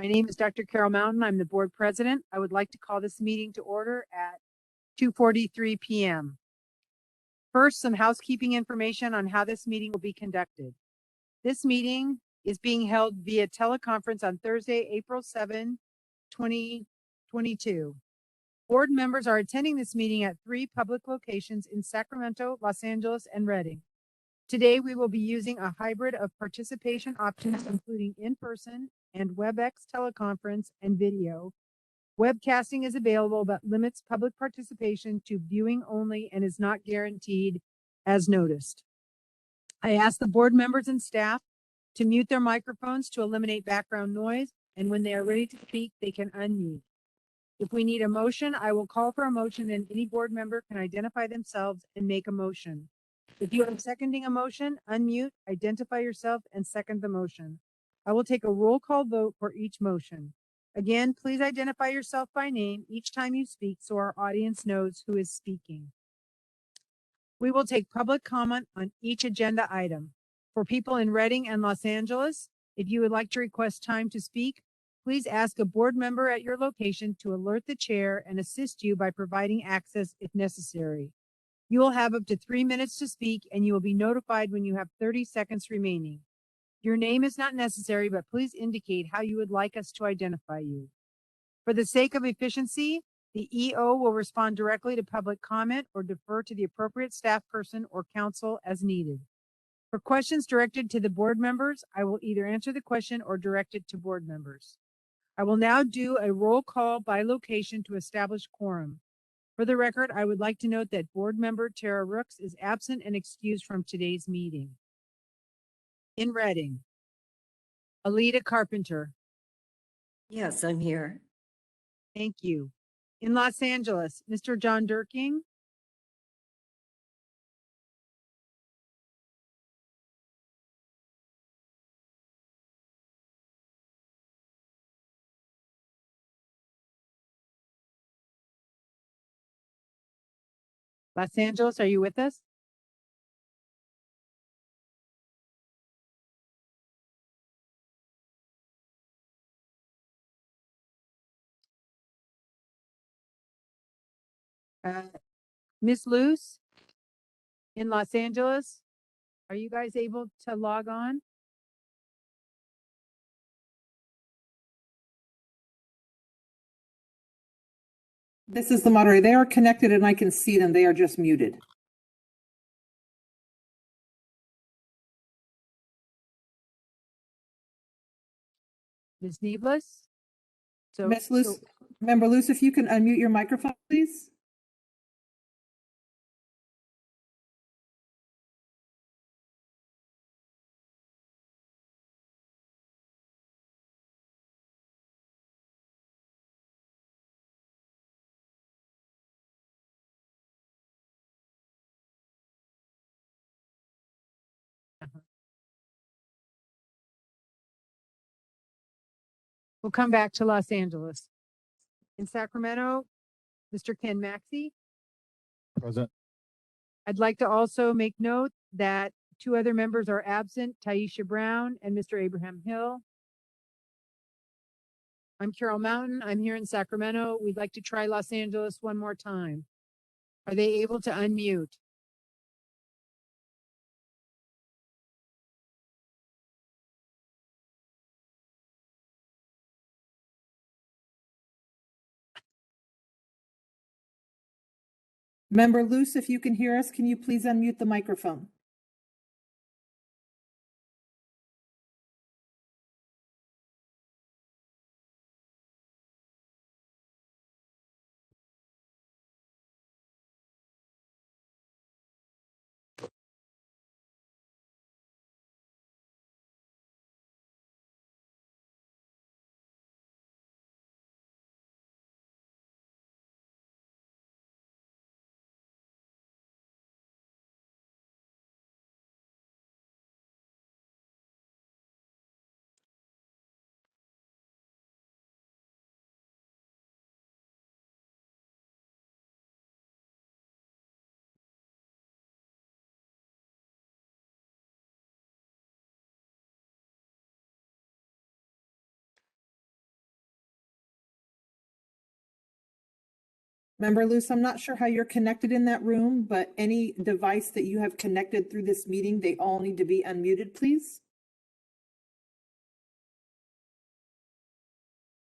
My name is Dr. Carol Mountain. I'm the board president. I would like to call this meeting to order at 2:43 p.m. First, some housekeeping information on how this meeting will be conducted. This meeting is being held via teleconference on Thursday, April 7, 2022. Board members are attending this meeting at 3 public locations in Sacramento, Los Angeles, and Redding. Today, we will be using a hybrid of participation options, including in-person and WebEx teleconference and video. Webcasting is available but limits public participation to viewing only and is not guaranteed as noticed. I ask the board members and staff to mute their microphones to eliminate background noise, and when they are ready to speak, they can unmute. If we need a motion, I will call for a motion and any board member can identify themselves and make a motion. If you are seconding a motion, unmute, identify yourself, and second the motion. I will take a roll call vote for each motion. Again, please identify yourself by name each time you speak so our audience knows who is speaking. We will take public comment on each agenda item. For people in Redding and Los Angeles, if you would like to request time to speak, please ask a board member at your location to alert the chair and assist you by providing access if necessary. You will have up to 3 minutes to speak, and you will be notified when you have 30 seconds remaining. Your name is not necessary, but please indicate how you would like us to identify you. For the sake of efficiency, the EO will respond directly to public comment or defer to the appropriate staff person or counsel as needed. For questions directed to the board members, I will either answer the question or direct it to board members. I will now do a roll call by location to establish quorum. For the record, I would like to note that board member Tara Rooks is absent and excused from today's meeting. In Redding, Alita Carpenter. Yes, I'm here. Thank you. In Los Angeles, Mr. John Durking. Los Angeles, are you with us? Miss Luce in Los Angeles, are you guys able to log on? This is the moderator. They are connected and I can see them. They are just muted. Ms. Neblis? Ms. Luce, Member Luce, if you can unmute your microphone, please. We'll come back to Los Angeles. In Sacramento, Mr. Ken Maxey. Present. I'd like to also make note that 2 other members are absent, Taisha Brown and Mr. Abraham Hill. I'm Carol Mountain. I'm here in Sacramento. We'd like to try Los Angeles one more time. Are they able to unmute? Member Luce, if you can hear us, can you please unmute the microphone? Member Luce, I'm not sure how you're connected in that room, but any device that you have connected through this meeting, they all need to be unmuted, please.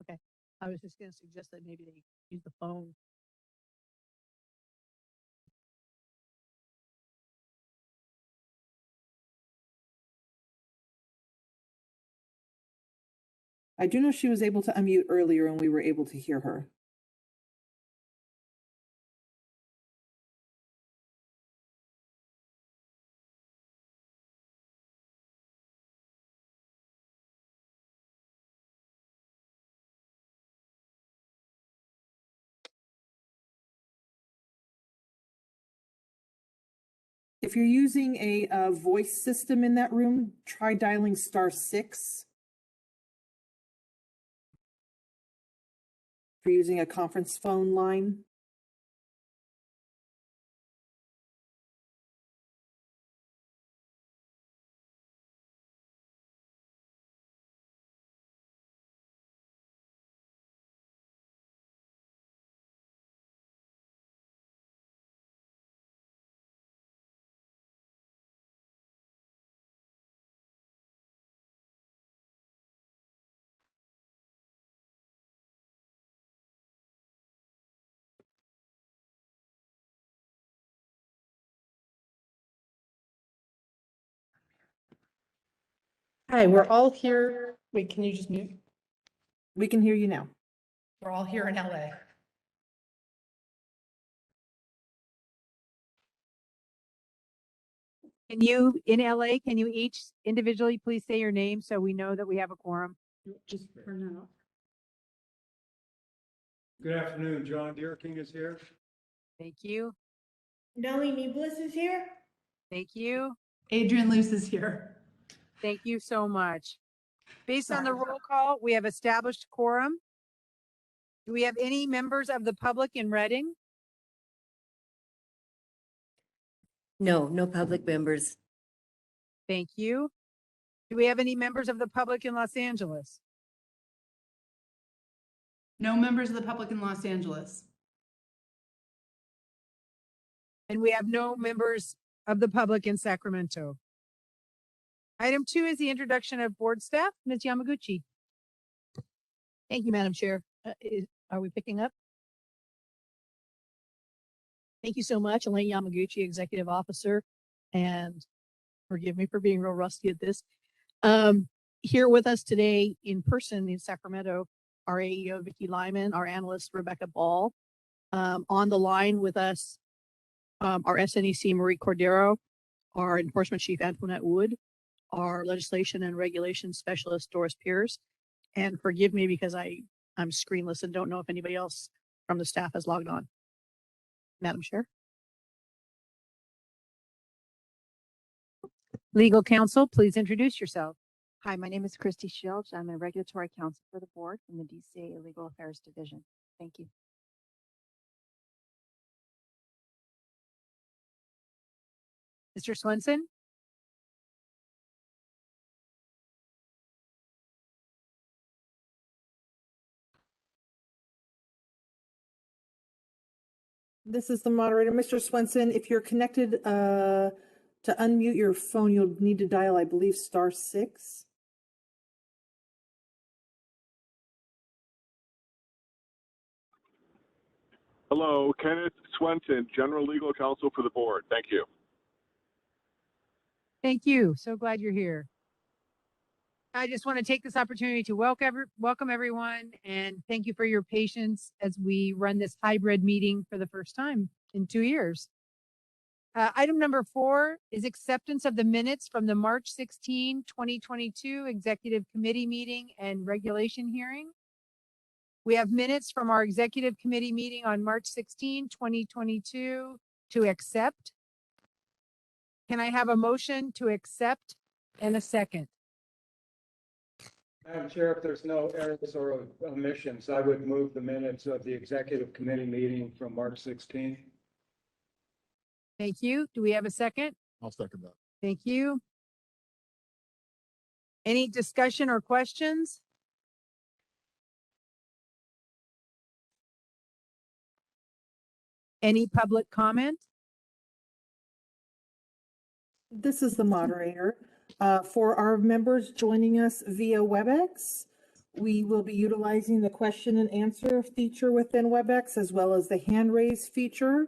Okay, I was just gonna suggest that maybe they use the phone. I do know she was able to unmute earlier and we were able to hear her. If you're using a voice system in that room, try dialing *6. If you're using a conference phone line. Hi, we're all here. Wait, can you just mute? We can hear you now. We're all here in LA. Can you, in LA, can you each individually please say your name so we know that we have a quorum? Just turn out. Good afternoon, John Deerking is here. Thank you. Nellie Neblis is here. Thank you. Adrian Luce is here. Thank you so much. Based on the Sorry. roll call, we have established quorum. Do we have any members of the public in Reading? No, no public members. Thank you. Do we have any members of the public in Los Angeles? No members of the public in Los Angeles. And we have no members of the public in Sacramento. Item 2 is the introduction of board staff. Ms. Yamaguchi. Thank you, Madam Chair. Are we picking up? Thank you so much, Elaine Yamaguchi, Executive Officer, and forgive me for being real rusty at this. Here with us today in person in Sacramento, our AEO, Vicki Lyman, our analyst, Rebecca Ball. On the line with us, our SNEC, Marie Cordero, our Enforcement Chief, Antoinette Wood, our Legislation and Regulation Specialist, Doris Pierce, and forgive me because I'm screenless and don't know if anybody else from the staff has logged on. Madam Chair. Legal counsel, please introduce yourself. Hi, my name is Christy Shields. I'm a regulatory counsel for the board from the DCA Legal Affairs Division. Thank you. Mr. Swenson? This is the moderator. Mr. Swenson, if you're connected to unmute your phone, you'll need to dial, I believe, *6. Hello, Kenneth Swenson, General Legal Counsel for the board. Thank you. Thank you. So glad you're here. I just want to take this opportunity to welcome everyone and thank you for your patience as we run this hybrid meeting for the first time in 2 years. Item number 4 is acceptance of the minutes from the March 16, 2022 Executive Committee meeting and regulation hearing. We have minutes from our Executive Committee meeting on March 16, 2022 to accept. Can I have a motion to accept and a second? Madam Chair, if there's no errors or omissions, I would move the minutes of the Executive Committee meeting from March 16th. Thank you. Do we have a second? I'll second that. Thank you. Any discussion or questions? Any public comment? This is the moderator. For our members joining us via WebEx, we will be utilizing the question and answer feature within WebEx as well as the hand raise feature.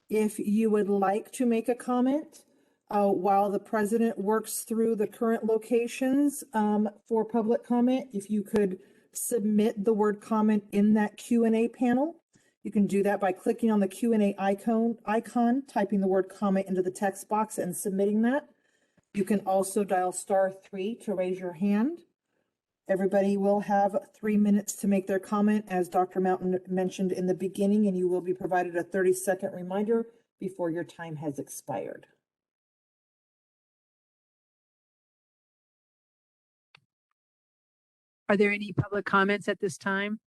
If you would like to make a comment while the president works through the current locations for public comment, if you could submit the word comment in that Q&A panel. You can do that by clicking on the Q&A icon, typing the word comment into the text box and submitting that. You can also dial *3 to raise your hand. Everybody will have 3 minutes to make their comment, as Dr. Mountain mentioned in the beginning, and you will be provided a 30-second reminder before your time has expired. Are there any public comments at this time?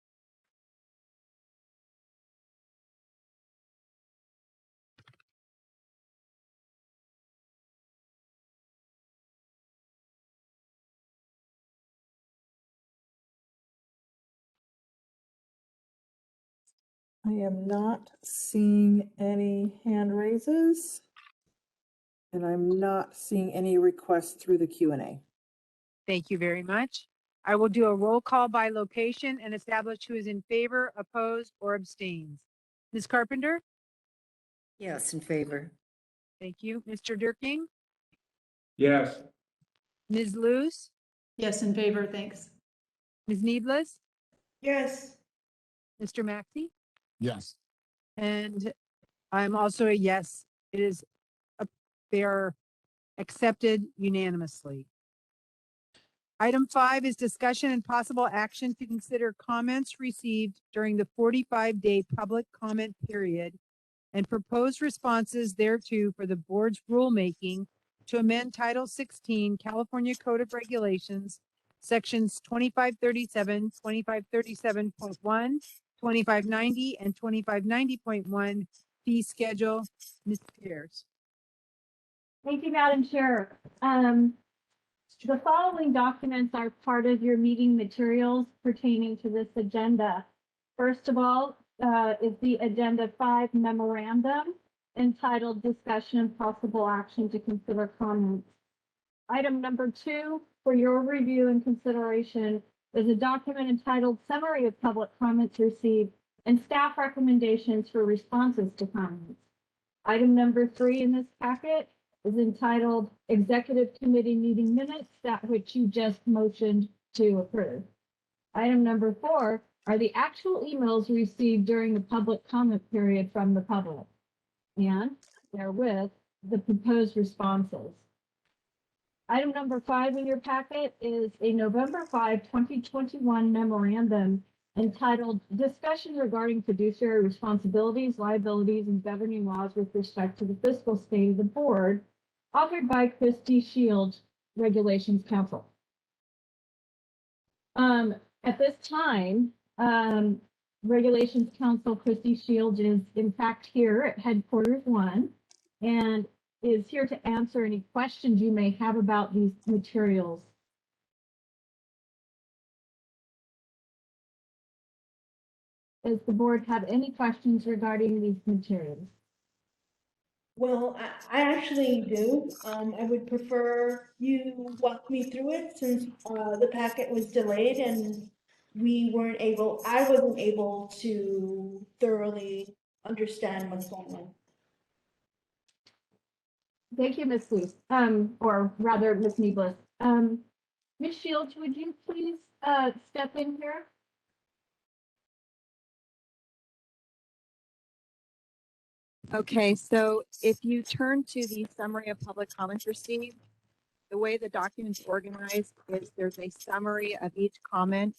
I am not seeing any hand raises, and I'm not seeing any requests through the Q&A. Thank you very much. I will do a roll call by location and establish who is in favor, opposed, or abstains. Ms. Carpenter? Yes, in favor. Thank you. Mr. Durking? Yes. Ms. Luce? Yes, in favor, thanks. Ms. Needless? Yes. Mr. Maxey? Yes. And I'm also a yes. It is, they are accepted unanimously. Item 5 is discussion and possible action to consider comments received during the 45-day public comment period and proposed responses thereto for the board's rulemaking to amend Title 16 California Code of Regulations, sections 2537, 2537.1, 2590, and 2590.1 fee schedule. Ms. Pierce. Thank you, Madam Chair. The following documents are part of your meeting materials pertaining to this agenda. First of all, is the Agenda 5 memorandum entitled Discussion and Possible Action to Consider Comments. Item number 2 for your review and consideration is a document entitled Summary of Public Comments Received and Staff Recommendations for Responses to Comments. Item number 3 in this packet is entitled Executive Committee Meeting Minutes, that which you just motioned to approve. Item number 4 are the actual emails received during the public comment period from the public, and therewith the proposed responses. Item number 5 in your packet is a November 5, 2021 memorandum entitled Discussion Regarding Fiduciary Responsibilities, Liabilities, and Governing Laws with Respect to the Fiscal State of the Board, authored by Christy Shields, Regulations Counsel. At this time, Regulations Counsel Christy Shields is in fact here at Headquarters 1 and is here to answer any questions you may have about these materials. Does the board have any questions regarding these materials? Well, I actually do. I would prefer you walk me through it since the packet was delayed and I wasn't able to thoroughly understand what's going on. Thank you, Ms. Luce, or rather, Ms. Needless. Ms. Shields, would you please step in here? Okay, so if you turn to the summary of public comments received, the way the document's organized is there's a summary of each comment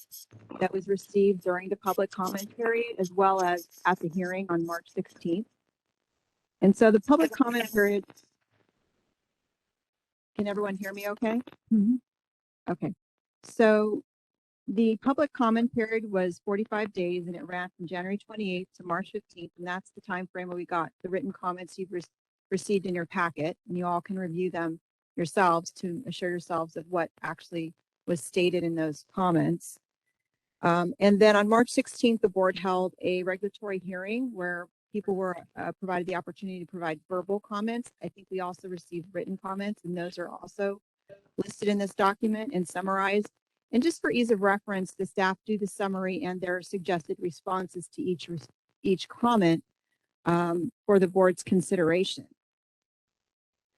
that was received during the public comment period, as well as at the hearing on March 16th. And so the public comment period, can everyone hear me okay? Mhm. Okay, so the public comment period was 45 days and it ran from January 28th to March 15th. And that's the time frame where we got the written comments you've received in your packet, and you all can review them yourselves to assure yourselves of what actually was stated in those comments. And then on March 16th, the board held a regulatory hearing where people were provided the opportunity to provide verbal comments. I think we also received written comments, and those are also listed in this document and summarized. And just for ease of reference, the staff do the summary and their suggested responses to each comment for the board's consideration.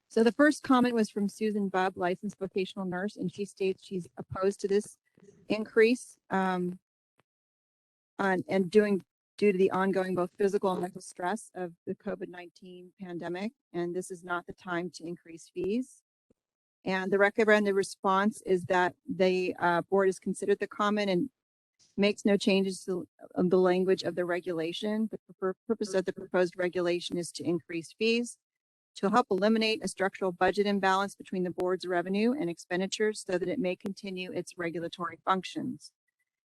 So the first comment was from Susan Bubb, licensed vocational nurse, and she states she's opposed to this increase and due to the ongoing both physical and mental stress of the COVID-19 pandemic, and this is not the time to increase fees. And the recommended response is that the board has considered the comment and makes no changes to the language of the regulation. The purpose of the proposed regulation is to increase fees to help eliminate a structural budget imbalance between the board's revenue and expenditures so that it may continue its regulatory functions.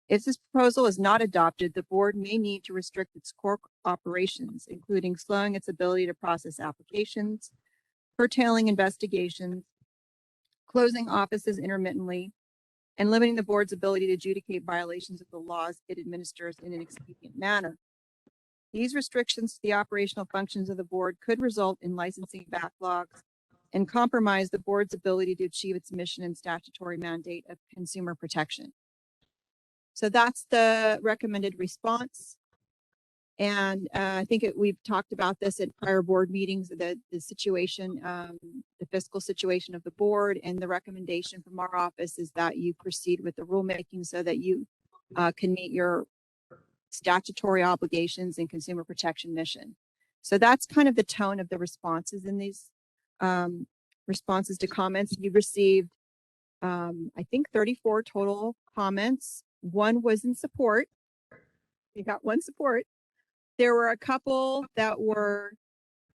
If this proposal is not adopted, the board may need to restrict its core operations, including slowing its ability to process applications, curtailing investigations, closing offices intermittently, and limiting the board's ability to adjudicate violations of the laws it administers in an expedient manner. These restrictions to the operational functions of the board could result in licensing backlogs and compromise the board's ability to achieve its mission and statutory mandate of consumer protection. So that's the recommended response. And I think we've talked about this at prior board meetings, the situation, the fiscal situation of the board, and the recommendation from our office is that you proceed with the rulemaking so that you can meet your statutory obligations and consumer protection mission. So that's kind of the tone of the responses in these responses to comments. You received, I think, 34 total comments. One was in support. You got one support. There were a couple that were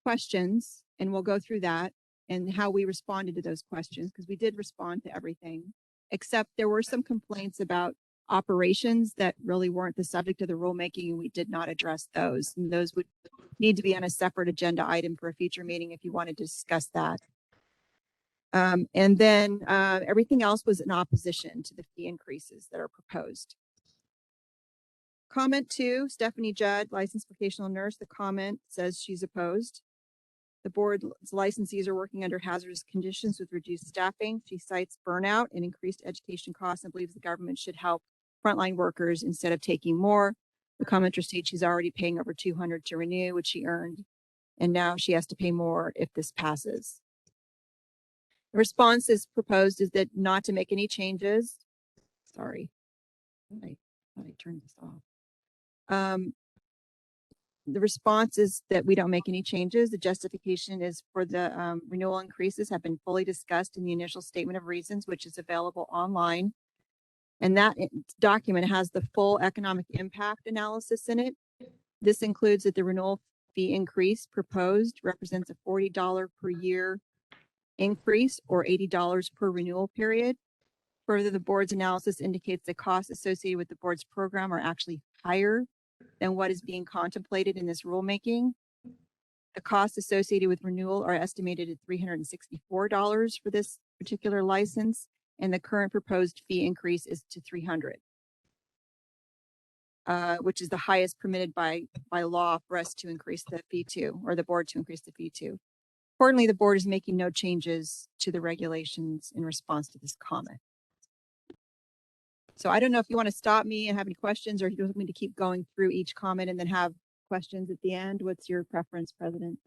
questions, and we'll go through that and how we responded to those questions, because we did respond to everything, except there were some complaints about operations that really weren't the subject of the rulemaking, and we did not address those. And those would need to be on a separate agenda item for a future meeting if you wanted to discuss that. And then everything else was in opposition to the fee increases that are proposed. Comment 2, Stephanie Judd, licensed vocational nurse. The comment says she's opposed. The board's licensees are working under hazardous conditions with reduced staffing. She cites burnout and increased education costs and believes the government should help frontline workers instead of taking more. The commenter states she's already paying over $200 to renew, which she earned, and now she has to pay more if this passes. The response is proposed is that not to make any changes. Sorry, I thought I turned this off. The response is that we don't make any changes. The justification is for the renewal increases have been fully discussed in the initial statement of reasons, which is available online. And that document has the full economic impact analysis in it. This includes that the renewal fee increase proposed represents a $40 per year increase or $80 per renewal period. Further, the board's analysis indicates the costs associated with the board's program are actually higher than what is being contemplated in this rulemaking. The costs associated with renewal are estimated at $364 for this particular license, and the current proposed fee increase is to $300, which is the highest permitted by law for us to increase the fee to, or the board to increase the fee to. Accordingly, the board is making no changes to the regulations in response to this comment. So I don't know if you want to stop me and have any questions, or if you want me to keep going through each comment and then have questions at the end. What's your preference, President?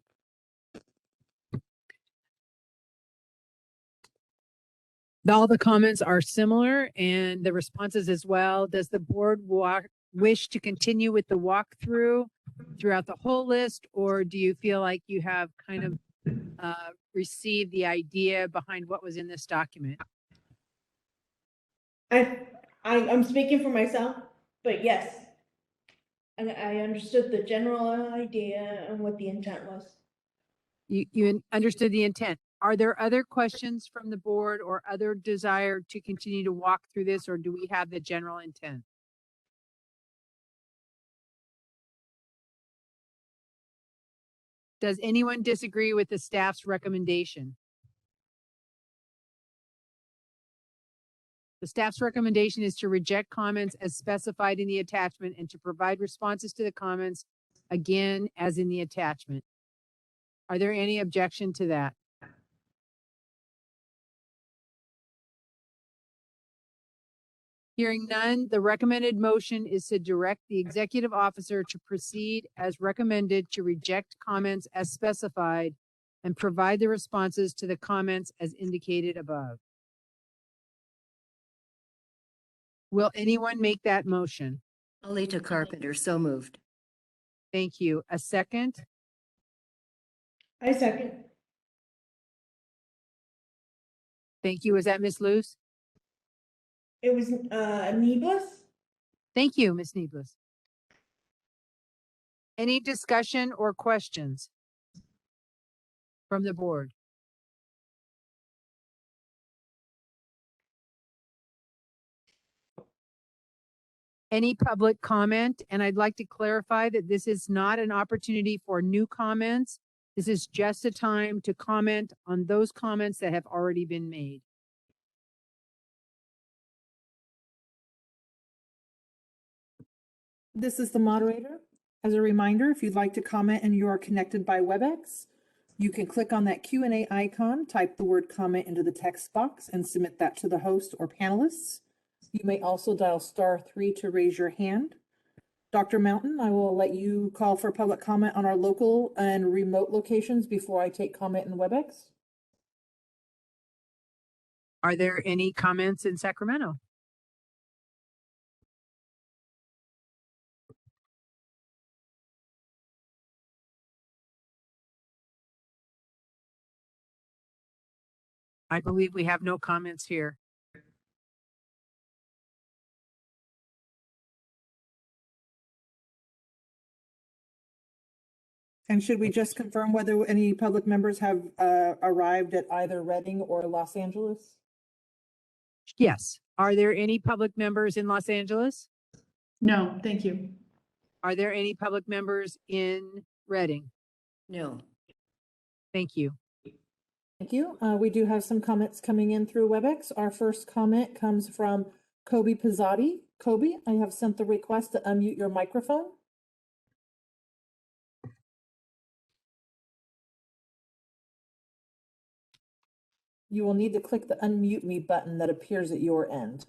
All the comments are similar and the responses as well. Does the board wish to continue with the walkthrough throughout the whole list, or do you feel like you have kind of received the idea behind what was in this document? I'm speaking for myself, but yes, I understood the general idea and what the intent was. You understood the intent. Are there other questions from the board or other desire to continue to walk through this, or do we have the general intent? Does anyone disagree with the staff's recommendation? The staff's recommendation is to reject comments as specified in the attachment and to provide responses to the comments again, as in the attachment. Are there any objection to that? Hearing none, the recommended motion is to direct the executive officer to proceed as recommended, to reject comments as specified and provide the responses to the comments as indicated above. Will anyone make that motion? Alita Carpenter, so moved. Thank you. A second? I second. Thank you. Was that Ms. Luce? It was, Nebus? Thank you, Ms. Neeblis. Any discussion or questions from the board? Any public comment? And I'd like to clarify that this is not an opportunity for new comments. This is just a time to comment on those comments that have already been made. This is the moderator. As a reminder, if you'd like to comment and you are connected by WebEx, you can click on that Q&A icon, type the word comment into the text box and submit that to the host or panelists. You may also dial *3 to raise your hand. Dr. Mountain, I will let you call for public comment on our local and remote locations before I take comment in WebEx. Are there any comments in Sacramento? I believe we have no comments here. And should we just confirm whether any public members have arrived at either Reading or Los Angeles? Yes. Are there any public members in Los Angeles? No, thank you. Are there any public members in Reading? No. Thank you. Thank you. We do have some comments coming in through WebEx. Our first comment comes from Kobe Pizzotti. Kobe, I have sent the request to unmute your microphone. You will need to click the unmute me button that appears at your end.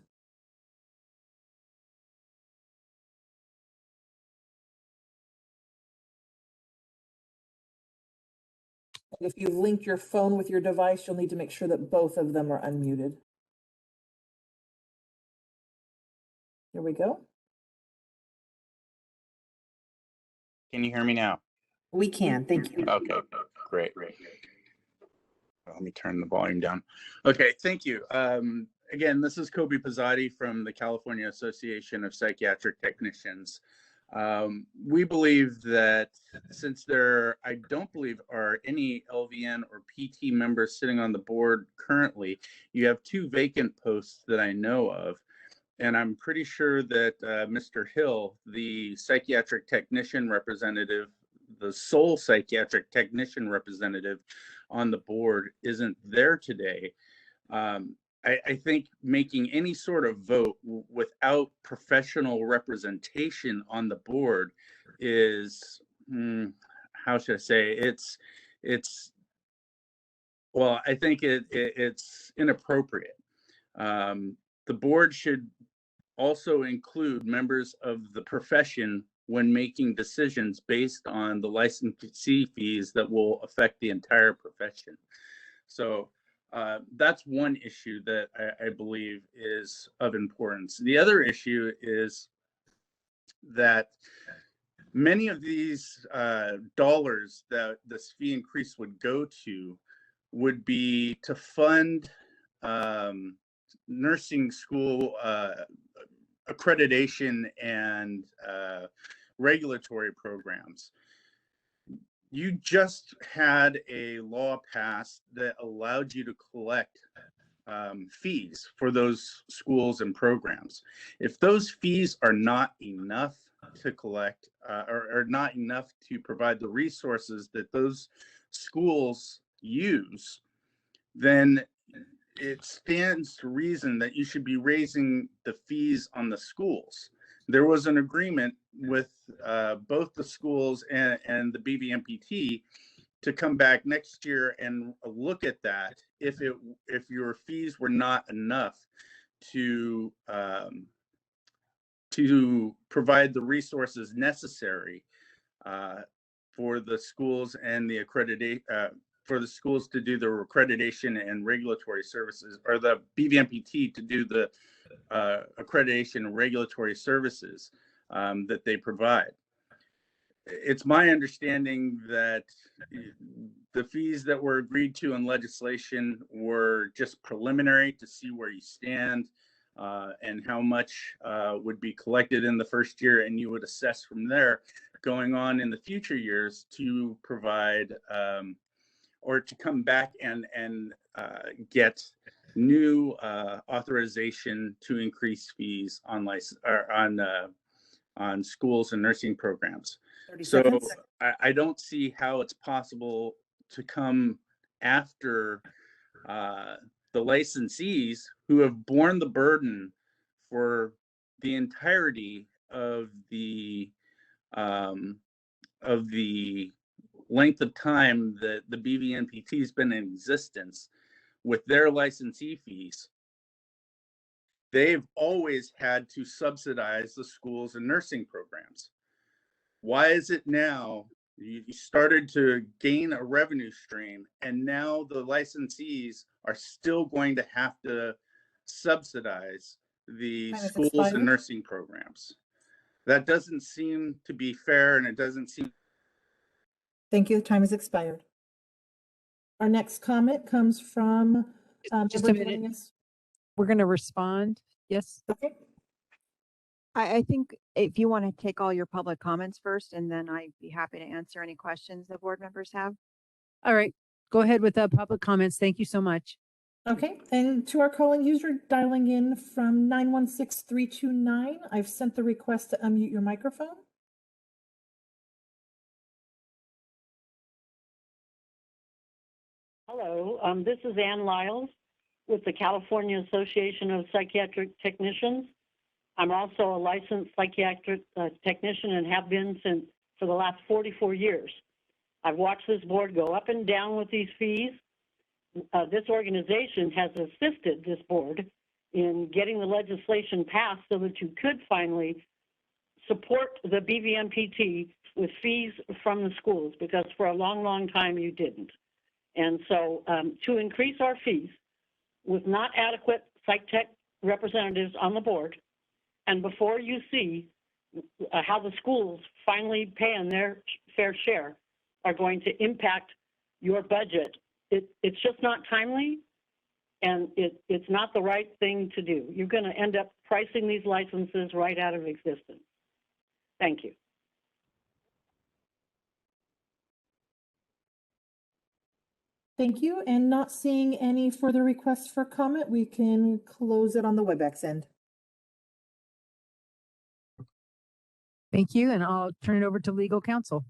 If you've linked your phone with your device, you'll need to make sure that both of them are unmuted. Here we go. Can you hear me now? We can, thank you. Okay, great. Let me turn the volume down. Okay, thank you. Again, this is Kobe Pizzotti from the California Association of Psychiatric Technicians. We believe that since I don't believe are any LVN or PT members sitting on the board currently, you have 2 vacant posts that I know of. And I'm pretty sure that Mr. Hill, the psychiatric technician representative, the sole psychiatric technician representative on the board, isn't there today. I think making any sort of vote without professional representation on the board is, how should I say, well, I think it's inappropriate. The board should also include members of the profession when making decisions based on the licensee fees that will affect the entire profession. So that's one issue that I believe is of importance. The other issue is that many of these dollars that this fee increase would go to would be to fund nursing school accreditation and regulatory programs. You just had a law passed that allowed you to collect fees for those schools and programs. If those fees are not enough to collect or not enough to provide the resources that those schools use, then it stands to reason that you should be raising the fees on the schools. there was an agreement with both the schools and the BVMPT to come back next year and look at that if your fees were not enough to provide the resources necessary for the schools and the for the schools to do the accreditation and regulatory services, or the BVMPT to do the accreditation and regulatory services that they provide. It's my understanding that the fees that were agreed to in legislation were just preliminary to see where you stand and how much would be collected in the first year, and you would assess from there going on in the future years to provide or to come back and get new authorization to increase fees on license or on schools and nursing programs. 30 So seconds. I don't see how it's possible to come after the licensees who have borne the burden for the entirety of the length of time that the BVMPT has been in existence with their licensee fees. They've always had to subsidize the schools and nursing programs. Why is it now you started to gain a revenue stream and now the licensees are still going to have to subsidize the Time has schools expired. and nursing programs? That doesn't seem to be fair, and it doesn't seem. Thank you. Time has expired. Our next comment comes from Just member a minute. joining us. We're going to respond. Yes. Okay. I think if you want to take all your public comments first, and then I'd be happy to answer any questions that board members have. All right. Go ahead with the public comments. Thank you so much. Okay, and to our calling user dialing in from 916-329, I've sent the request to unmute your microphone. Hello, this is Ann Lyles with the California Association of Psychiatric Technicians. I'm also a licensed psychiatric technician and have been for the last 44 years. I've watched this board go up and down with these fees. This organization has assisted this board in getting the legislation passed so that you could finally support the BVMPT with fees from the schools, because for a long, long time you didn't. And so to increase our fees with not adequate psych tech representatives on the board, and before you see how the schools finally paying their fair share are going to impact your budget, it's just not timely, and it's not the right thing to do. You're going to end up pricing these licenses right out of existence. Thank you. Thank you, and not seeing any further requests for comment, we can close it on the WebEx end. Thank you. And I'll turn it over to legal counsel.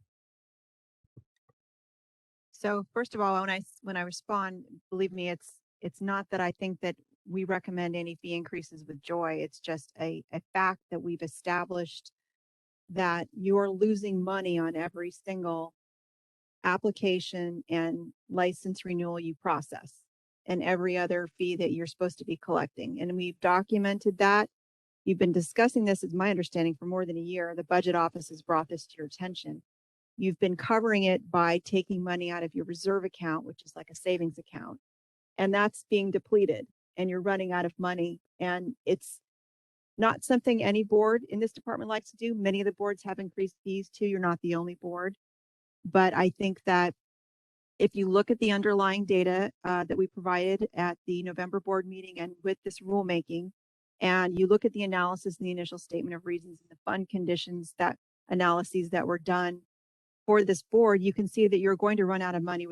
So first of all, when I respond, believe me, it's not that I think that we recommend any fee increases with joy. It's just a fact that we've established that you're losing money on every single application and license renewal you process, and every other fee that you're supposed to be collecting. And we've documented that. You've been discussing this, is my understanding, for more than a year. The budget office has brought this to your attention. You've been covering it by taking money out of your reserve account, which is like a savings account, and that's being depleted, and you're running out of money. And it's not something any board in this department likes to do. Many of the boards have increased fees too. You're not the only board. But I think that if you look at the underlying data that we provided at the November board meeting and with this rulemaking, and you look at the analysis in the initial statement of reasons and the fund conditions, that analyses that were done for this board, you can see that you're going to run out of money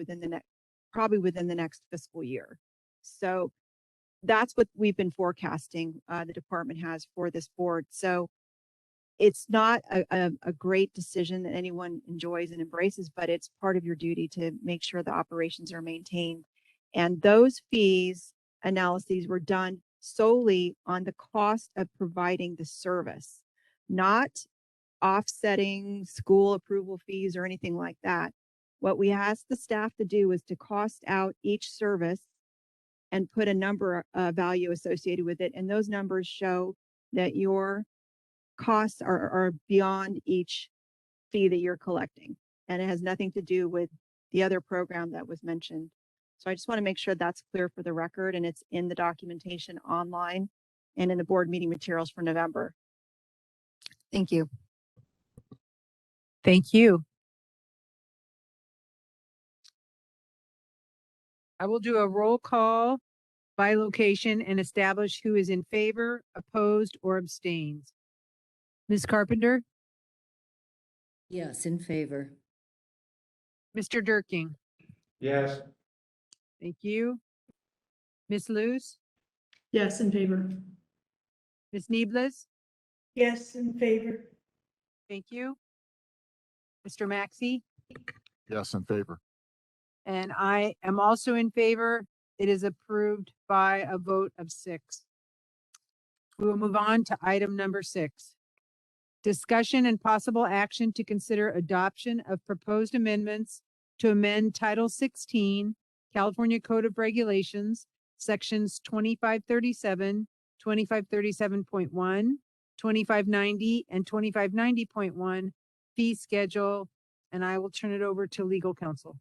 probably within the next fiscal year. So that's what we've been forecasting, the department has for this board. So it's not a great decision that anyone enjoys and embraces, but it's part of your duty to make sure the operations are maintained. And those fees analyses were done solely on the cost of providing the service. not offsetting school approval fees or anything like that. What we asked the staff to do was to cost out each service and put a number value associated with it. And those numbers show that your costs are beyond each fee that you're collecting. And it has nothing to do with the other program that was mentioned. So I just want to make sure that's clear for the record, and it's in the documentation online and in the board meeting materials for November. Thank you. Thank you. I will do a roll call by location and establish who is in favor, opposed, or abstains. Ms. Carpenter, Yes, in favor. Mr. Durking, Yes. thank you. Ms. Luce, Yes, in favor. Ms. Niebles, Yes, in favor. thank you. Mr. Maxey, Yes, in favor. and I am also in favor. It is approved by a vote of 6. We will move on to item number 6. Discussion and possible action to consider adoption of proposed amendments to amend Title 16, California Code of Regulations, sections 2537, 2537.1, 2590, and 2590.1 fee schedule. And I will turn it over to legal counsel.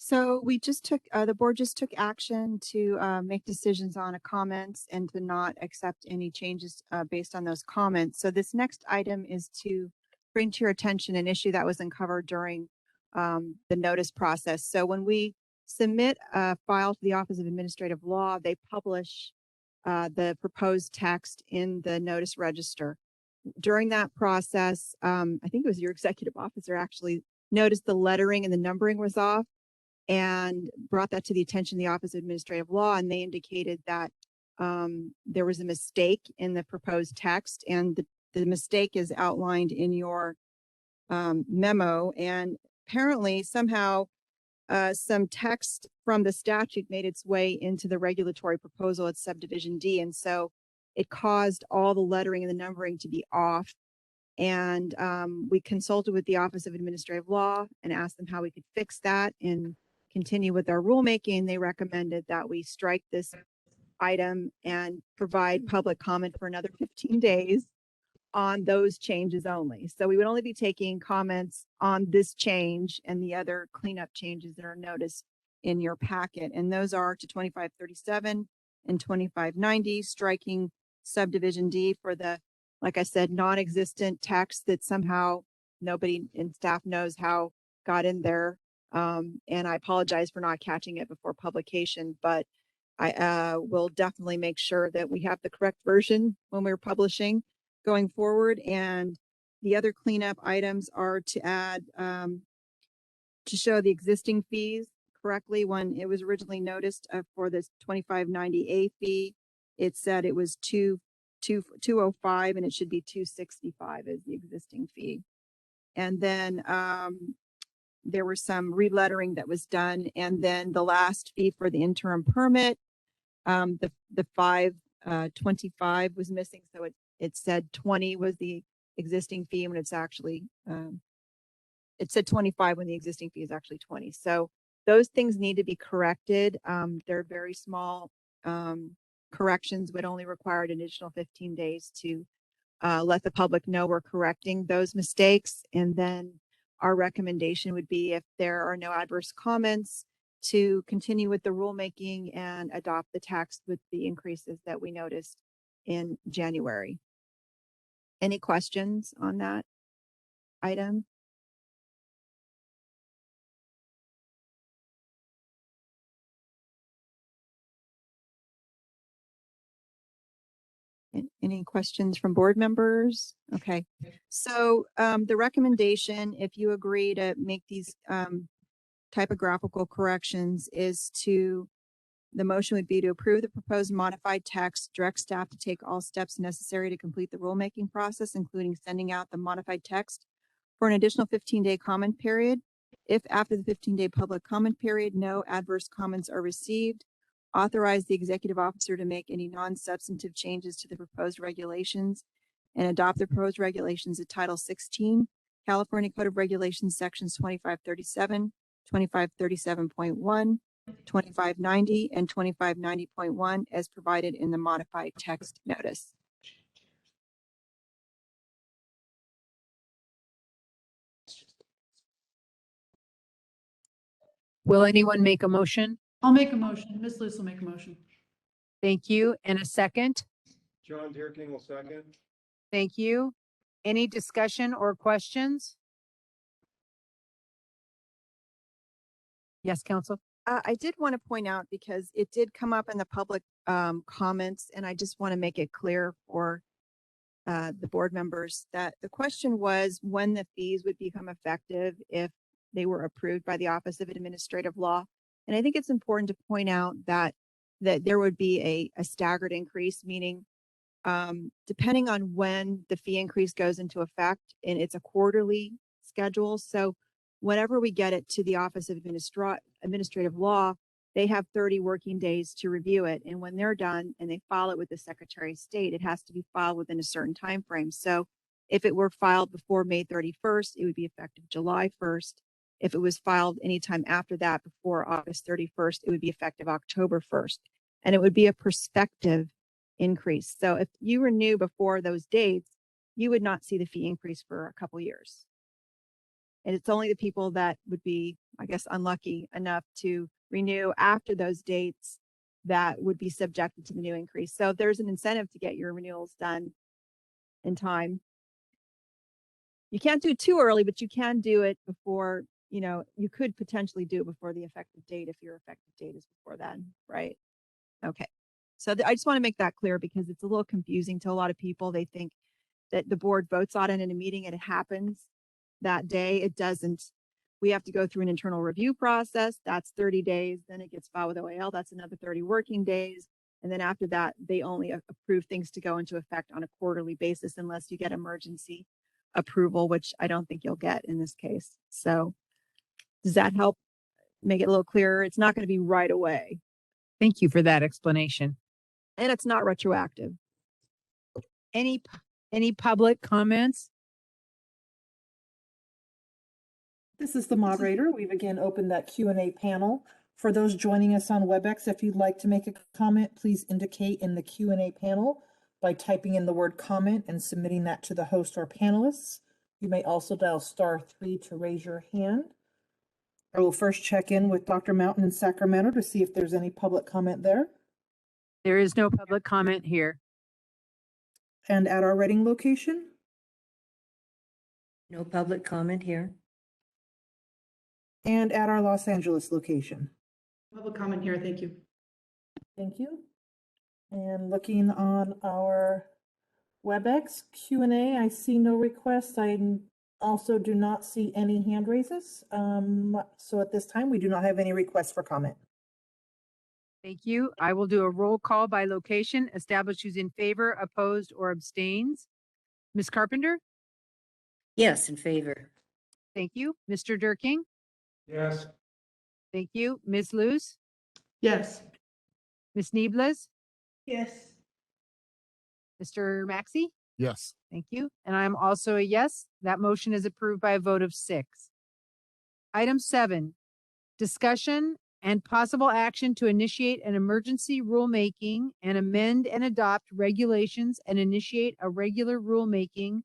So we just took, the board just took action to make decisions on a comments and to not accept any changes based on those comments. So this next item is to bring to your attention an issue that was uncovered during the notice process. So when we submit a file to the Office of Administrative Law, they publish the proposed text in the notice register. During that process, I think it was your executive officer actually noticed the lettering and the numbering was off, and brought that to the attention of the Office of Administrative Law, and they indicated that there was a mistake in the proposed text, and the mistake is outlined in your memo. And apparently somehow some text from the statute made its way into the regulatory proposal at Subdivision D, and so it caused all the lettering and the numbering to be off. And we consulted with the Office of Administrative Law and asked them how we could fix that and continue with our rulemaking. They recommended that we strike this item and provide public comment for another 15 days on those changes only. So we would only be taking comments on this change and the other cleanup changes that are noticed in your packet. And those are to 2537 and 2590, striking Subdivision D for the, like I said, non-existent text that somehow nobody in staff knows how got in there. And I apologize for not catching it before publication, but I will definitely make sure that we have the correct version when we're publishing going forward. And the other cleanup items are to add, to show the existing fees correctly. When it was originally noticed for this 2590A fee, it said it was 205 and it should be 265 as the existing fee. And then there was some relettering that was done. And then the last fee for the interim permit, the 525 was missing. So it said 20 was the existing fee when it's actually, it said 25 when the existing fee is actually 20. So those things need to be corrected. They're very small corrections, would only require an additional 15 days to let the public know we're correcting those mistakes. And then our recommendation would be, if there are no adverse comments, to continue with the rulemaking and adopt the text with the increases that we noticed in January. Any questions on that item? Any questions from board members? Okay, so the recommendation, if you agree to make these typographical corrections, is the motion would be to approve the proposed modified text, direct staff to take all steps necessary to complete the rulemaking process, including sending out the modified text for an additional 15-day comment period. If after the 15-day public comment period, no adverse comments are received, authorize the executive officer to make any non-substantive changes to the proposed regulations and adopt the proposed regulations of Title 16, California Code of Regulations, Sections 2537, 2537.1, 2590, and 2590.1 as provided in the modified text notice. Will anyone make a motion? I'll make a motion. Ms. Luce will make a motion. Thank you. And a second? John Deerking will second. Thank you. Any discussion or questions? Yes, Counsel. I did want to point out, because it did come up in the public comments, and I just want to make it clear for the board members that the question was when the fees would become effective if they were approved by the Office of Administrative Law. And I think it's important to point out that there would be a staggered increase, meaning depending on when the fee increase goes into effect, and it's a quarterly schedule. So whenever we get it to the Office of Administrative Law, they have 30 working days to review it. And when they're done and they file it with the Secretary of State, it has to be filed within a certain time frame. So if it were filed before May 31st, it would be effective July 1st. If it was filed anytime after that, before August 31st, it would be effective October 1st. And it would be a prospective increase. So if you renew before those dates, you would not see the fee increase for a couple years. And it's only the people that would be, I guess, unlucky enough to renew after those dates that would be subjected to the new increase. So if there's an incentive to get your renewals done in time, you can't do it too early, but you can do it before, you could potentially do it before the effective date if your effective date is before then, right? Okay. So I just want to make that clear because it's a little confusing to a lot of people. They think that the board votes on it in a meeting and it happens that day. It doesn't. We have to go through an internal review process. That's 30 days. Then it gets filed with OAL. That's another 30 working days. And then after that, they only approve things to go into effect on a quarterly basis unless you get emergency approval, which I don't think you'll get in this case. So does that help make it a little clearer? It's not going to be right away. Thank you for that explanation. And it's not retroactive. Any public comments? This is the moderator. We've again opened that Q&A panel. For those joining us on WebEx, if you'd like to make a comment, please indicate in the Q&A panel by typing in the word comment and submitting that to the host or panelists. You may also dial *3 to raise your hand. I will first check in with Dr. Mountain in Sacramento to see if there's any public comment there. There is no public comment here. And at our Reading location? No public comment here. And at our Los Angeles location? Public comment here. Thank you. Thank you. And looking on our WebEx Q&A, I see no requests. I also do not see any hand raises. So at this time, we do not have any requests for comment. Thank you. I will do a roll call by location. Establish who's in favor, opposed, or abstains. Ms. Carpenter? Yes, in favor. Thank you. Mr. Durking? Yes. Thank you. Ms. Luce? Yes. Ms. Niebles? Yes. Mr. Maxey? Yes. Thank you. And I'm also a yes. That motion is approved by a vote of 6. Item 7, discussion and possible action to initiate an emergency rulemaking and amend and adopt regulations and initiate a regular rulemaking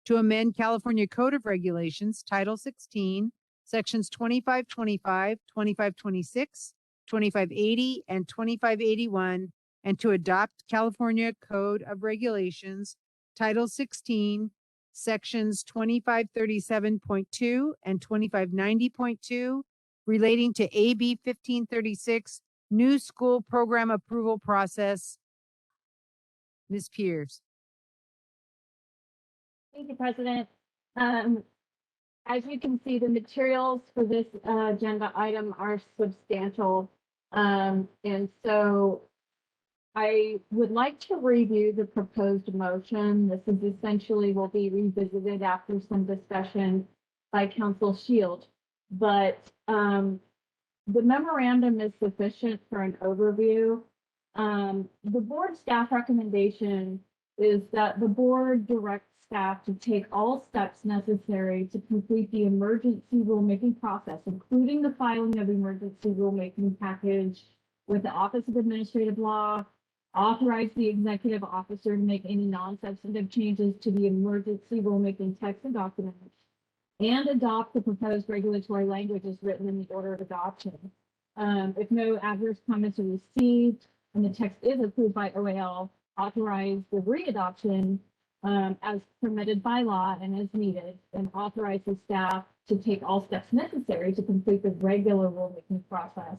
to amend California Code of Regulations, Title 16, Sections 2525, 2526, 2580, and 2581, and to adopt California Code of Regulations, Title 16, Sections 2537.2 and 2590.2, relating to AB 1536, new school program approval process. Ms. Pierce. Thank you, President. As you can see, the materials for this agenda item are substantial. And so I would like to review the proposed motion. This is essentially will be revisited after some discussion by Counsel Shield. But the memorandum is sufficient for an overview. The board staff recommendation is that the board directs staff to take all steps necessary to complete the emergency rulemaking process, including the filing of the emergency rulemaking package with the Office of Administrative Law, authorize the executive officer to make any non-substantive changes to the emergency rulemaking text and documents, and adopt the proposed regulatory language as written in the order of adoption. If no adverse comments are received and the text is approved by OAL, authorize the readoption as permitted by law and as needed, and authorize the staff to take all steps necessary to complete the regular rulemaking process,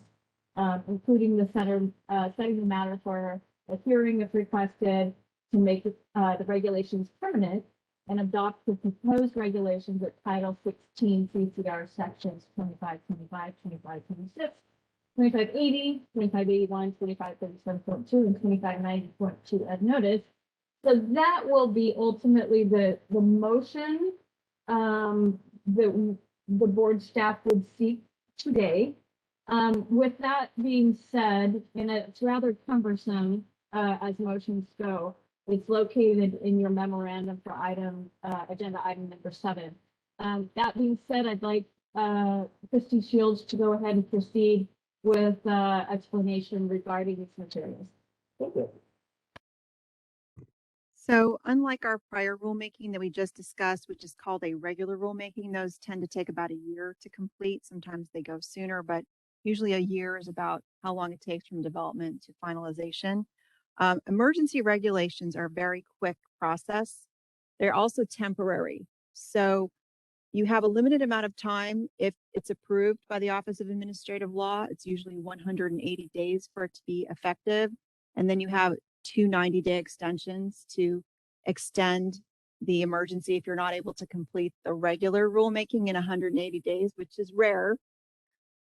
including the setting the matter for a hearing if requested, to make the regulations permanent, and adopt the proposed regulations at Title 16 CCR sections 2525, 2526, 2580, 2581, 2537.2, and 2590.2 as noted. So that will be ultimately the motion that the board staff would seek today. With that being said, and it's rather cumbersome as motions go, it's located in your memorandum for agenda item number 7. That being said, I'd like Christy Shields to go ahead and proceed with explanation regarding these materials. Thank you. So unlike our prior rulemaking that we just discussed, which is called a regular rulemaking, those tend to take about a year to complete. Sometimes they go sooner, but usually a year is about how long it takes from development to finalization. Emergency regulations are a very quick process. They're also temporary. So you have a limited amount of time. If it's approved by the Office of Administrative Law, it's usually 180 days for it to be effective. And then you have 2 90-day extensions to extend the emergency if you're not able to complete the regular rulemaking in 180 days, which is rare,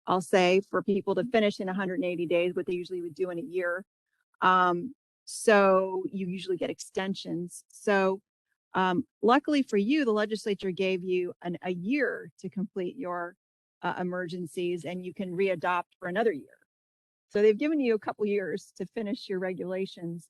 I'll say, for people to finish in 180 days, what they usually would do in a year. So you usually get extensions. So luckily for you, the legislature gave you a year to complete your emergencies, and you can readopt for another year. So they've given you a couple years to finish your regulations,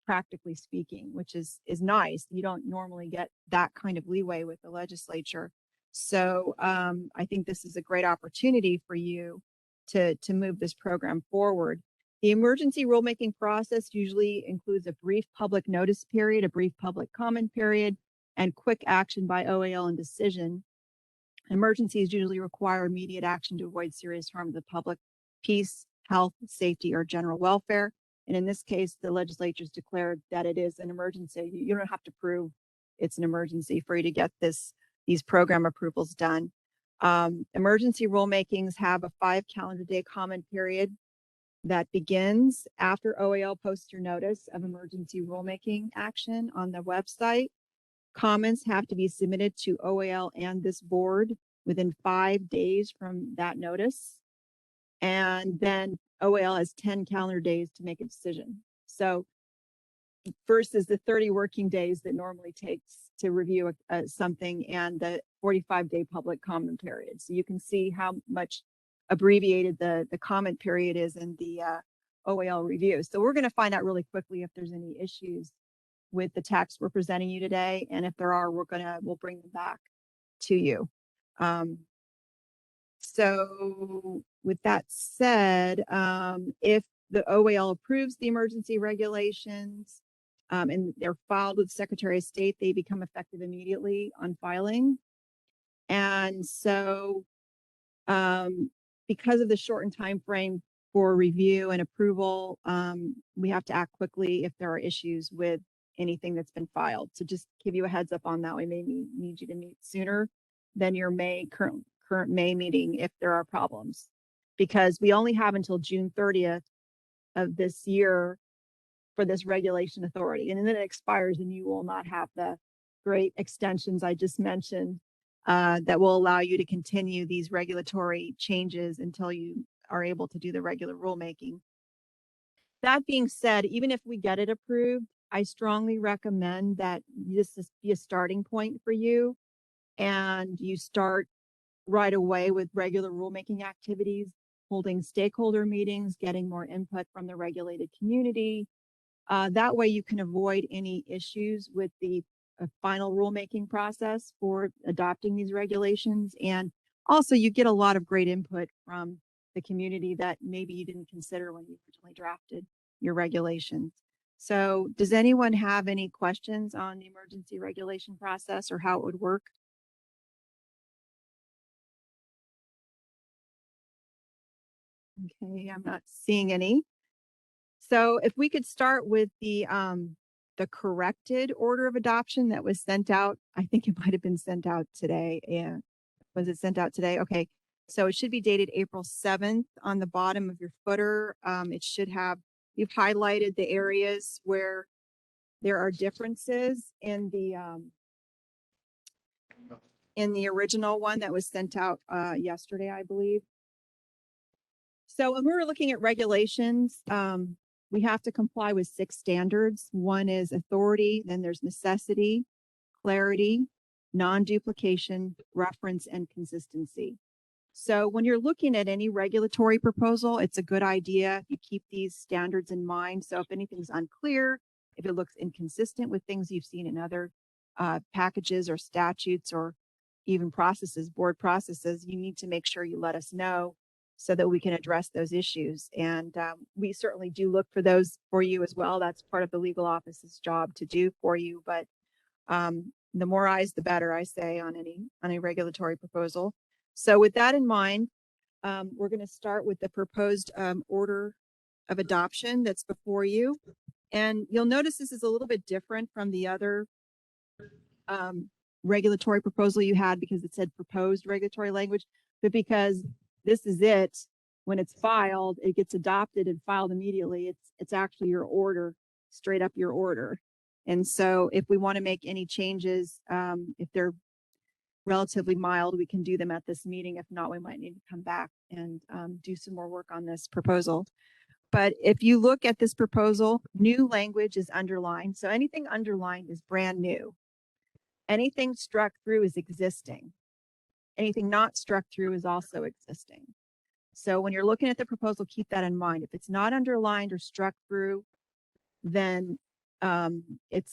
practically speaking, which is nice. You don't normally get that kind of leeway with the legislature. So I think this is a great opportunity for you to move this program forward. The emergency rulemaking process usually includes a brief public notice period, a brief public comment period, and quick action by OAL and decision. Emergencies usually require immediate action to avoid serious harm to the public peace, health, safety, or general welfare. And in this case, the legislature's declared that it is an emergency. You don't have to prove it's an emergency for you to get these program approvals done. Emergency rulemakings have a 5 calendar day comment period that begins after OAL posts your notice of emergency rulemaking action on the website. Comments have to be submitted to OAL and this board within 5 days from that notice. And then OAL has 10 calendar days to make a decision. So versus the 30 working days that normally takes to review something, and the 45-day public comment period. So you can see how much abbreviated the comment period is in the OAL review. So we're going to find out really quickly if there's any issues with the text we're presenting you today, and if there are, we'll bring them back to you. So with that said, if the OAL approves the emergency regulations and they're filed with the Secretary of State, they become effective immediately on filing. And so because of the shortened time frame for review and approval, we have to act quickly if there are issues with anything that's been filed. So just give you a heads up on that. We may need you to meet sooner than your current May meeting if there are problems, because we only have until June 30th of this year for this regulation authority, and then it expires and you will not have the great extensions I just mentioned that will allow you to continue these regulatory changes until you are able to do the regular rulemaking. That being said, even if we get it approved, I strongly recommend that this be a starting point for you, and you start right away with regular rulemaking activities, holding stakeholder meetings, getting more input from the regulated community, That way you can avoid any issues with the final rulemaking process for adopting these regulations. And also you get a lot of great input from the community that maybe you didn't consider when you originally drafted your regulations. So does anyone have any questions on the emergency regulation process or how it would work? Okay, I'm not seeing any. So if we could start with the corrected order of adoption that was sent out, I think it might have been sent out today. And was it sent out today? Okay. So it should be dated April 7th on the bottom of your footer. It should have, you've highlighted the areas where there are differences in the original one that was sent out yesterday, I believe. So when we're looking at regulations, we have to comply with 6 standards. One is authority, then there's necessity, clarity, non-duplication, reference, and consistency. So when you're looking at any regulatory proposal, it's a good idea if you keep these standards in mind. So if anything's unclear, if it looks inconsistent with things you've seen in other packages or statutes or even processes, board processes, you need to make sure you let us know so that we can address those issues. And we certainly do look for those for you as well. That's part of the legal office's job to do for you. But the more eyes, the better, I say, on any regulatory proposal. So with that in mind, we're going to start with the proposed order of adoption that's before you. And you'll notice this is a little bit different from the other regulatory proposal you had because it said proposed regulatory language, but because this is it, when it's filed, it gets adopted and filed immediately. It's actually your order, straight up your order. And so if we want to make any changes, if they're relatively mild, we can do them at this meeting. If not, we might need to come back and do some more work on this proposal. But if you look at this proposal, new language is underlined. So anything underlined is brand new. Anything struck through is existing. Anything not struck through is also existing. So when you're looking at the proposal, keep that in mind. If it's not underlined or struck through, then if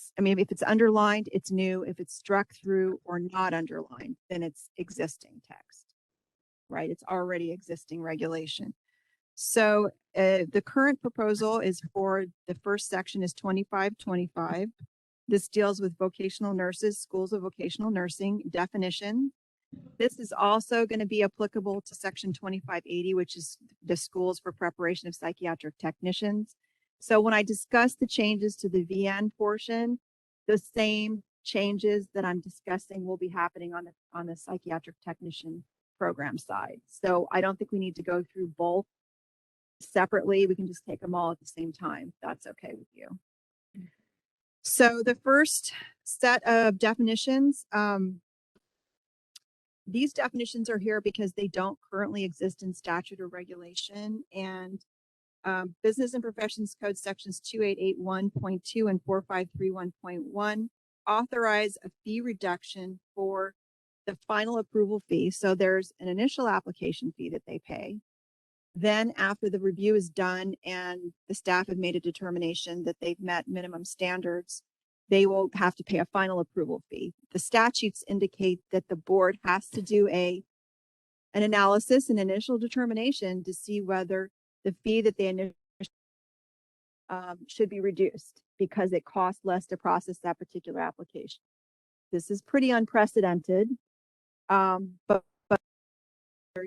it's underlined, it's new. If it's struck through or not underlined, then it's existing text, right? It's already existing regulation. So the current proposal is for the first section is 2525. This deals with vocational nurses, schools of vocational nursing definition. This is also going to be applicable to section 2580, which is the schools for preparation of psychiatric technicians. So when I discuss the changes to the VN portion, the same changes that I'm discussing will be happening on the psychiatric technician program side. So I don't think we need to go through both separately. We can just take them all at the same time. That's okay with you. So the first set of definitions, these definitions are here because they don't currently exist in statute or regulation, and Business and Professions Code sections 2881.2 and 4531.1 authorize a fee reduction for the final approval fee. So there's an initial application fee that they pay. Then after the review is done and the staff have made a determination that they've met minimum standards, they will have to pay a final approval fee. The statutes indicate that the board has to do an analysis, an initial determination to see whether the fee that they initially should be reduced because it costs less to process that particular application. This is pretty unprecedented, but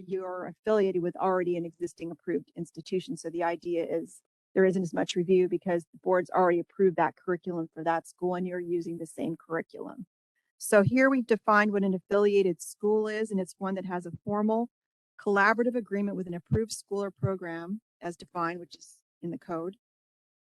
you're affiliated with already an existing approved institution. So the idea is there isn't as much review because the board's already approved that curriculum for that school and you're using the same curriculum. So here we've defined what an affiliated school is, and it's one that has a formal collaborative agreement with an approved school or program as defined, which is in the code,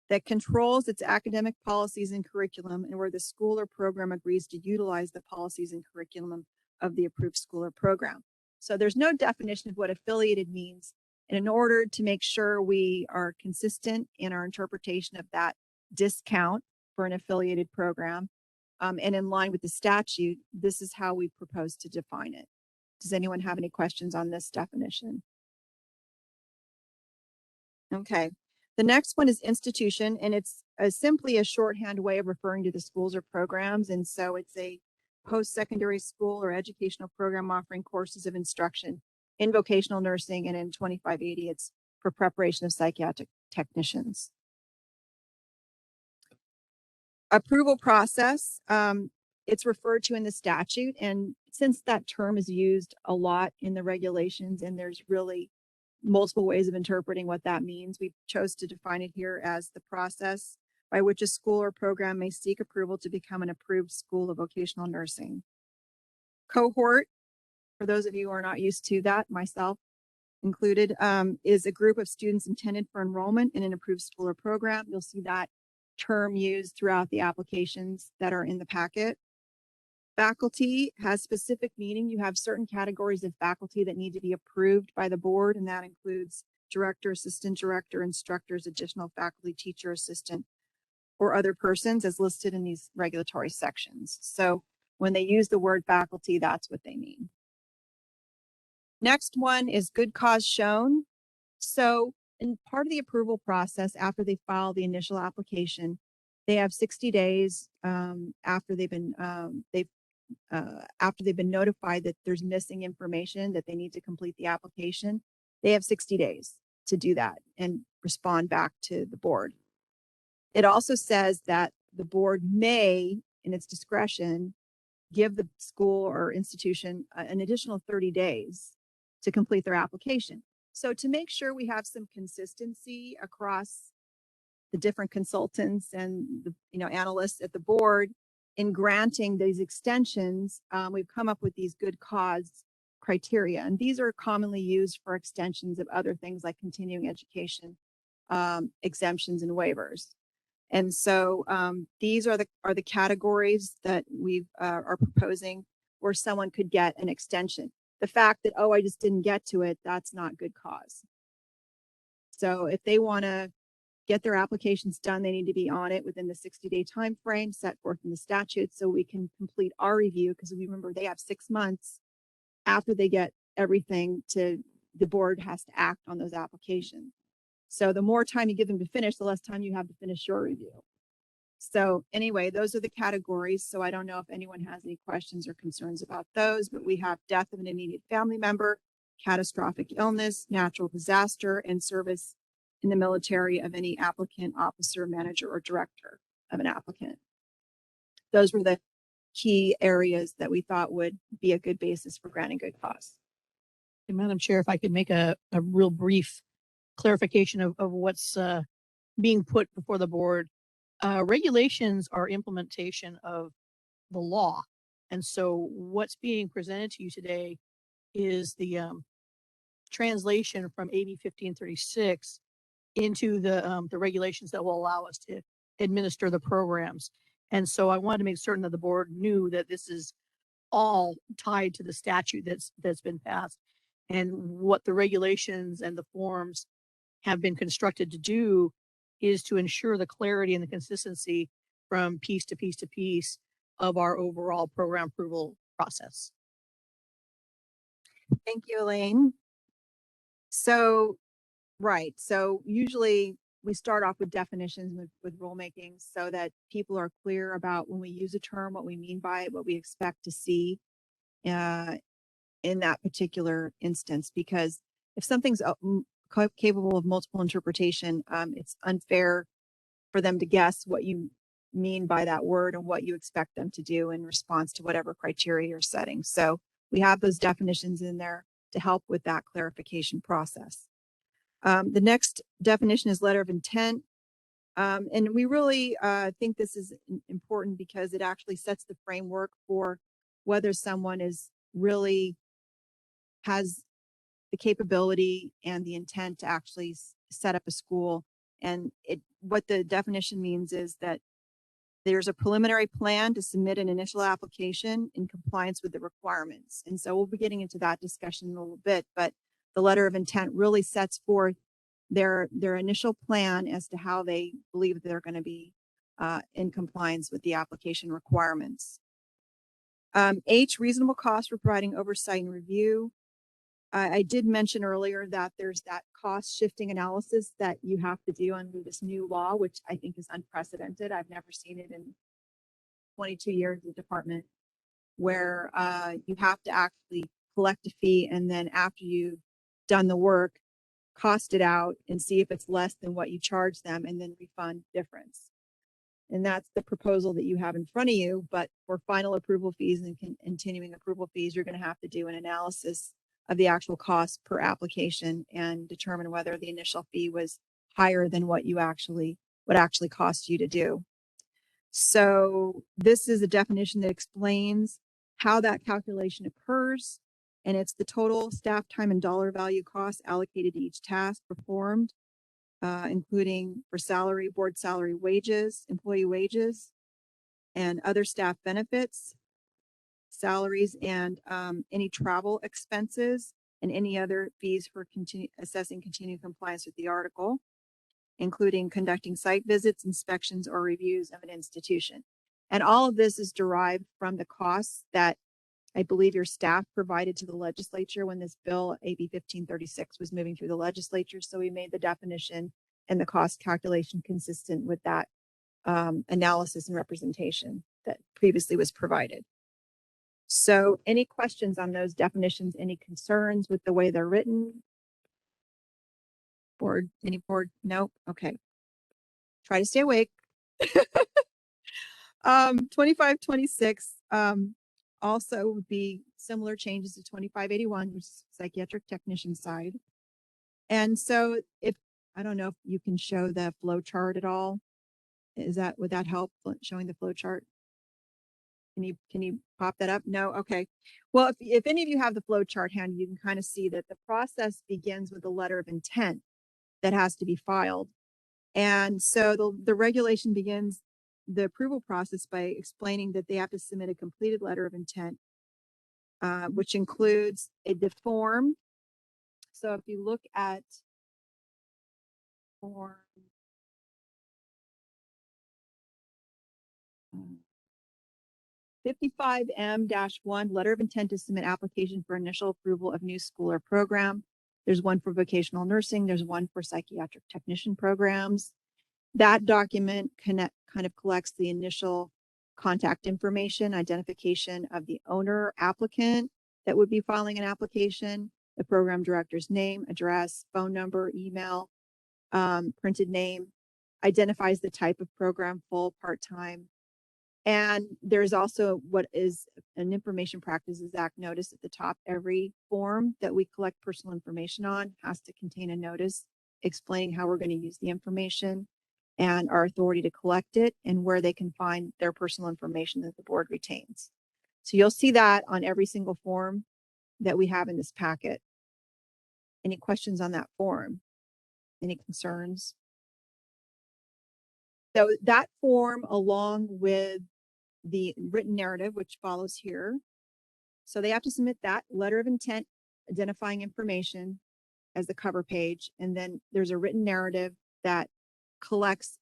that controls its academic policies and curriculum, and where the school or program agrees to utilize the policies and curriculum of the approved school or program. So there's no definition of what affiliated means. And in order to make sure we are consistent in our interpretation of that discount for an affiliated program and in line with the statute, this is how we propose to define it. Does anyone have any questions on this definition? Okay, The next one is institution, and it's simply a shorthand way of referring to the schools or programs. And so it's a post-secondary school or educational program offering courses of instruction in vocational nursing, and in 2580, it's for preparation of psychiatric technicians. Approval process, it's referred to in the statute, and since that term is used a lot in the regulations and there's really multiple ways of interpreting what that means, we chose to define it here as the process by which a school or program may seek approval to become an approved school of vocational nursing. Cohort, for those of you who are not used to that, myself included, is a group of students intended for enrollment in an approved school or program. You'll see that term used throughout the applications that are in the packet. Faculty has specific meaning. You have certain categories of faculty that need to be approved by the board, and that includes director, assistant director, instructors, additional faculty, teacher, assistant, or other persons as listed in these regulatory sections. So when they use the word faculty, that's what they mean. Next one is good cause shown. So in part of the approval process, after they file the initial application, they have 60 days after they've been notified that there's missing information that they need to complete the application. They have 60 days to do that and respond back to the board. It also says that the board may, in its discretion, give the school or institution an additional 30 days to complete their application. So to make sure we have some consistency across the different consultants and the analysts at the board in granting these extensions, we've come up with these good cause criteria, and these are commonly used for extensions of other things like continuing education, exemptions, and waivers. And so these are the categories that we are proposing where someone could get an extension. The fact that, oh, I just didn't get to it, that's not good cause. So if they want to get their applications done, they need to be on it within the 60-day time frame set forth in the statute so we can complete our review, because we remember they have 6 months after they get everything to the board has to act on those applications. So the more time you give them to finish, the less time you have to finish your review. So anyway, those are the categories. So I don't know if anyone has any questions or concerns about those, but we have death of an immediate family member, catastrophic illness, natural disaster, and service in the military of any applicant, officer, manager, or director of an applicant. Those were the key areas that we thought would be a good basis for granting good cause. And Madam Chair, if I could make a real brief clarification of what's being put before the board. Regulations are implementation of the law. And so what's being presented to you today is the translation from AB 1536 into the regulations that will allow us to administer the programs. And so I wanted to make certain that the board knew that this is all tied to the statute that's been passed, and what the regulations and the forms have been constructed to do is to ensure the clarity and the consistency from piece to piece to piece of our overall program approval process. Thank you, Elaine. So, right. So usually we start off with definitions with rulemaking so that people are clear about when we use a term, what we mean by it, what we expect to see in that particular instance. Because if something's capable of multiple interpretation, it's unfair for them to guess what you mean by that word and what you expect them to do in response to whatever criteria you're setting. So we have those definitions in there to help with that clarification process. The next definition is letter of intent. And we really think this is important because it actually sets the framework for whether someone is really has the capability and the intent to actually set up a school. And what the definition means is that there's a preliminary plan to submit an initial application in compliance with the requirements. And so we'll be getting into that discussion in a little bit, but the letter of intent really sets forth their initial plan as to how they believe they're going to be in compliance with the application requirements. H, reasonable cost for providing oversight and review. I did mention earlier that there's that cost shifting analysis that you have to do under this new law, which I think is unprecedented. I've never seen it in 22 years in the department, where you have to actually collect a fee, and then after you've done the work, cost it out and see if it's less than what you charge them, and then refund difference. And that's the proposal that you have in front of you. But for final approval fees and continuing approval fees, you're going to have to do an analysis of the actual cost per application and determine whether the initial fee was higher than what actually cost you to do. So this is a definition that explains how that calculation occurs, and it's the total staff time and dollar value costs allocated to each task performed, including for salary, board salary, wages, employee wages, and other staff benefits, salaries, and any travel expenses, and any other fees for assessing continuing compliance with the article, including conducting site visits, inspections, or reviews of an institution. And all of this is derived from the costs that I believe your staff provided to the legislature when this bill, AB 1536, was moving through the legislature. So we made the definition and the cost calculation consistent with that analysis and representation that previously was provided. So any questions on those definitions? Any concerns with the way they're written? Board, any board? Nope. Okay. Try to stay awake. 2526 also would be similar changes to 2581, which is psychiatric technician side. And so if, I don't know if you can show the flow chart at all. Would that help showing the flow chart? Can you pop that up? No? Okay. Well, if any of you have the flow chart handy, you can kind of see that the process begins with a letter of intent that has to be filed. And so the regulation begins the approval process by explaining that they have to submit a completed letter of intent, which includes the form. So if you look at form 55M-1, letter of intent to submit application for initial approval of new school or program. There's one for vocational nursing. There's one for psychiatric technician programs. That document kind of collects the initial contact information, identification of the owner applicant that would be filing an application, the program director's name, address, phone number, email, printed name, identifies the type of program, full, part-time. And there's also what is an Information Practices Act notice at the top. Every form that we collect personal information on has to contain a notice explaining how we're going to use the information and our authority to collect it and where they can find their personal information that the board retains. So you'll see that on every single form that we have in this packet. Any questions on that form? Any concerns? So that form, along with the written narrative, which follows here. So they have to submit that letter of intent, identifying information as the cover page. And then there's a written narrative that collects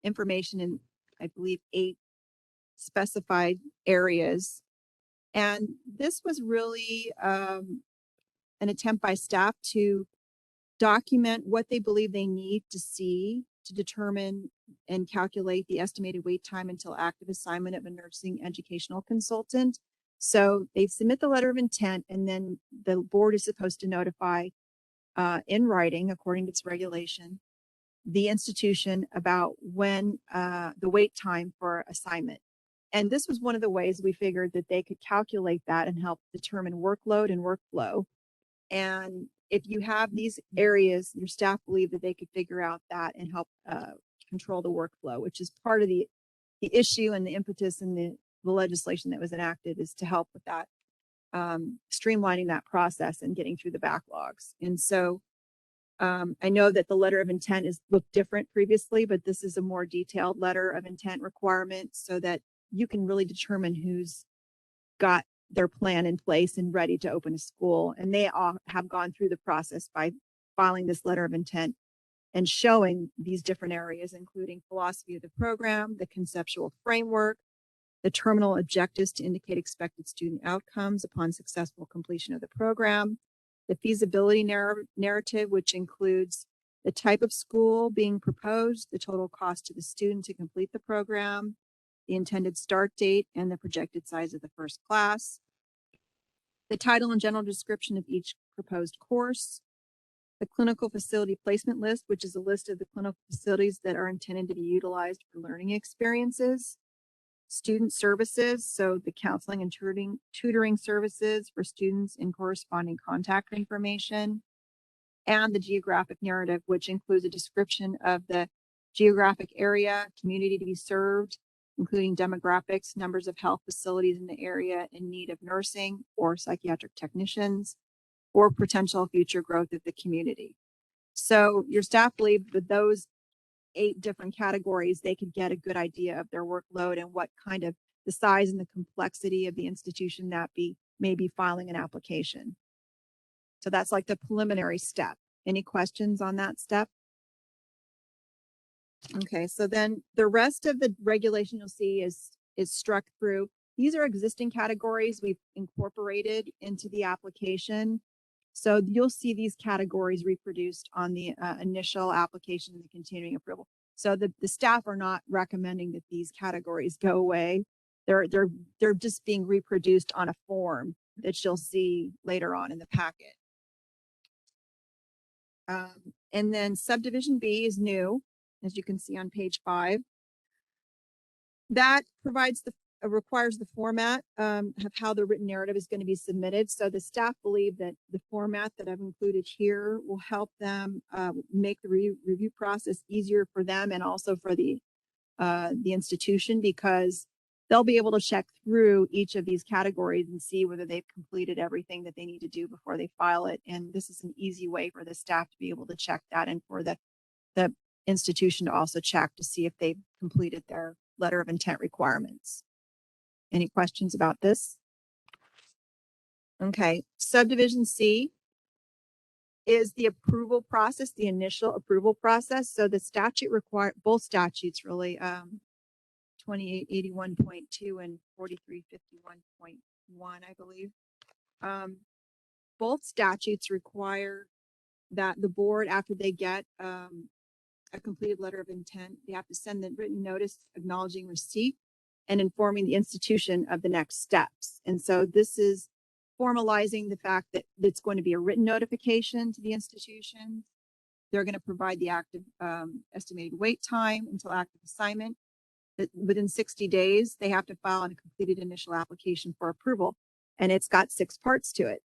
information in, I believe, 8 specified areas. And this was really an attempt by staff to document what they believe they need to see to determine and calculate the estimated wait time until active assignment of a nursing educational consultant. So they submit the letter of intent, and then the board is supposed to notify in writing, according to its regulation, the institution about when the wait time for assignment. And this was one of the ways we figured that they could calculate that and help determine workload and workflow. And if you have these areas, your staff believe that they could figure out that and help control the workflow, which is part of the issue and the impetus in the legislation that was enacted, is to help with that, streamlining that process and getting through the backlogs. And so I know that the letter of intent looked different previously, but this is a more detailed letter of intent requirement so that you can really determine who's got their plan in place and ready to open a school. And they all have gone through the process by filing this letter of intent and showing these different areas, including philosophy of the program, the conceptual framework, the terminal objectives to indicate expected student outcomes upon successful completion of the program, the feasibility narrative, which includes the type of school being proposed, the total cost to the student to complete the program, the intended start date, and the projected size of the first class, the title and general description of each proposed course, the clinical facility placement list, which is a list of the clinical facilities that are intended to be utilized for learning experiences, student services, so the counseling and tutoring services for students and corresponding contact information, and the geographic narrative, which includes a description of the geographic area, community to be served, including demographics, numbers of health facilities in the area in need of nursing or psychiatric technicians, or potential future growth of the community. So your staff believe that those 8 different categories, they could get a good idea of their workload and what kind of the size and the complexity of the institution that may be filing an application. So that's like the preliminary step. Any questions on that step? Okay, so then the rest of the regulation you'll see is struck through. These are existing categories we've incorporated into the application. So you'll see these categories reproduced on the initial application and the continuing approval. So the staff are not recommending that these categories go away. They're just being reproduced on a form that you'll see later on in the packet. And then subdivision B is new, as you can see on page 5. That provides requires the format of how the written narrative is going to be submitted. So the staff believe that the format that I've included here will help them make the review process easier for them and also for the institution, because they'll be able to check through each of these categories and see whether they've completed everything that they need to do before they file it. And this is an easy way for the staff to be able to check that, and for the institution to also check to see if they've completed their letter of intent requirements. Any questions about this? Okay, subdivision C is the approval process, the initial approval process. So the statute both statutes really, 2881.2 and 4351.1, I believe. Both statutes require that the board, after they get a completed letter of intent, they have to send the written notice acknowledging receipt and informing the institution of the next steps. And so this is formalizing the fact that it's going to be a written notification to the institution. They're going to provide the active estimated wait time until active assignment. That within 60 days, they have to file a completed initial application for approval. And it's got 6 parts to it.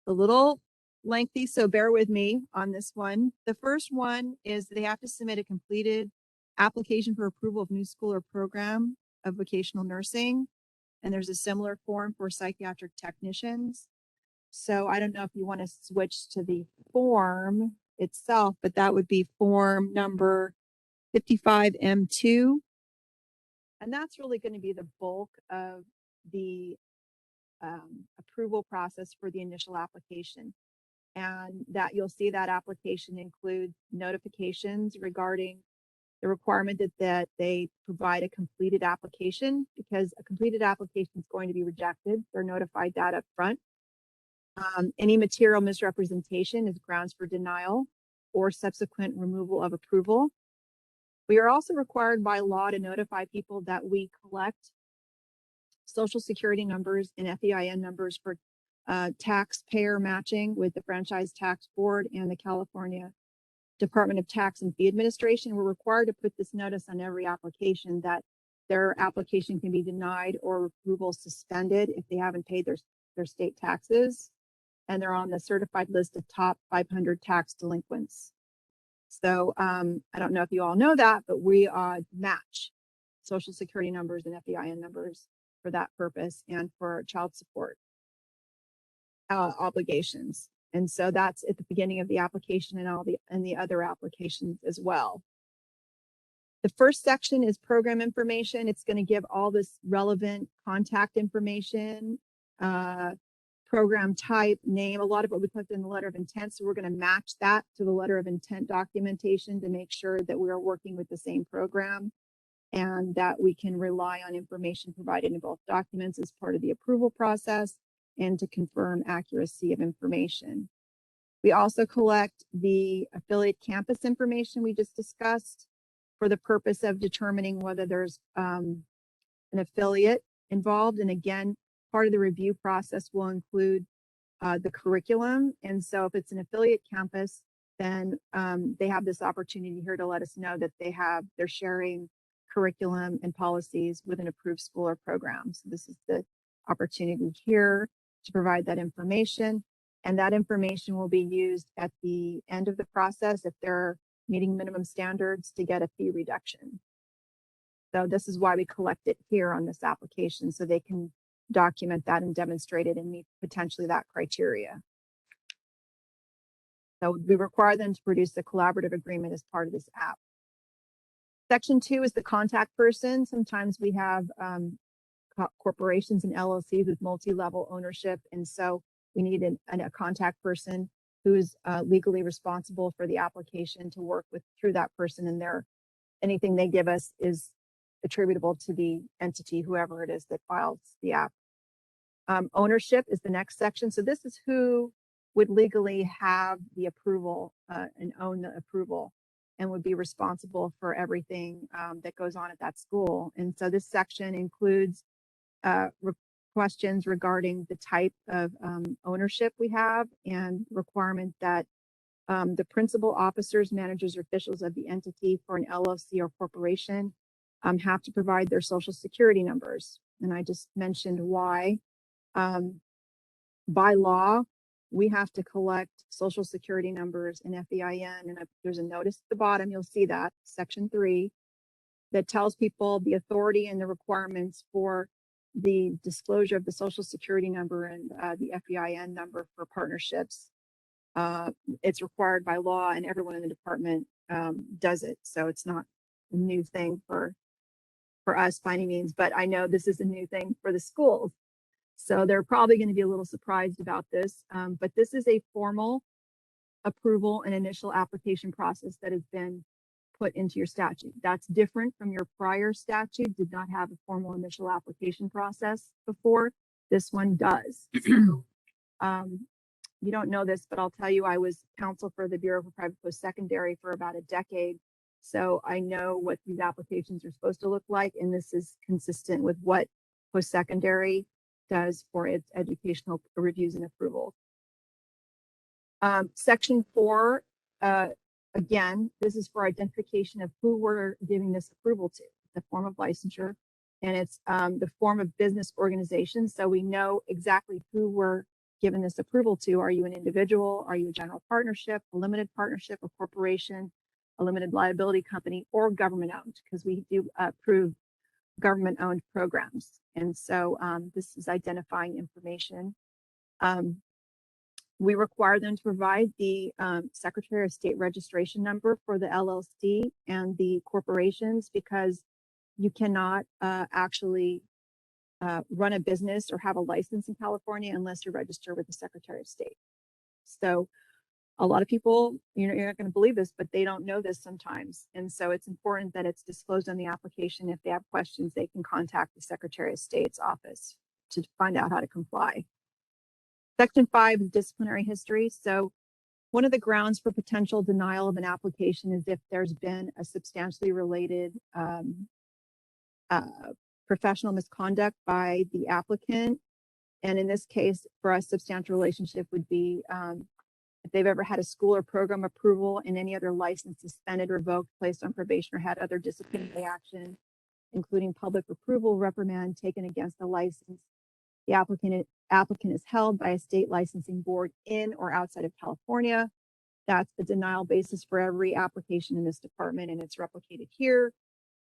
A little lengthy, so bear with me on this one. The first one is they have to submit a completed application for approval of new school or program of vocational nursing. And there's a similar form for psychiatric technicians. So I don't know if you want to switch to the form itself, but that would be form number 55M2. And that's really going to be the bulk of the approval process for the initial application. And that you'll see that application includes notifications regarding the requirement that they provide a completed application, because a completed application is going to be rejected. They're notified that up front. Any material misrepresentation is grounds for denial or subsequent removal of approval. We are also required by law to notify people that we collect Social Security numbers and FEIN numbers for taxpayer matching with the Franchise Tax Board and the California Department of Tax and Fee Administration. We're required to put this notice on every application that their application can be denied or approval suspended if they haven't paid their state taxes, and they're on the certified list of top 500 tax delinquents. So I don't know if you all know that, but we match Social Security numbers and FEIN numbers for that purpose and for child support obligations. And so that's at the beginning of the application and the other applications as well. The first section is program information. It's going to give all this relevant contact information, program type, name, a lot of what we put in the letter of intent. So we're going to match that to the letter of intent documentation to make sure that we are working with the same program and that we can rely on information provided in both documents as part of the approval process and to confirm accuracy of information. We also collect the affiliate campus information we just discussed for the purpose of determining whether there's an affiliate involved. And again, part of the review process will include the curriculum. And so if it's an affiliate campus, then they have this opportunity here to let us know that they're sharing curriculum and policies with an approved school or program. So this is the opportunity here to provide that information. And that information will be used at the end of the process if they're meeting minimum standards to get a fee reduction. So this is why we collect it here on this application, so they can document that and demonstrate it and meet potentially that criteria. So we require them to produce a collaborative agreement as part of this app. Section 2 is the contact person. Sometimes we have corporations and LLCs with multi-level ownership, and so we need a contact person who is legally responsible for the application to work through that person, and anything they give us is attributable to the entity, whoever it is that files the app. Ownership is the next section. So this is who would legally have the approval and own the approval and would be responsible for everything that goes on at that school. And so this section includes questions regarding the type of ownership we have and requirement that the principal officers, managers, or officials of the entity for an LLC or corporation have to provide their social security numbers. And I just mentioned why. By law, we have to collect social security numbers and FEIN, and there's a notice at the bottom, you'll see that, section 3, that tells people the authority and the requirements for the disclosure of the social security number and the FEIN number for partnerships. It's required by law, and everyone in the department does it. So it's not a new thing for us by any means, but I know this is a new thing for the schools. So they're probably going to be a little surprised about this, but this is a formal approval and initial application process that has been put into your statute. That's different from your prior statute, did not have a formal initial application process before. This one does. So, you don't know this, but I'll tell you, I was counsel for the Bureau for Private Post-Secondary for about a decade. So I know what these applications are supposed to look like, and this is consistent with what post-secondary does for its educational reviews and approvals. Section 4, again, this is for identification of who we're giving this approval to, the form of licensure, and it's the form of business organization. So we know exactly who we're giving this approval to. Are you an individual? Are you a general partnership, a limited partnership, a corporation, a limited liability company, or government owned? Because we do approve government owned programs. And so this is identifying information. We require them to provide the Secretary of State registration number for the LLC and the corporations, because you cannot actually run a business or have a license in California unless you're registered with the Secretary of State. So a lot of people, you're not going to believe this, but they don't know this sometimes. And so it's important that it's disclosed on the application. If they have questions, they can contact the Secretary of State's office to find out how to comply. Section 5 is disciplinary history. So one of the grounds for potential denial of an application is if there's been a substantially related professional misconduct by the applicant. And in this case, for us, substantial relationship would be if they've ever had a school or program approval and any other license suspended, revoked, placed on probation, or had other disciplinary action, including public approval, reprimand taken against the license. The applicant is held by a state licensing board in or outside of California. That's the denial basis for every application in this department, and it's replicated here.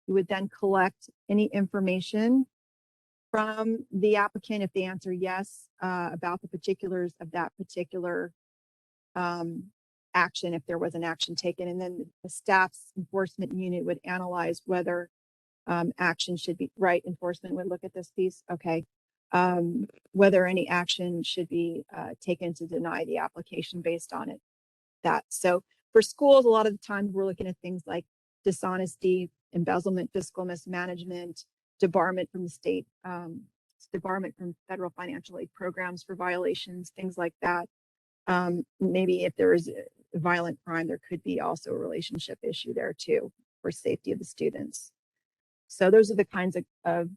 You would then collect any information from the applicant if they answer yes about the particulars of that particular action, if there was an action taken, and then the staff's enforcement unit would analyze whether action should be, right, enforcement would look at this piece, okay, whether any action should be taken to deny the application based on it. So for schools, a lot of the time we're looking at things like dishonesty, embezzlement, fiscal mismanagement, debarment from the state debarment from federal financial aid programs for violations, things like that. Maybe if there is a violent crime, there could be also a relationship issue there too for safety of the students. So those are the kinds of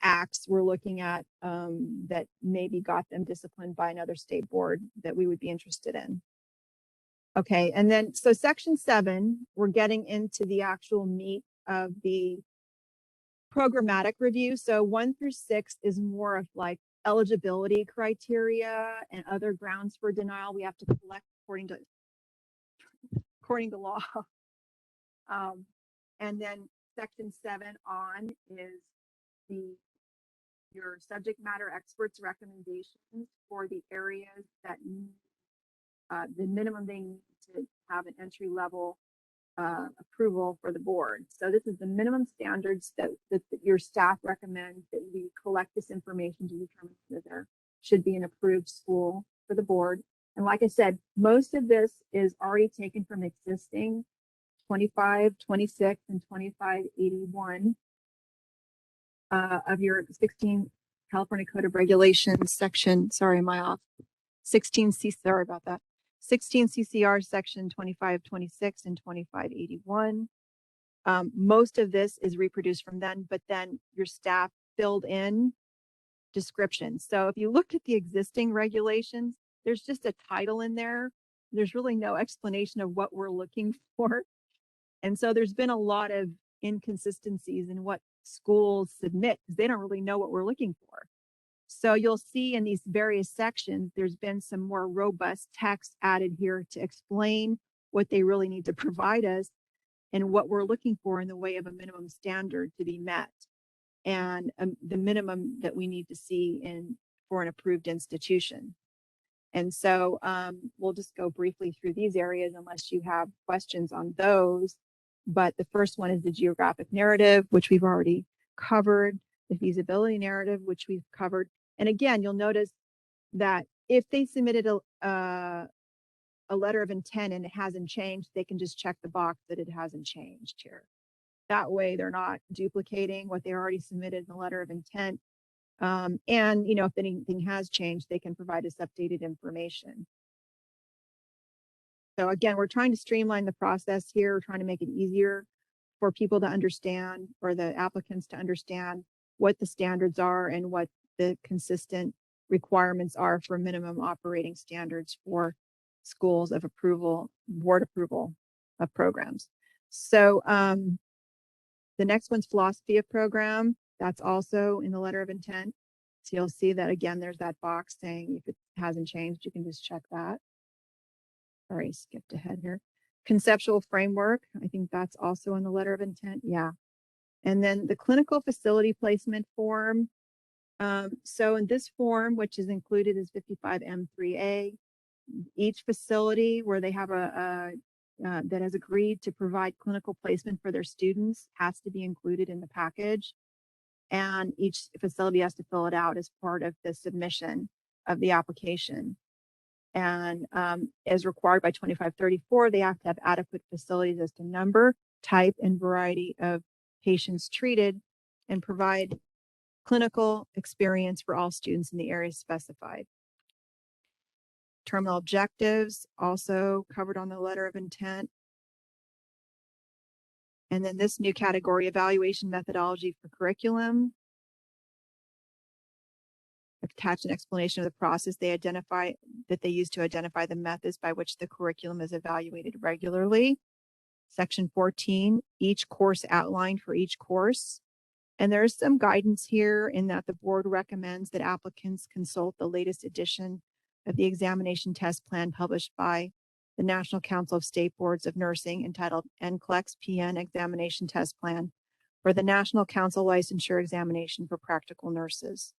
acts we're looking at that maybe got them disciplined by another state board that we would be interested in. Okay, and then so section 7, we're getting into the actual meat of the programmatic review. So 1 through 6 is more of like eligibility criteria and other grounds for denial we have to collect according to law. And then section 7 on is your subject matter experts recommendations for the areas that need the minimum they need to have an entry level approval for the board. So this is the minimum standards that your staff recommends that we collect this information to determine whether there should be an approved school for the board. And like I said, most of this is already taken from existing 2526 and 2581 of your 16 California Code of Regulations section. Sorry, am I off? 16 C. Sorry about that. 16 CCR section 2526 and 2581. Most of this is reproduced from then, but then your staff filled in descriptions. So if you look at the existing regulations, there's just a title in there. There's really no explanation of what we're looking for. And so there's been a lot of inconsistencies in what schools submit because they don't really know what we're looking for. So you'll see in these various sections, there's been some more robust text added here to explain what they really need to provide us and what we're looking for in the way of a minimum standard to be met and the minimum that we need to see for an approved institution. And so we'll just go briefly through these areas unless you have questions on those. But the first one is the geographic narrative, which we've already covered, the feasibility narrative, which we've covered. And again, you'll notice that if they submitted a letter of intent and it hasn't changed, they can just check the box that it hasn't changed here. That way they're not duplicating what they already submitted in the letter of intent. And, if anything has changed, they can provide us updated information. So again, we're trying to streamline the process here. We're trying to make it easier for people to understand, or the applicants to understand what the standards are and what the consistent requirements are for minimum operating standards for schools of approval, board approval of programs. So the next one's philosophy of program. That's also in the letter of intent. So you'll see that again, there's that box saying if it hasn't changed, you can just check that. Sorry, skipped ahead here. Conceptual framework. I think that's also in the letter of intent. Yeah. And then the clinical facility placement form. So in this form, which is included is 55M3A, each facility where they have that has agreed to provide clinical placement for their students has to be included in the package. And each facility has to fill it out as part of the submission of the application. And as required by 2534, they have to have adequate facilities as to number, type, and variety of patients treated, and provide clinical experience for all students in the areas specified. Terminal objectives also covered on the letter of intent. And then this new category, evaluation methodology for curriculum. Attach an explanation of the process they use to identify the methods by which the curriculum is evaluated regularly. Section 14, each course outlined for each course. And there's some guidance here in that the board recommends that applicants consult the latest edition of the examination test plan published by the National Council of State Boards of Nursing entitled NCLEX PN Examination Test Plan for the National Council Licensure Examination for Practical Nurses.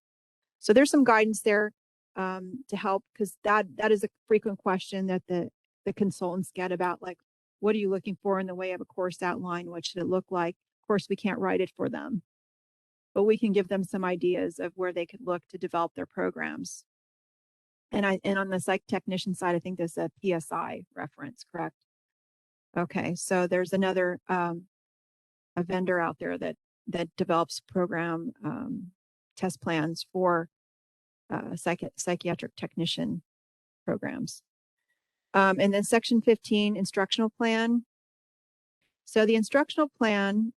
So there's some guidance there to help, because that is a frequent question that the consultants get about, like, what are you looking for in the way of a course outline? What should it look like? Of course, we can't write it for them, but we can give them some ideas of where they could look to develop their programs. And on the psych technician side, I think there's a PSI reference, correct? Okay, so there's another a vendor out there that develops program test plans for psychiatric technician programs. And then section 15, instructional plan. So the instructional plan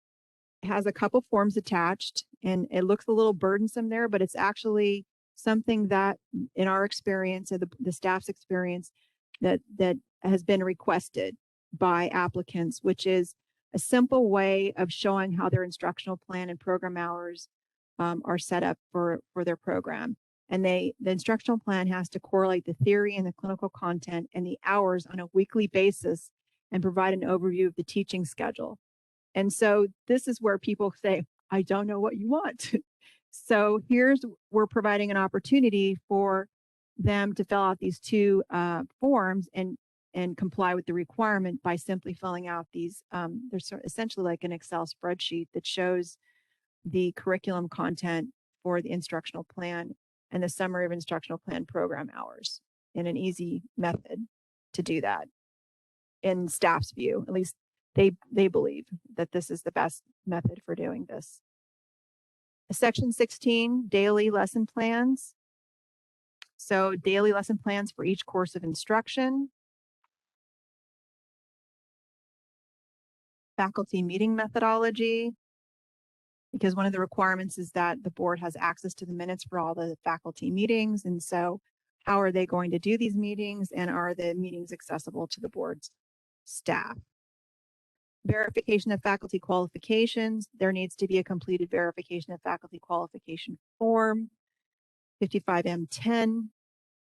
has a couple forms attached, and it looks a little burdensome there, but it's actually something that, in our experience, or the staff's experience, that has been requested by applicants, which is a simple way of showing how their instructional plan and program hours are set up for their program. And the instructional plan has to correlate the theory and the clinical content and the hours on a weekly basis and provide an overview of the teaching schedule. And so this is where people say, I don't know what you want. So we're providing an opportunity for them to fill out these two forms and comply with the requirement by simply filling out these. There's essentially like an Excel spreadsheet that shows the curriculum content for the instructional plan and the summary of instructional plan program hours in an easy method to do that. In staff's view, at least they believe that this is the best method for doing this. Section 16, daily lesson plans. So daily lesson plans for each course of instruction. Faculty meeting methodology, because one of the requirements is that the board has access to the minutes for all the faculty meetings. And so how are they going to do these meetings, and are the meetings accessible to the board's staff? Verification of faculty qualifications. There needs to be a completed verification of faculty qualification form, 55M10,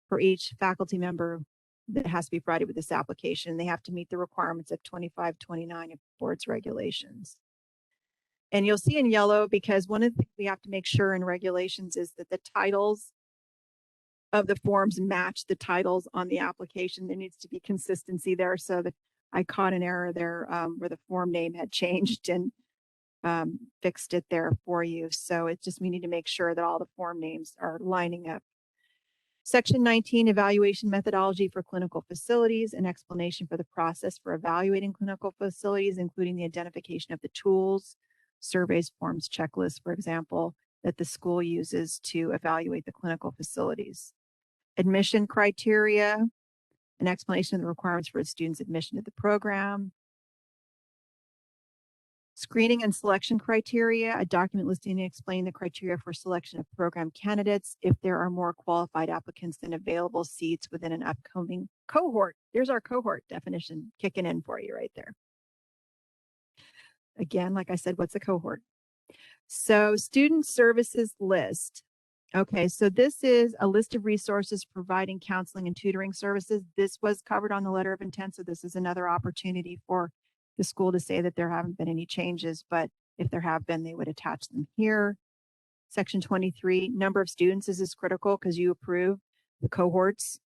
for each faculty member that has to be provided with this application. They have to meet the requirements of 2529 of board's regulations. And you'll see in yellow, because one of the things we have to make sure in regulations is that the titles of the forms match the titles on the application. There needs to be consistency there. So that I caught an error there where the form name had changed and fixed it there for you. So it's just, we need to make sure that all the form names are lining up. Section 19, evaluation methodology for clinical facilities, an explanation for the process for evaluating clinical facilities, including the identification of the tools, surveys, forms, checklists, for example, that the school uses to evaluate the clinical facilities. Admission criteria, an explanation of the requirements for a student's admission to the program. Screening and selection criteria, a document listing and explaining the criteria for selection of program candidates if there are more qualified applicants than available seats within an upcoming cohort. There's our cohort definition kicking in for you right there. Again, like I said, what's a cohort? So student services list. Okay, so this is a list of resources providing counseling and tutoring services. This was covered on the letter of intent, so this is another opportunity for the school to say that there haven't been any changes, but if there have been, they would attach them here. Section 23, number of students. This is critical because you approve the cohorts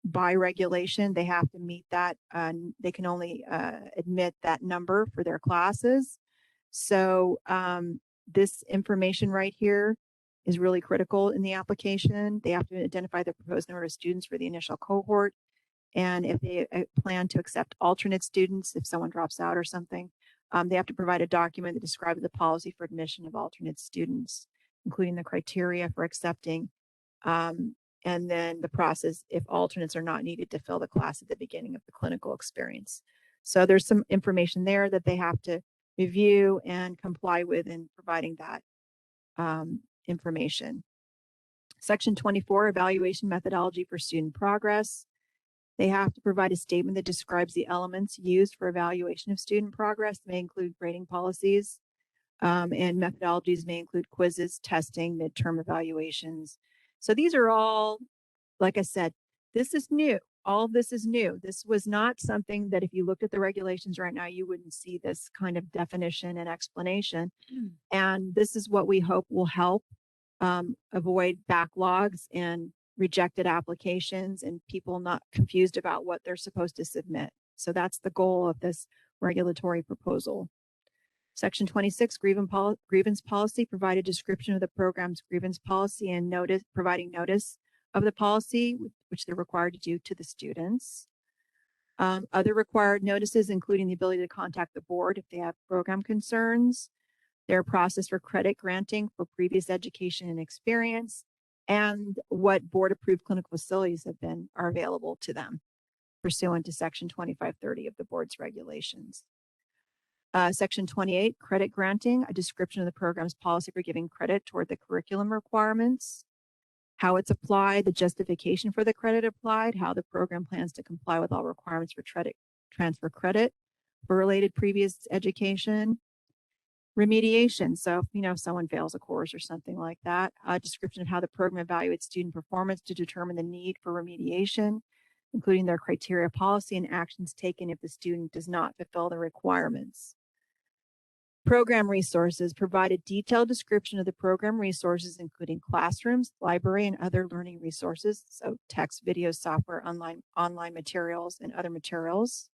by regulation. They have to meet that. They can only admit that number for their classes. So this information right here is really critical in the application. They have to identify the proposed number of students for the initial cohort. And if they plan to accept alternate students, if someone drops out or something, they have to provide a document that describes the policy for admission of alternate students, including the criteria for accepting, and then the process if alternates are not needed to fill the class at the beginning of the clinical experience. So there's some information there that they have to review and comply with in providing that information. Section 24, evaluation methodology for student progress. They have to provide a statement that describes the elements used for evaluation of student progress. They may include grading policies, and methodologies may include quizzes, testing, midterm evaluations. So these are all, like I said, this is new. All of this is new. This was not something that if you looked at the regulations right now, you wouldn't see this kind of definition and explanation. And this is what we hope will help avoid backlogs and rejected applications and people not confused about what they're supposed to submit. So that's the goal of this regulatory proposal. Section 26, grievance policy, provide a description of the program's grievance policy and providing notice of the policy, which they're required to do to the students. Other required notices, including the ability to contact the board if they have program concerns, their process for credit granting for previous education and experience, and what board-approved clinical facilities are available to them pursuant to Section 2530 of the board's regulations. Section 28, credit granting, a description of the program's policy for giving credit toward the curriculum requirements, how it's applied, the justification for the credit applied, how the program plans to comply with all requirements for transfer credit for related previous education, remediation. So, if someone fails a course or something like that, a description of how the program evaluates student performance to determine the need for remediation, including their criteria, policy, and actions taken if the student does not fulfill the requirements. Program resources provide a detailed description of the program resources, including classrooms, library, and other learning resources. So text, video, software, online materials, and other materials.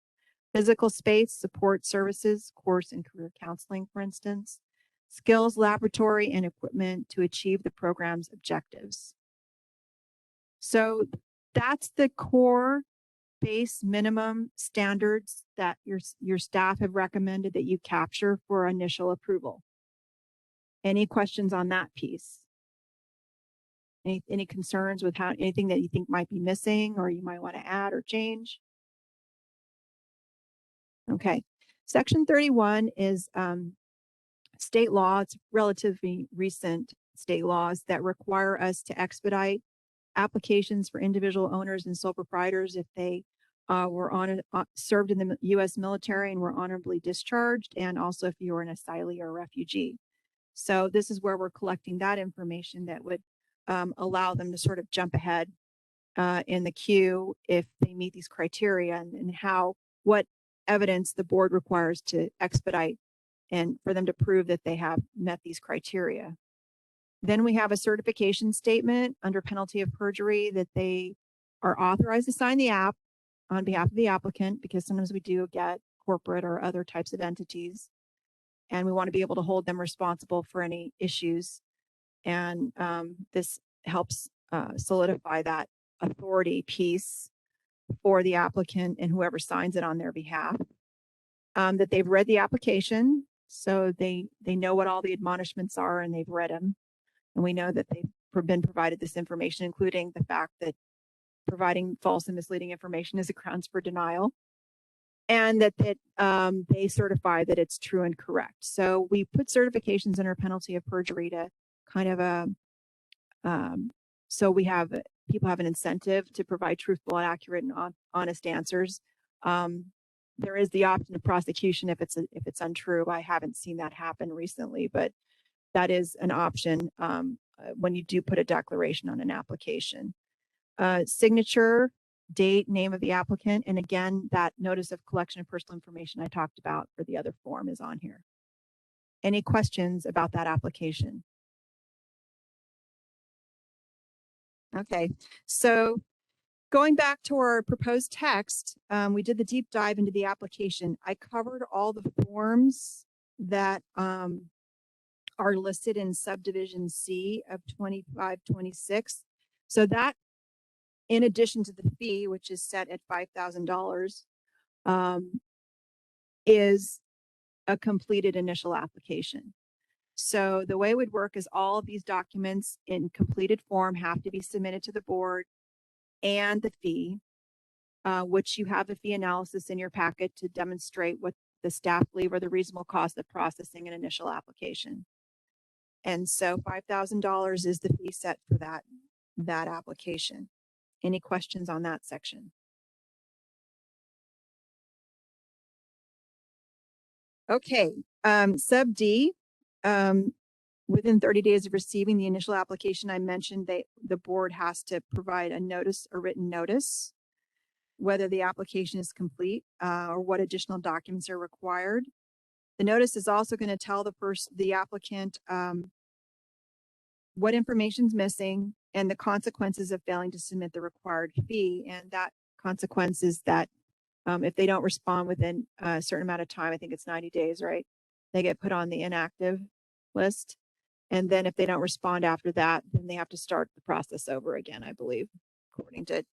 Physical space, support services, course and career counseling, for instance. Skills, laboratory, and equipment to achieve the program's objectives. So that's the core base minimum standards that your staff have recommended that you capture for initial approval. Any questions on that piece? Any concerns with anything that you think might be missing or you might want to add or change? Okay. Section 31 is state law. It's relatively recent state laws that require us to expedite applications for individual owners and sole proprietors if they were served in the U.S. military and were honorably discharged, and also if you were an asylee or a refugee. So this is where we're collecting that information that would allow them to sort of jump ahead in the queue if they meet these criteria, and what evidence the board requires to expedite and for them to prove that they have met these criteria. Then we have a certification statement under penalty of perjury that they are authorized to sign the app on behalf of the applicant, because sometimes we do get corporate or other types of entities, and we want to be able to hold them responsible for any issues. And this helps solidify that authority piece for the applicant and whoever signs it on their behalf. That they've read the application, so they know what all the admonishments are and they've read them. And we know that they've been provided this information, including the fact that providing false and misleading information is a grounds for denial, and that they certify that it's true and correct. So we put certifications under penalty of perjury to kind of so people have an incentive to provide truthful and accurate and honest answers. There is the option of prosecution if it's untrue. I haven't seen that happen recently, but that is an option when you do put a declaration on an application. Signature, date, name of the applicant, and again, that notice of collection of personal information I talked about for the other form is on here. Any questions about that application? Okay, so going back to our proposed text, we did the deep dive into the application. I covered all the forms that are listed in Subdivision C of 2526. So that, in addition to the fee, which is set at $5,000, is a completed initial application. So the way it would work is all of these documents in completed form have to be submitted to the board, and the fee, which you have a fee analysis in your packet to demonstrate what the staff believe are the reasonable cost of processing an initial application. And so $5,000 is the fee set for that application. Any questions on that section? Okay, sub D, within 30 days of receiving the initial application, I mentioned the board has to provide a written notice, whether the application is complete or what additional documents are required. The notice is also going to tell the applicant what information is missing and the consequences of failing to submit the required fee. And that consequence is that if they don't respond within a certain amount of time, I think it's 90 days, right? They get put on the inactive list. And then if they don't respond after that, then they have to start the process over again, I believe, according to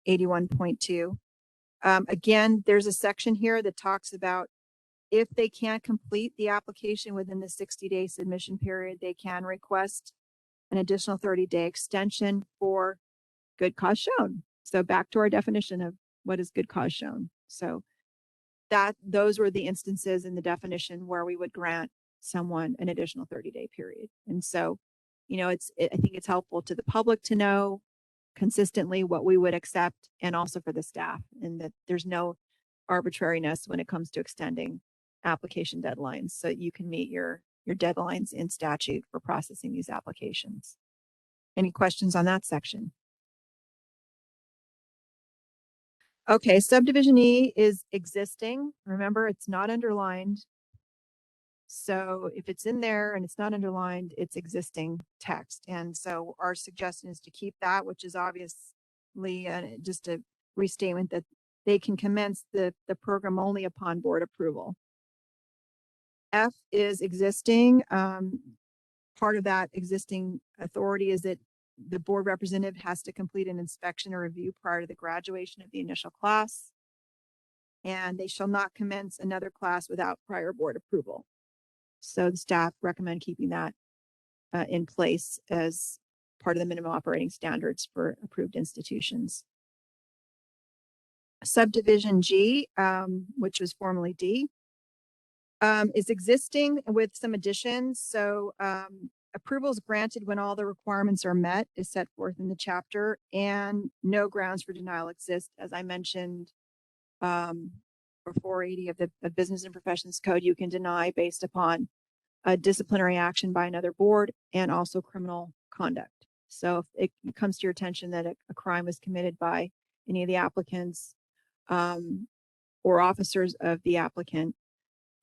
2881.2. Again, there's a section here that talks about If they can't complete the application within the 60-day submission period, they can request an additional 30-day extension for good cause shown. So back to our definition of what is good cause shown. So those were the instances in the definition where we would grant someone an additional 30-day period. And so, you know, I think it's helpful to the public to know consistently what we would accept, and also for the staff, and that there's no arbitrariness when it comes to extending application deadlines, so you can meet your deadlines in statute for processing these applications. Any questions on that section? Okay, subdivision E is existing. Remember, it's not underlined. So if it's in there and it's not underlined, it's existing text. And so our suggestion is to keep that, which is obviously just a restatement that they can commence the program only upon board approval. F is existing. Part of that existing authority is that the board representative has to complete an inspection or review prior to the graduation of the initial class. And they shall not commence another class without prior board approval. So the staff recommend keeping that in place as part of the minimum operating standards for approved institutions. Subdivision G, which was formerly D, is existing with some additions. So approvals granted when all the requirements are met is set forth in the chapter, and no grounds for denial exist. As I mentioned, for 480 of the Business and Professions Code, you can deny based upon a disciplinary action by another board and also criminal conduct. So if it comes to your attention that a crime was committed by any of the applicants or officers of the applicant,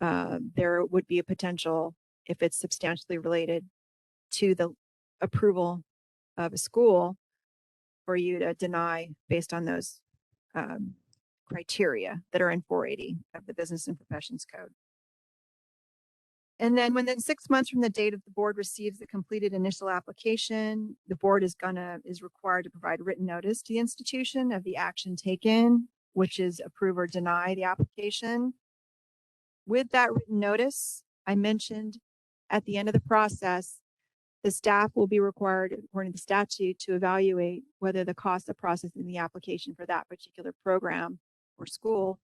there would be a potential, if it's substantially related to the approval of a school, for you to deny based on those criteria that are in 480 of the Business and Professions Code. And then within 6 months from the date of the board receives the completed initial application, the board is required to provide written notice to the institution of the action taken, which is approve or deny the application. With that written notice, I mentioned at the end of the process, the staff will be required, according to the statute, to evaluate whether the cost of processing the application for that particular program or school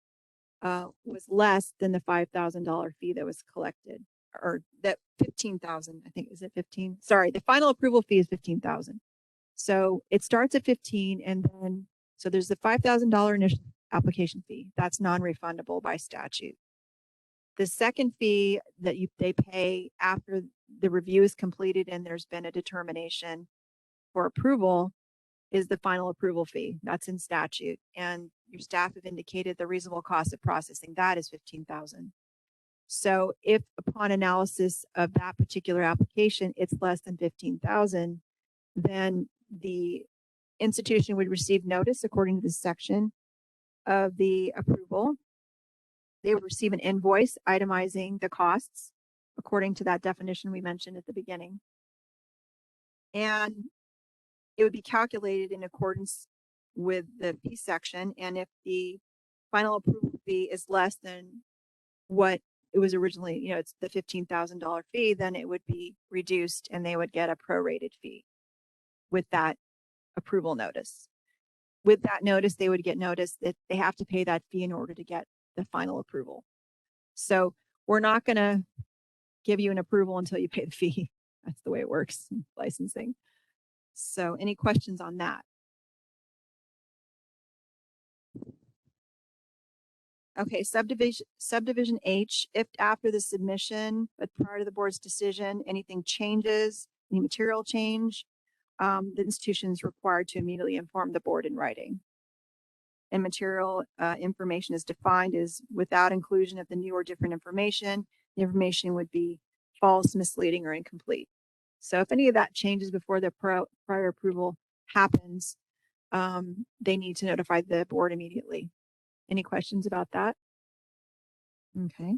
was less than the $5,000 fee that was collected, or that 15,000, I think, is it 15? Sorry, the final approval fee is 15,000. So it starts at 15, and then, so there's the $5,000 initial application fee. That's non-refundable by statute. The second fee that they pay after the review is completed and there's been a determination for approval is the final approval fee. That's in statute. And your staff have indicated the reasonable cost of processing that is 15,000. So if upon analysis of that particular application, it's less than 15,000, then the institution would receive notice according to this section of the approval. They would receive an invoice itemizing the costs according to that definition we mentioned at the beginning. And it would be calculated in accordance with the fee section. And if the final approval fee is less than what it was originally, you know, it's the $15,000 fee, then it would be reduced and they would get a prorated fee with that approval notice. With that notice, they would get notice that they have to pay that fee in order to get the final approval. So we're not going to give you an approval until you pay the fee. That's the way it works in licensing. So any questions on that? Okay, subdivision H, if after the submission, but prior to the board's decision, anything changes, any material change, the institution is required to immediately inform the board in writing. And material information is defined as without inclusion of the new or different information. The information would be false, misleading, or incomplete. So if any of that changes before the prior approval happens, they need to notify the board immediately. Any questions about that? Okay.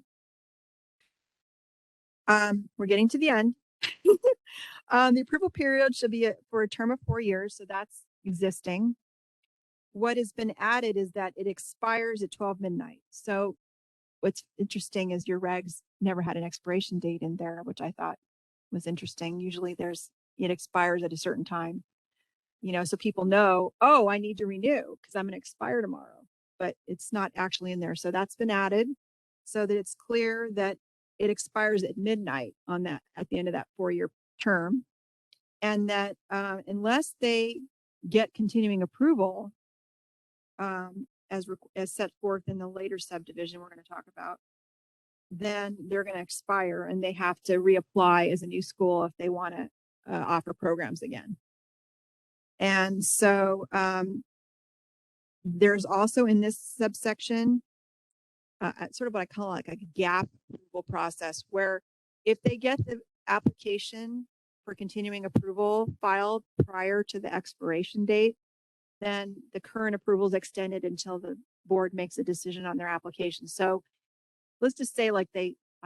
We're getting to the end. The approval period should be for a term of 4 years, so that's existing. What has been added is that it expires at 12 midnight. So what's interesting is your regs never had an expiration date in there, which I thought was interesting. Usually it expires at a certain time, so people know, oh, I need to renew because I'm going to expire tomorrow, but it's not actually in there. So that's been added so that it's clear that it expires at midnight at the end of that 4-year term. And that unless they get continuing approval, as set forth in the later subdivision we're going to talk about, then they're going to expire and they have to reapply as a new school if they want to offer programs again. And so there's also in this subsection sort of what I call like a gap approval process, where if they get the application for continuing approval filed prior to the expiration date, then the current approval is extended until the board makes a decision on their application. So let's just say I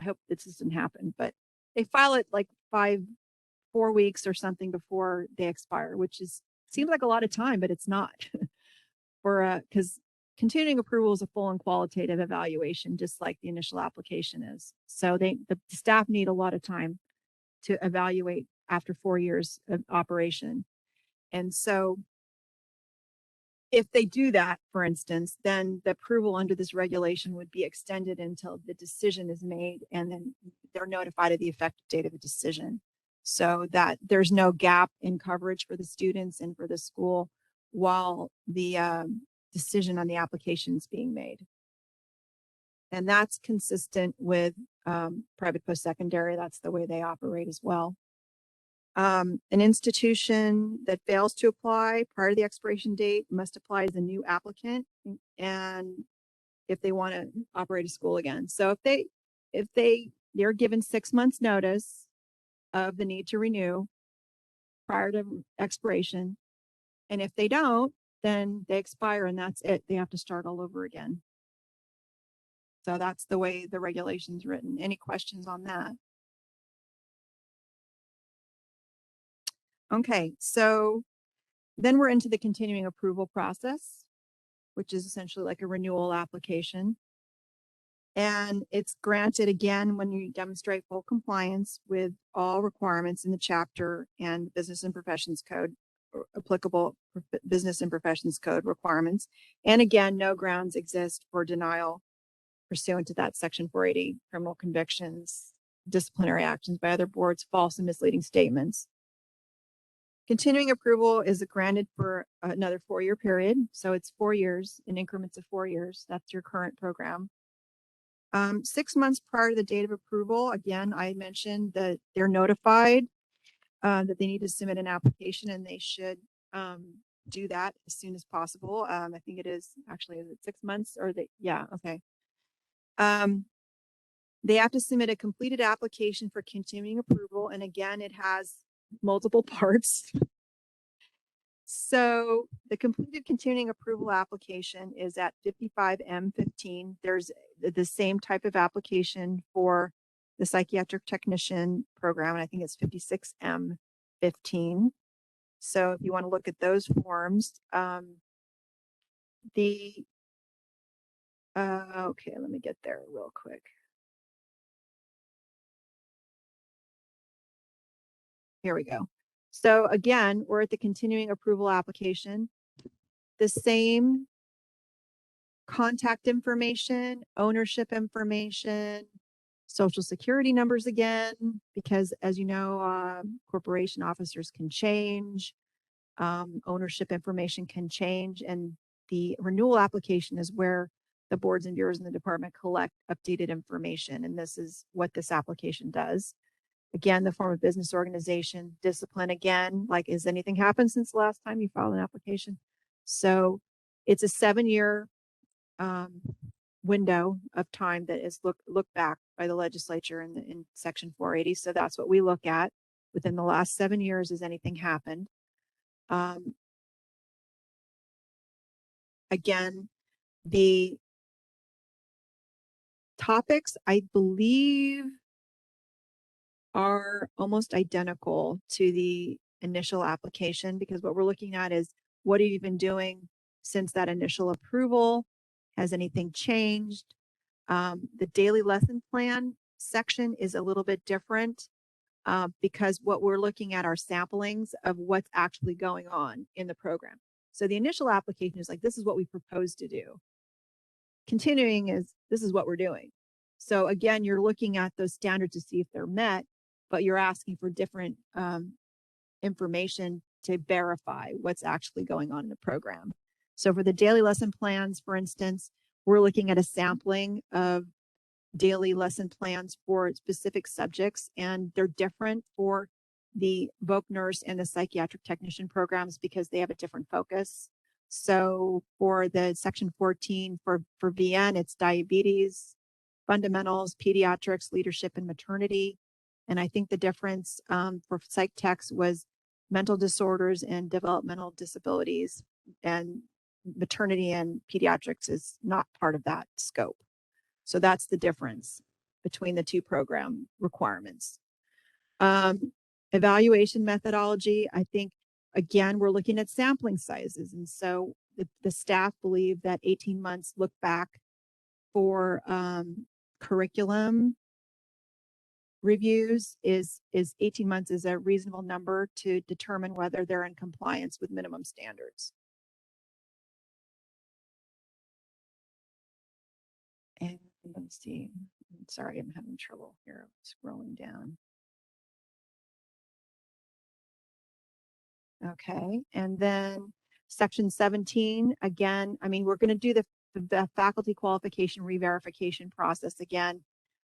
hope this doesn't happen, but they file it like 4 weeks or something before they expire, which seems like a lot of time, but it's not. Because continuing approval is a full and qualitative evaluation, just like the initial application is. So the staff need a lot of time to evaluate after 4 years of operation. And so if they do that, for instance, then the approval under this regulation would be extended until the decision is made, and then they're notified of the effective date of the decision, so that there's no gap in coverage for the students and for the school while the decision on the application is being made. And that's consistent with private post-secondary. That's the way they operate as well. An institution that fails to apply prior to the expiration date must apply as a new applicant, and if they want to operate a school again. So if they're given 6 months notice of the need to renew prior to expiration, and if they don't, then they expire and that's it. They have to start all over again. So that's the way the regulation's written. Any questions on that? Okay, so then we're into the continuing approval process, which is essentially like a renewal application. And it's granted again when you demonstrate full compliance with all requirements in the chapter and Business and Professions Code, or applicable Business and Professions Code requirements. And again, no grounds exist for denial pursuant to that Section 480, criminal convictions, disciplinary actions by other boards, false and misleading statements. Continuing approval is granted for another 4-year period. So it's 4 years in increments of 4 years. That's your current program. 6 months prior to the date of approval, again, I mentioned that they're notified that they need to submit an application, and they should do that as soon as possible. I think it is actually, is it 6 months or yeah, okay. They have to submit a completed application for continuing approval. And again, it has multiple parts. So the completed continuing approval application is at 55M15. There's the same type of application for the psychiatric technician program, and I think it's 56M15. So if you want to look at those forms, okay, let me get there real quick. Here we go. So again, we're at the continuing approval application. The same contact information, ownership information, social security numbers again, because as you know, corporation officers can change, ownership information can change, and the renewal application is where the boards and bureaus in the department collect updated information. And this is what this application does. Again, the form of business organization, discipline again, like has anything happened since the last time you filed an application? So it's a 7-year window of time that is looked back by the legislature in Section 480. So that's what we look at. Within the last 7 years, has anything happened? Again, the topics, I believe, are almost identical to the initial application, because what we're looking at is what have you been doing since that initial approval? Has anything changed? The daily lesson plan section is a little bit different because what we're looking at are samplings of what's actually going on in the program. So the initial application is like, this is what we propose to do. Continuing is, this is what we're doing. So again, you're looking at those standards to see if they're met, but you're asking for different information to verify what's actually going on in the program. So for the daily lesson plans, for instance, we're looking at a sampling of daily lesson plans for specific subjects, and they're different for the voc nurse and the psychiatric technician programs because they have a different focus. So for the section 14 for VN, it's diabetes, fundamentals, pediatrics, leadership, and maternity. And I think the difference for psych techs was mental disorders and developmental disabilities, and maternity and pediatrics is not part of that scope. So that's the difference between the two program requirements. Evaluation methodology, I think, again, we're looking at sampling sizes. And so the staff believe that 18 months look back for curriculum reviews is 18 months is a reasonable number to determine whether they're in compliance with minimum standards. And let me see. Sorry, I'm having trouble here scrolling down. Okay, and then section 17, again, I mean, we're going to do the faculty qualification re-verification process again,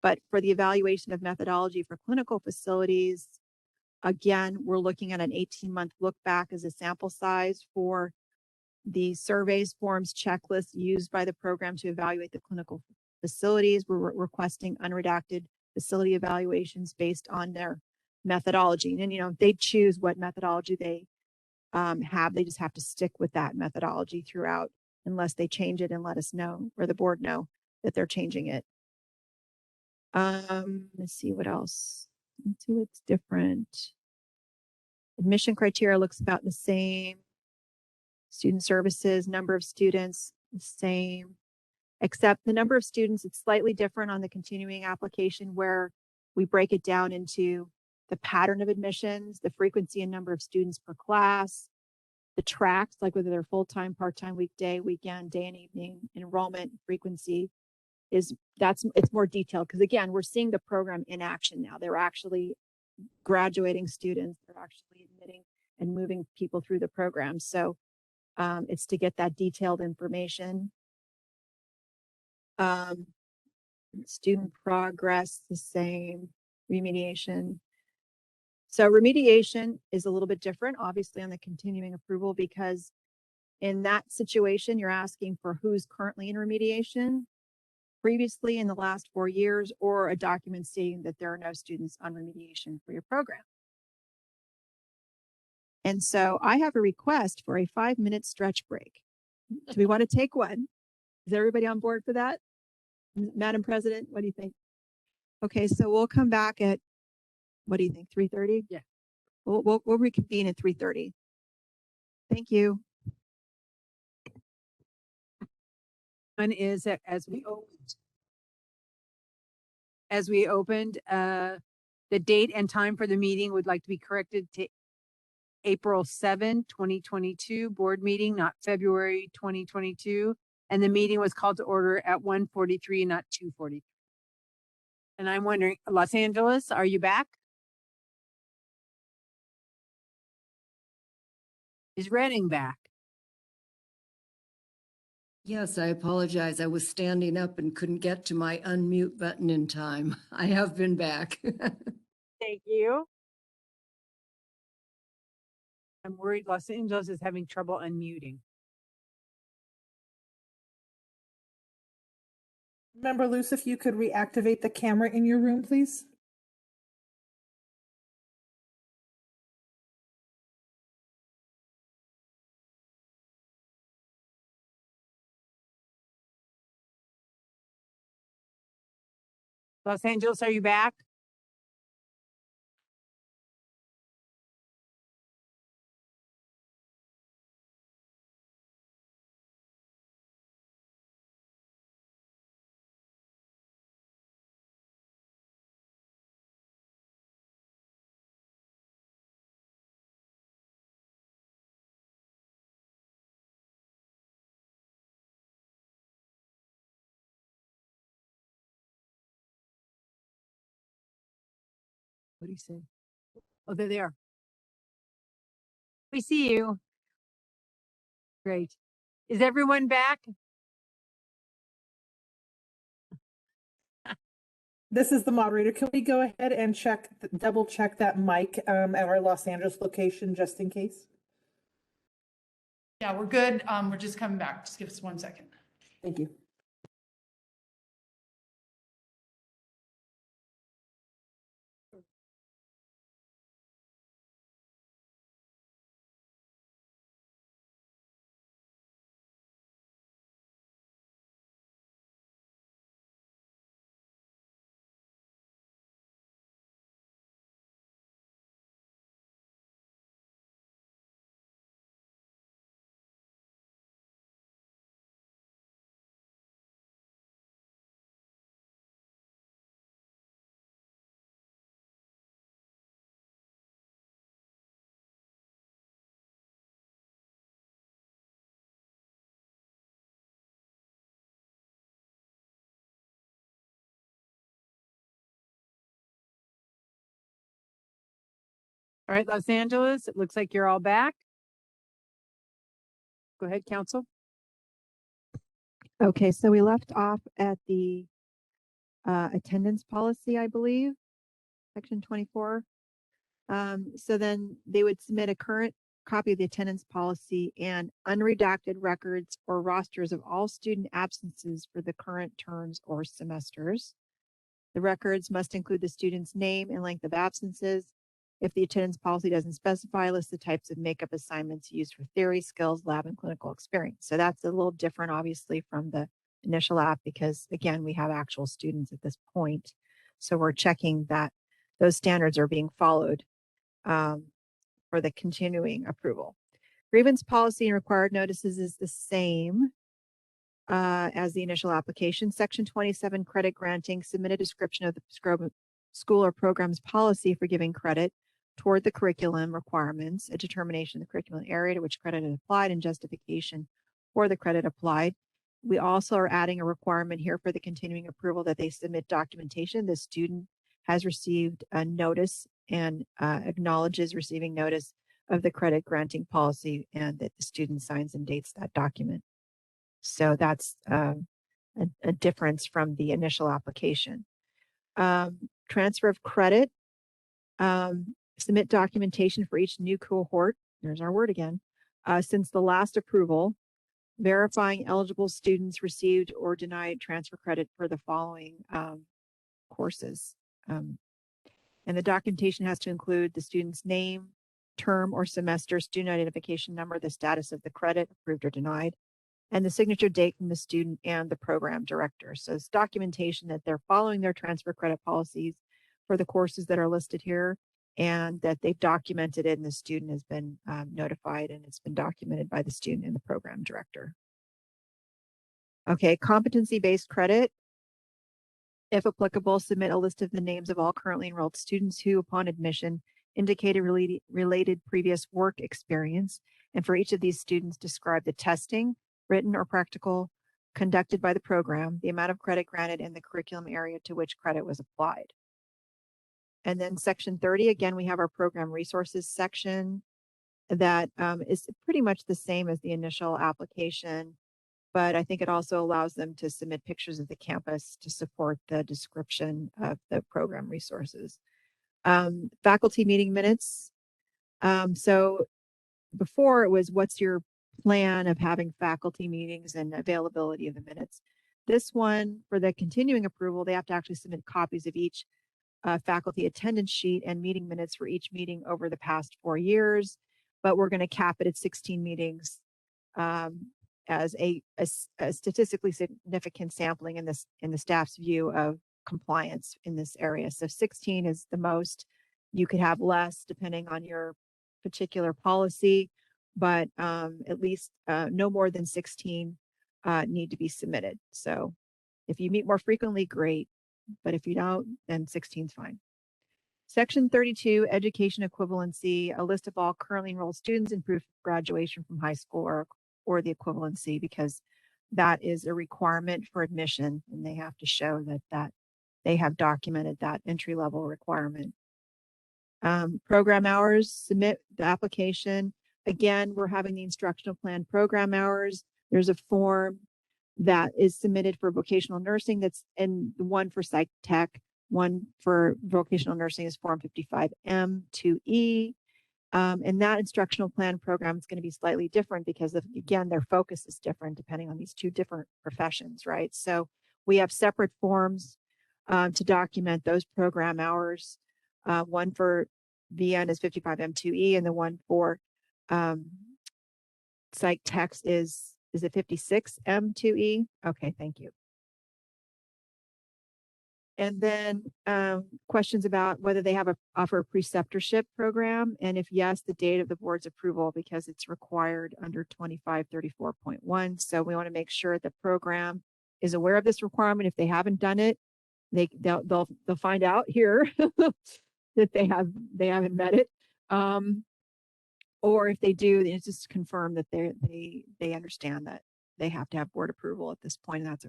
but for the evaluation of methodology for clinical facilities, again, we're looking at an 18-month look back as a sample size for the surveys, forms, checklists used by the program to evaluate the clinical facilities. We're requesting unredacted facility evaluations based on their methodology. And, you know, they choose what methodology they have. They just have to stick with that methodology throughout unless they change it and let us know, or the board know that they're changing it. Let's see what else. Let's see what's different. Admission criteria looks about the same. Student services, number of students, the same, except the number of students, it's slightly different on the continuing application where we break it down into the pattern of admissions, the frequency and number of students per class, the tracks, like whether they're full-time, part-time, weekday, weekend, day and evening, enrollment frequency it's more detailed because again, we're seeing the program in action now. They're actually graduating students, they're actually admitting and moving people through the program. So it's to get that detailed information. Student progress, the same, remediation. So remediation is a little bit different, obviously, on the continuing approval, because in that situation, you're asking for who's currently in remediation, previously in the last 4 years, or a document stating that there are no students on remediation for your program. And so I have a request for a 5-minute stretch break. Do we want to take one? Is everybody on board for that? Madam President, what do you think? Okay, so we'll come back at, what do you think, 3:30? Yeah. We'll reconvene at 3:30. Thank you. One is that as we opened, the date and time for the meeting would like to be corrected to April 7, 2022 board meeting, not February 2022. And the meeting was called to order at 1:43, not 2:43. And I'm wondering, Los Angeles, are you back? Is Reading back? Yes, I apologize. I was standing up and couldn't get to my unmute button in time. I have been back. Thank you. I'm worried Los Angeles is having trouble unmuting. Member Luce, if you could reactivate the camera in your room, please. Los Angeles, are you back? What do you say? Oh, there they are. We see you. Great. Is everyone back? This is the moderator. Can we go ahead and double check that mic at our Los Angeles location just in case? Yeah, we're good. We're just coming back. Just give us 1 second. Thank you. All right, Los Angeles, it looks like you're all back. Go ahead, Counsel. Okay, so we left off at the attendance policy, I believe, section 24. So then they would submit a current copy of the attendance policy and unredacted records or rosters of all student absences for the current terms or semesters. The records must include the student's name and length of absences. If the attendance policy doesn't specify, list the types of makeup assignments used for theory, skills, lab, and clinical experience. So that's a little different, obviously, from the initial app because, again, we have actual students at this point. So we're checking that those standards are being followed for the continuing approval. Grievance policy and required notices is the same as the initial application. Section 27, credit granting, submit a description of the school or program's policy for giving credit toward the curriculum requirements, a determination of the curriculum area to which credit is applied, and justification for the credit applied. We also are adding a requirement here for the continuing approval that they submit documentation. The student has received a notice and acknowledges receiving notice of the credit granting policy and that the student signs and dates that document. So that's a difference from the initial application. Transfer of credit, submit documentation for each new cohort. There's our word again. Since the last approval, verifying eligible students received or denied transfer credit for the following courses. And the documentation has to include the student's name, term or semester, student identification number, the status of the credit, approved or denied, and the signature date from the student and the program director. So it's documentation that they're following their transfer credit policies for the courses that are listed here and that they've documented it and the student has been notified and it's been documented by the student and the program director. Okay, competency-based credit. If applicable, submit a list of the names of all currently enrolled students who, upon admission, indicated related previous work experience. And for each of these students, describe the testing, written or practical, conducted by the program, the amount of credit granted, and the curriculum area to which credit was applied. And then section 30, again, we have our program resources section that is pretty much the same as the initial application, but I think it also allows them to submit pictures of the campus to support the description of the program resources. Faculty meeting minutes. So before it was, what's your plan of having faculty meetings and availability of the minutes? This one, for the continuing approval, they have to actually submit copies of each faculty attendance sheet and meeting minutes for each meeting over the past 4 years, but we're going to cap it at 16 meetings as a statistically significant sampling in the staff's view of compliance in this area. So 16 is the most. You could have less depending on your particular policy, but at least no more than 16 need to be submitted. So if you meet more frequently, great. But if you don't, then 16 is fine. Section 32, education equivalency, a list of all currently enrolled students and proof of graduation from high school or the equivalency, because that is a requirement for admission and they have to show that they have documented that entry level requirement. Program hours, submit the application. Again, we're having the instructional plan program hours. There's a form that is submitted for vocational nursing that's, and one for psych tech, one for vocational nursing is form 55M2E. And that instructional plan program is going to be slightly different because of, again, their focus is different depending on these two different professions, right? So we have separate forms to document those program hours. One for VN is 55M2E, and the one for psych text is it 56M2E? Okay, thank you. And then questions about whether they have offer a preceptorship program, and if yes, the date of the board's approval, because it's required under 2534.1. So we want to make sure the program is aware of this requirement. If they haven't done it, they'll find out here that they haven't met it. Or if they do, it's just confirm that they understand that they have to have board approval at this point, and that's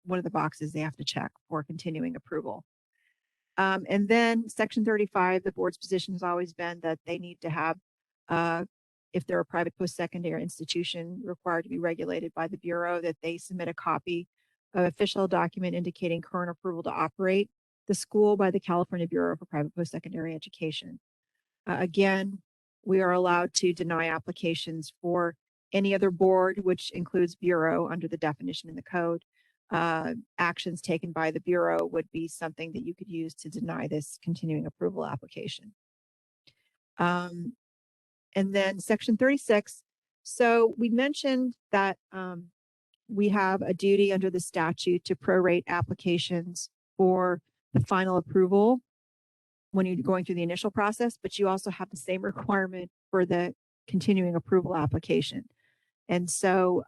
one of the boxes they have to check for continuing approval. And then section 35, the board's position has always been that they need to have, if they're a private post-secondary institution required to be regulated by the Bureau, that they submit a copy of official document indicating current approval to operate the school by the California Bureau for Private Post-Secondary Education. Again, we are allowed to deny applications for any other board, which includes Bureau under the definition in the code. Actions taken by the Bureau would be something that you could use to deny this continuing approval application. And then section 36. So we mentioned that we have a duty under the statute to prorate applications for the final approval when you're going through the initial process, but you also have the same requirement for the continuing approval application. And so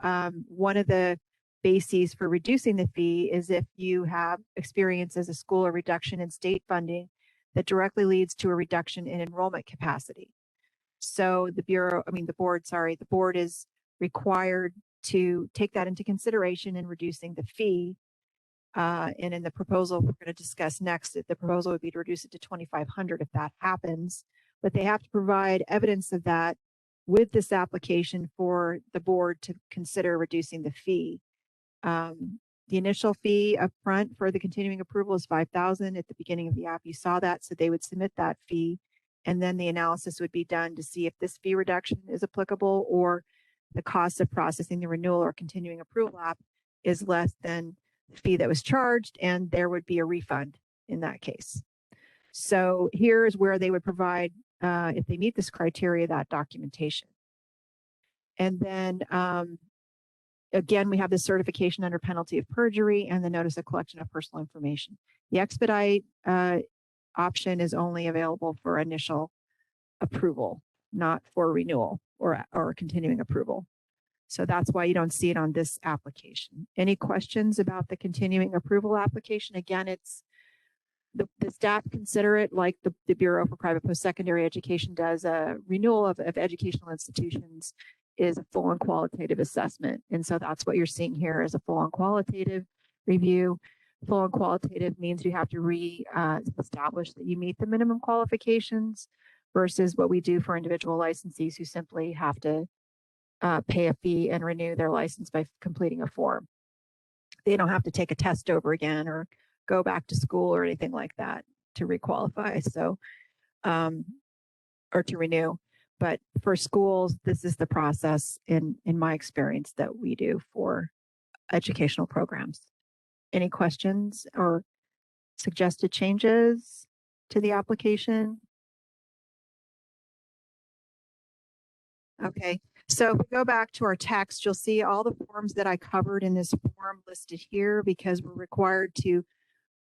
one of the bases for reducing the fee is if you have experience as a school a reduction in state funding that directly leads to a reduction in enrollment capacity. So the board is required to take that into consideration in reducing the fee. And in the proposal we're going to discuss next, the proposal would be to reduce it to $2,500 if that happens, but they have to provide evidence of that with this application for the board to consider reducing the fee. The initial fee up front for the continuing approval is $5,000 at the beginning of the app. You saw that, so they would submit that fee, and then the analysis would be done to see if this fee reduction is applicable or the cost of processing the renewal or continuing approval app is less than the fee that was charged, and there would be a refund in that case. So here's where they would provide, if they meet this criteria, that documentation. And then again, we have the certification under penalty of perjury and the notice of collection of personal information. The expedite option is only available for initial approval, not for renewal or continuing approval. So that's why you don't see it on this application. Any questions about the continuing approval application? Again, it's the staff consider it like the Bureau for Private Post-Secondary Education does. A renewal of educational institutions is a full and qualitative assessment. And so that's what you're seeing here is a full and qualitative review. Full and qualitative means you have to establish that you meet the minimum qualifications versus what we do for individual licensees who simply have to pay a fee and renew their license by completing a form. They don't have to take a test over again or go back to school or anything like that to requalify. So, or to renew. But for schools, this is the process in my experience that we do for educational programs. Any questions or suggested changes to the application? Okay, so if we go back to our text, you'll see all the forms that I covered in this form listed here because we're required to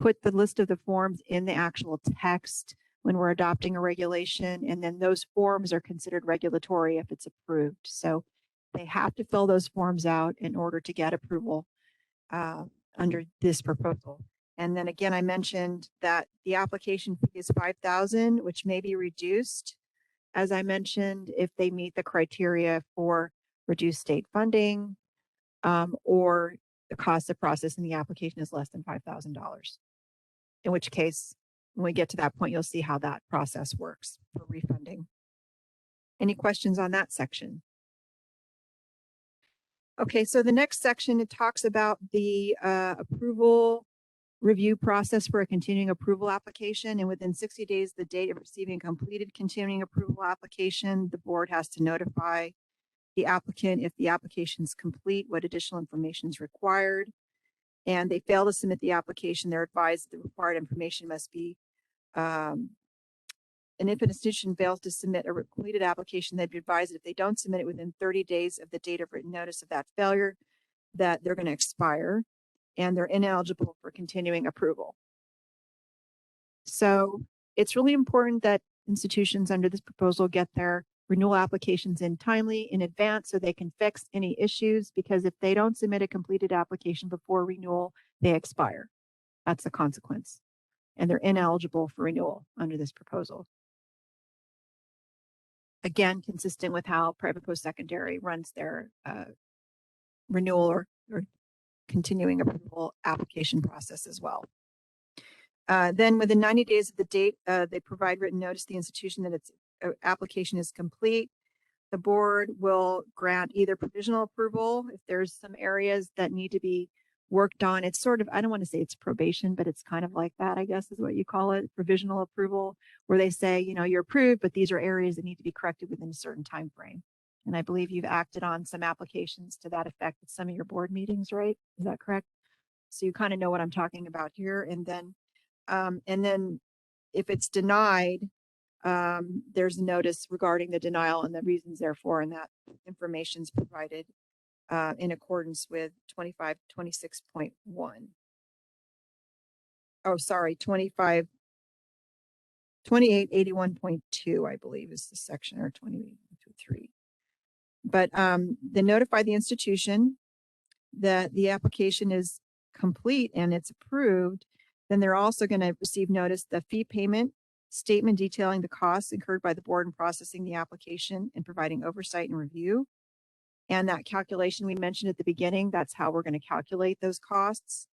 put the list of the forms in the actual text when we're adopting a regulation, and then those forms are considered regulatory if it's approved. So they have to fill those forms out in order to get approval under this proposal. And then again, I mentioned that the application fee is $5,000, which may be reduced, as I mentioned, if they meet the criteria for reduced state funding or the cost of processing the application is less than $5,000, in which case when we get to that point, you'll see how that process works for refunding. Any questions on that section? Okay, so the next section, it talks about the approval review process for a continuing approval application. And within 60 days, the date of receiving a completed continuing approval application, the board has to notify the applicant if the application is complete, what additional information is required. And they fail to submit the application, they're advised the required information must be, and if an institution fails to submit a completed application, they'd be advised that if they don't submit it within 30 days of the date of written notice of that failure, that they're going to expire and they're ineligible for continuing approval. So it's really important that institutions under this proposal get their renewal applications in timely in advance so they can fix any issues, because if they don't submit a completed application before renewal, they expire. That's the consequence. And they're ineligible for renewal under this proposal. Again, consistent with how private post-secondary runs their renewal or continuing approval application process as well. Then within 90 days of the date, they provide written notice to the institution that its application is complete. The board will grant either provisional approval if there's some areas that need to be worked on. It's sort of, I don't want to say it's probation, but it's kind of like that, I guess is what you call it, provisional approval, where they say, you know, you're approved, but these are areas that need to be corrected within a certain time frame. And I believe you've acted on some applications to that effect at some of your board meetings, right? Is that correct? So you kind of know what I'm talking about here. And then if it's denied, there's a notice regarding the denial and the reasons therefore, and that information is provided in accordance with 2526.1. Oh, sorry, 2881.2, I believe is the section, or 2823. But they notify the institution that the application is complete and it's approved. Then they're also going to receive notice the fee payment statement detailing the costs incurred by the board in processing the application and providing oversight and review. And that calculation we mentioned at the beginning, that's how we're going to calculate those costs.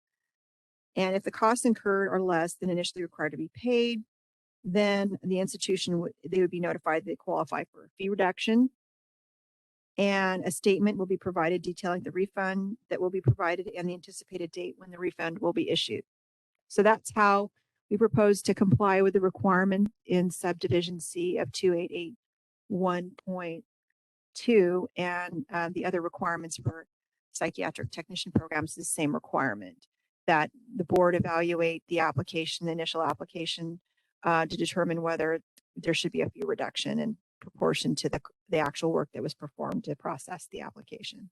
And if the costs incurred are less than initially required to be paid, then the institution they would be notified they qualify for a fee reduction. And a statement will be provided detailing the refund that will be provided and the anticipated date when the refund will be issued. So that's how we propose to comply with the requirement in Subdivision C of 2881.2, and the other requirements for psychiatric technician programs is the same requirement, that the board evaluate the application, the initial application, to determine whether there should be a fee reduction in proportion to the actual work that was performed to process the application.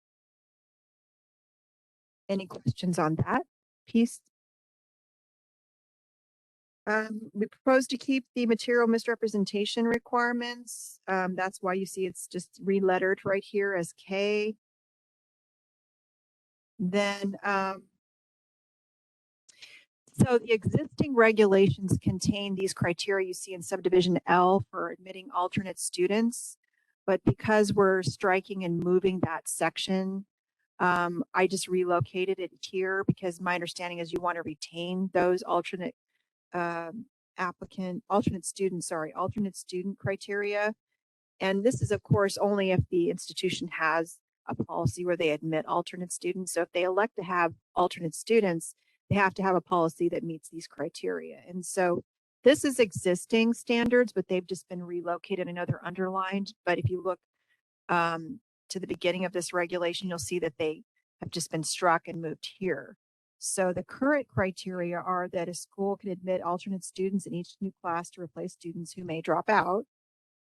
Any questions on that piece? We propose to keep the material misrepresentation requirements. That's why you see it's just re-lettered right here as K. Then, so the existing regulations contain these criteria you see in subdivision L for admitting alternate students. But because we're striking and moving that section, I just relocated it here because my understanding is you want to retain those alternate student criteria. And this is of course only if the institution has a policy where they admit alternate students. So if they elect to have alternate students, they have to have a policy that meets these criteria. And so this is existing standards, but they've just been relocated. I know they're underlined, but if you look to the beginning of this regulation, you'll see that they have just been struck and moved here. So the current criteria are that a school can admit alternate students in each new class to replace students who may drop out.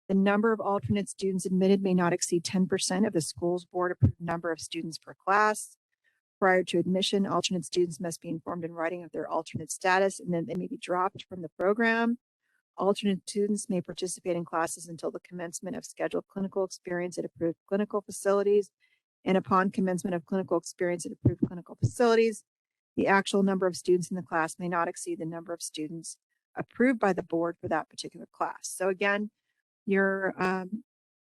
The number of alternate students admitted may not exceed 10% of the school's board approved number of students per class. Prior to admission, alternate students must be informed in writing of their alternate status, and then they may be dropped from the program. Alternate students may participate in classes until the commencement of scheduled clinical experience at approved clinical facilities. And upon commencement of clinical experience at approved clinical facilities, the actual number of students in the class may not exceed the number of students approved by the board for that particular class. So again, your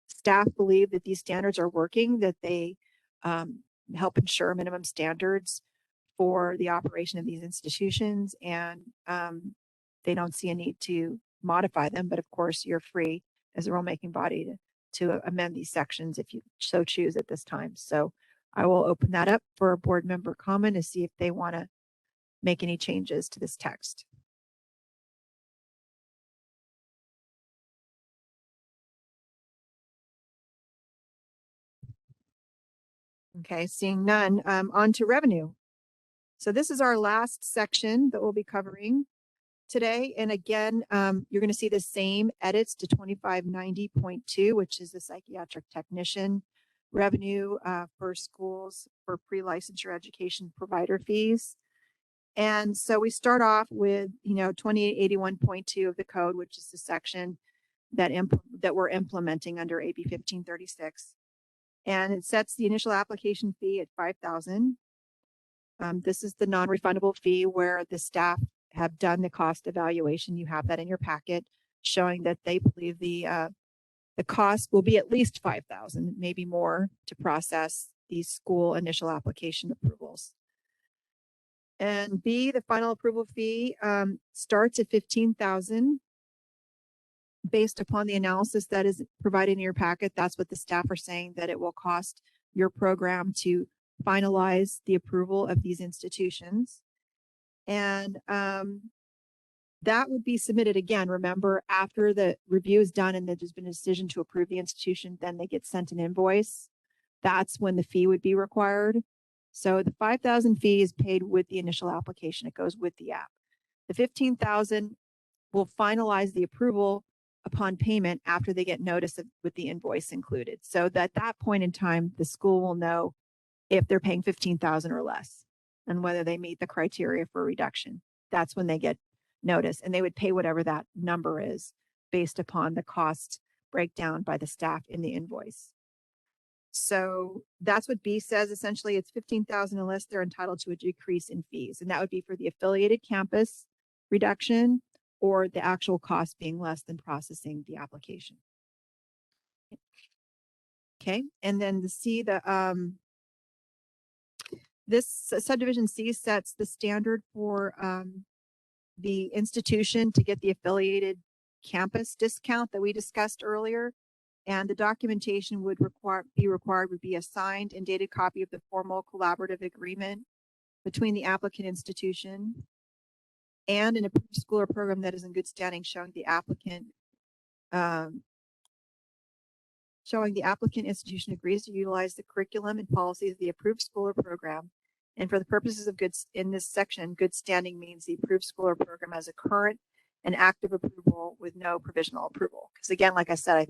staff believe that these standards are working, that they help ensure minimum standards for the operation of these institutions. And they don't see a need to modify them, but of course you're free as a rulemaking body to amend these sections if you so choose at this time. So I will open that up for a board member comment to see if they want to make any changes to this text. Okay, seeing none, on to revenue. So this is our last section that we'll be covering today. And again, you're going to see the same edits to 2590.2, which is the psychiatric technician revenue for schools for pre-licensure education provider fees. And so we start off with, 2881.2 of the code, which is the section that we're implementing under AB 1536. And it sets the initial application fee at $5,000. This is the non-refundable fee where the staff have done the cost evaluation. You have that in your packet showing that they believe the cost will be at least $5,000, maybe more, to process these school initial application approvals. And B, the final approval fee starts at $15,000 based upon the analysis that is provided in your packet. That's what the staff are saying that it will cost your program to finalize the approval of these institutions. And that would be submitted again, remember, after the review is done and there's been a decision to approve the institution, then they get sent an invoice. That's when the fee would be required. So the $5,000 fee is paid with the initial application. It goes with the app. The $15,000 will finalize the approval upon payment after they get notice with the invoice included. So that at that point in time, the school will know if they're paying $15,000 or less and whether they meet the criteria for reduction. That's when they get notice, and they would pay whatever that number is based upon the cost breakdown by the staff in the invoice. So that's what B says. Essentially, it's $15,000 unless they're entitled to a decrease in fees. And that would be for the affiliated campus reduction or the actual cost being less than processing the application. Okay, and then the C, this subdivision C sets the standard for the institution to get the affiliated campus discount that we discussed earlier. And the documentation would be a signed and dated copy of the formal collaborative agreement between the applicant institution and an approved school or program that is in good standing, showing the applicant institution agrees to utilize the curriculum and policies of the approved school or program. And for the purposes of in this section, good standing means the approved school or program has a current and active approval with no provisional approval. Because again, like I said,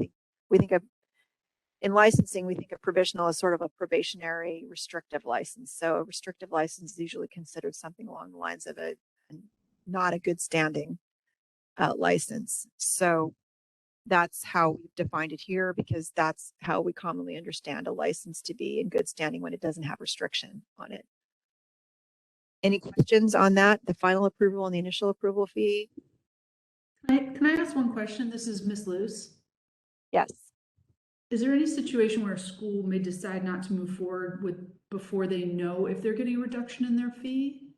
in licensing, we think of provisional as sort of a probationary restrictive license. So a restrictive license is usually considered something along the lines of not a good standing license. So that's how we've defined it here, because that's how we commonly understand a license to be in good standing when it doesn't have restriction on it. Any questions on that? The final approval and the initial approval fee? Can I ask one question? This is Ms. Luce. Yes. Is there any situation where a school may decide not to move forward before they know if they're getting a reduction in their fee?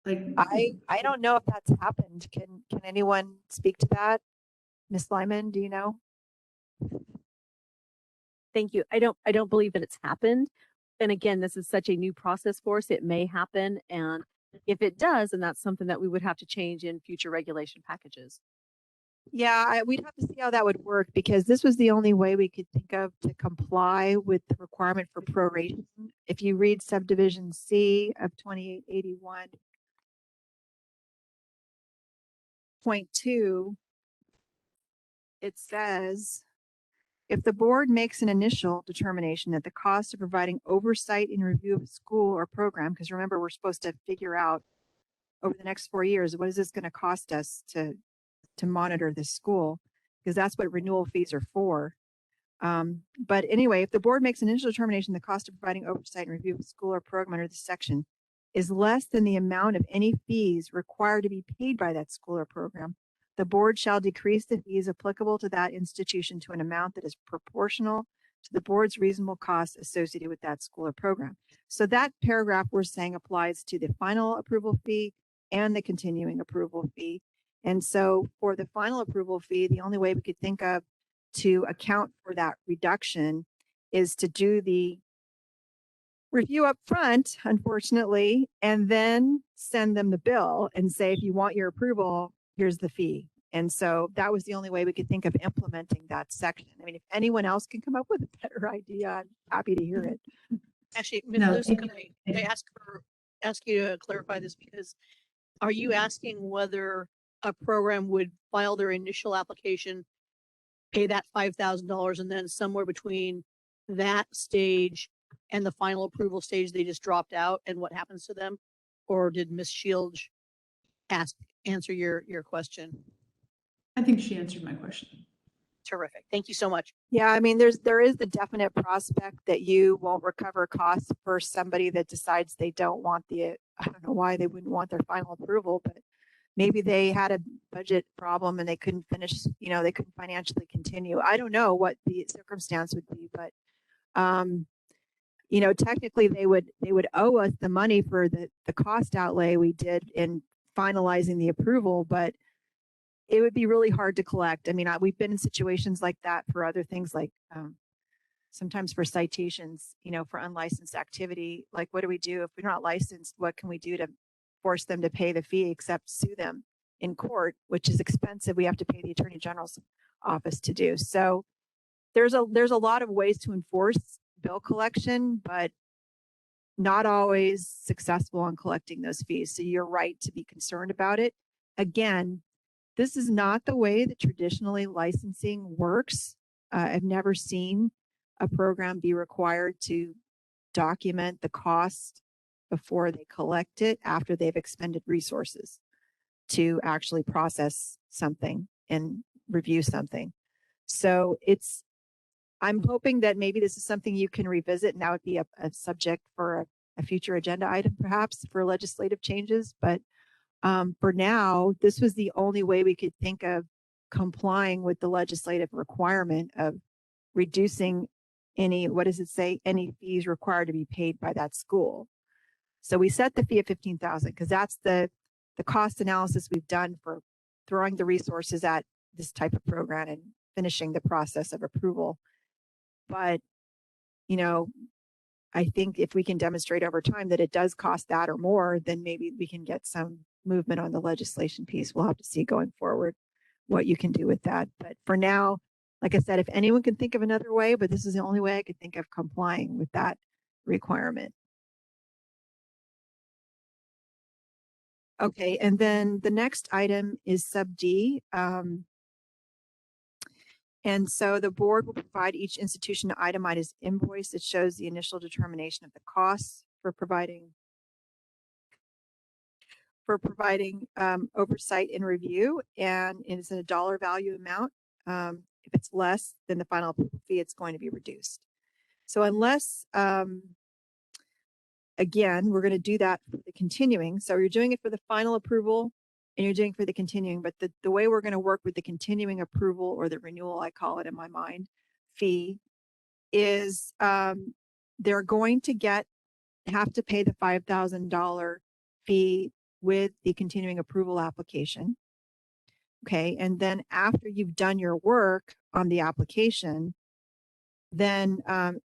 Like, I don't know if that's happened. Can anyone speak to that? Ms. Lyman, do you know? Thank you. I don't believe that it's happened. And again, this is such a new process for us. It may happen. And if it does, then that's something that we would have to change in future regulation packages. Yeah, we'd have to see how that would work, because this was the only way we could think of to comply with the requirement for proration. If you read Subdivision C of 2881.2, it says, if the board makes an initial determination that the cost of providing oversight and review of a school or program, because remember, we're supposed to figure out over the next 4 years, what is this going to cost us to monitor this school, because that's what renewal fees are for. But anyway, if the board makes an initial determination, the cost of providing oversight and review of a school or program under this section is less than the amount of any fees required to be paid by that school or program, the board shall decrease the fees applicable to that institution to an amount that is proportional to the board's reasonable costs associated with that school or program. So that paragraph we're saying applies to the final approval fee and the continuing approval fee. And so for the final approval fee, the only way we could think of to account for that reduction is to do the review up front, unfortunately, and then send them the bill and say, if you want your approval, here's the fee. And so that was the only way we could think of implementing that section. I mean, if anyone else can come up with a better idea, I'm happy to hear it. Actually, Ms. No, Lewis, thank could I ask you to clarify this, because are you asking whether a program would file their initial application, pay that $5,000, and then somewhere between that stage and the final approval stage, they just dropped out, and what happens to them? Or did Ms. Shields answer your question? I think she answered my question. Terrific. Thank you so much. Yeah, I mean, there is the definite prospect that you won't recover costs for somebody that decides they don't want I don't know why they wouldn't want their final approval, but maybe they had a budget problem and they couldn't finish, they couldn't financially continue. I don't know what the circumstance would be, but technically they would owe us the money for the cost outlay we did in finalizing the approval, but it would be really hard to collect. I mean, we've been in situations like that for other things, like sometimes for citations, for unlicensed activity. Like, what do we do if we're not licensed? What can we do to force them to pay the fee except sue them in court, which is expensive. We have to pay the Attorney General's office to do. So there's a lot of ways to enforce bill collection, but not always successful on collecting those fees. So you're right to be concerned about it. Again, this is not the way that traditionally licensing works. I've never seen a program be required to document the cost before they collect it after they've expended resources to actually process something and review something. So I'm hoping that maybe this is something you can revisit, and that would be a subject for a future agenda item, perhaps for legislative changes. But for now, this was the only way we could think of complying with the legislative requirement of reducing any fees required to be paid by that school. So we set the fee at $15,000 because that's the cost analysis we've done for throwing the resources at this type of program and finishing the process of approval. But, I think if we can demonstrate over time that it does cost that or more, then maybe we can get some movement on the legislation piece. We'll have to see going forward what you can do with that. But for now, like I said, if anyone can think of another way, but this is the only way I could think of complying with that requirement. Okay, and then the next item is sub D. And so the board will provide each institution an itemized invoice that shows the initial determination of the costs for providing oversight and review, and it's in a dollar value amount. If it's less than the final fee, it's going to be reduced. So unless, again, we're going to do that for the continuing. So you're doing it for the final approval and you're doing for the continuing, but the way we're going to work with the continuing approval, or the renewal, I call it in my mind, fee, is they're going to have to pay the $5,000 fee with the continuing approval application. Okay, and then after you've done your work on the application, then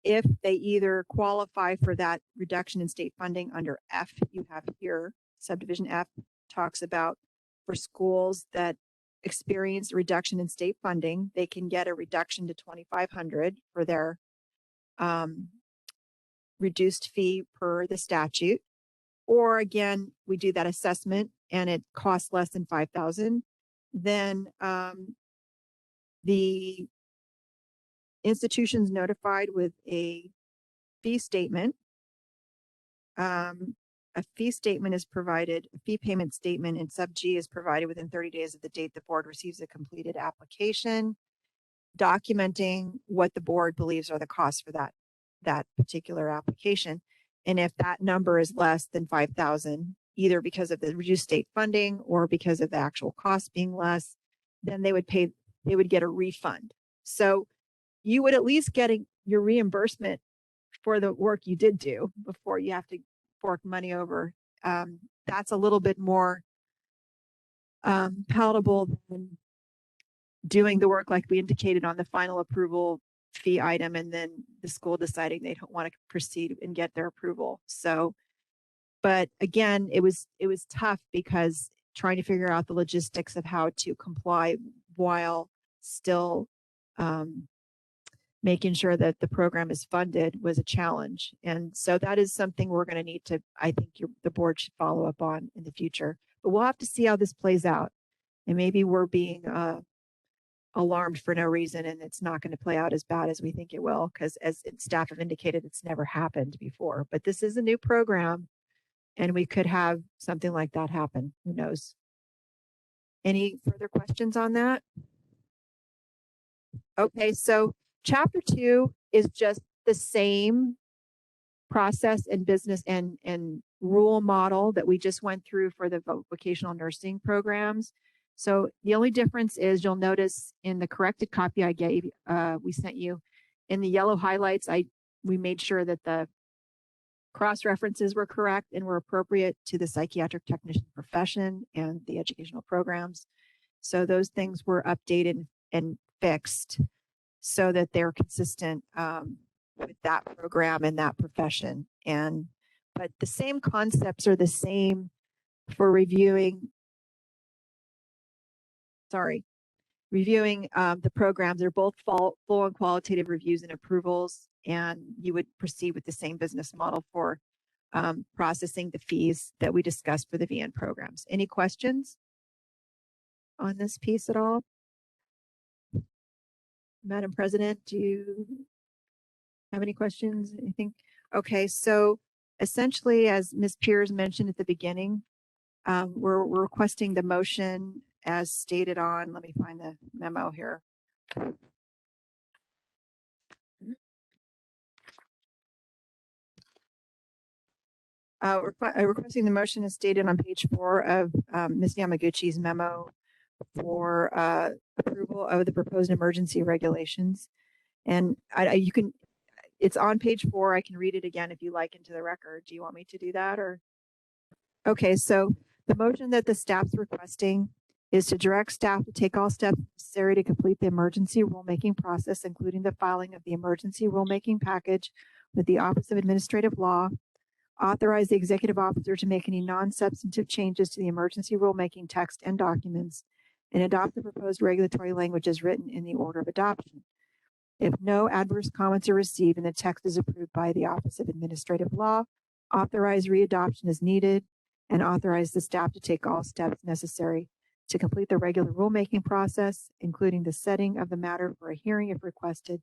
if they either qualify for that reduction in state funding under F, you have here, subdivision F talks about for schools that experience a reduction in state funding, they can get a reduction to $2,500 for their reduced fee per the statute. Or again, we do that assessment and it costs less than $5,000. Then the institution's notified with a fee statement. A fee statement is provided, a fee payment statement in sub G is provided within 30 days of the date the board receives a completed application, documenting what the board believes are the costs for that particular application. And if that number is less than 5,000, either because of the reduced state funding or because of the actual cost being less, then they would get a refund. So you would at least get your reimbursement for the work you did do before you have to fork money over. That's a little bit more palatable than doing the work like we indicated on the final approval fee item and then the school deciding they don't want to proceed and get their approval. So, but again, it was tough because trying to figure out the logistics of how to comply while still making sure that the program is funded was a challenge. And so that is something we're going to need to, I think the board should follow up on in the future. But we'll have to see how this plays out. And maybe we're being alarmed for no reason and it's not going to play out as bad as we think it will, because as staff have indicated, it's never happened before. But this is a new program and we could have something like that happen. Who knows? Any further questions on that? Okay, so Chapter 2 is just the same process and business and rule model that we just went through for the vocational nursing programs. So the only difference is you'll notice in the corrected copy I gave, we sent you, in the yellow highlights, we made sure that the cross references were correct and were appropriate to the psychiatric technician profession and the educational programs. So those things were updated and fixed so that they're consistent with that program and that profession. But the same concepts are the same for reviewing the programs. They're both full and qualitative reviews and approvals, and you would proceed with the same business model for processing the fees that we discussed for the VN programs. Any questions on this piece at all? Madam President, do you have any questions? Anything? Okay, so essentially, as Ms. Piers mentioned at the beginning, we're requesting the motion as stated on, let me find the memo here. Requesting the motion as stated on page 4 of Ms. Yamaguchi's memo for approval of the proposed emergency regulations. And you can, it's on page 4. I can read it again if you like into the record. Do you want me to do that or? Okay, so the motion that the staff's requesting is to direct staff to take all steps necessary to complete the emergency rulemaking process, including the filing of the emergency rulemaking package with the Office of Administrative Law, authorize the executive officer to make any non-substantive changes to the emergency rulemaking text and documents, and adopt the proposed regulatory language as written in the order of adoption. If no adverse comments are received and the text is approved by the Office of Administrative Law, authorize readoption as needed, and authorize the staff to take all steps necessary to complete the regular rulemaking process, including the setting of the matter for a hearing if requested,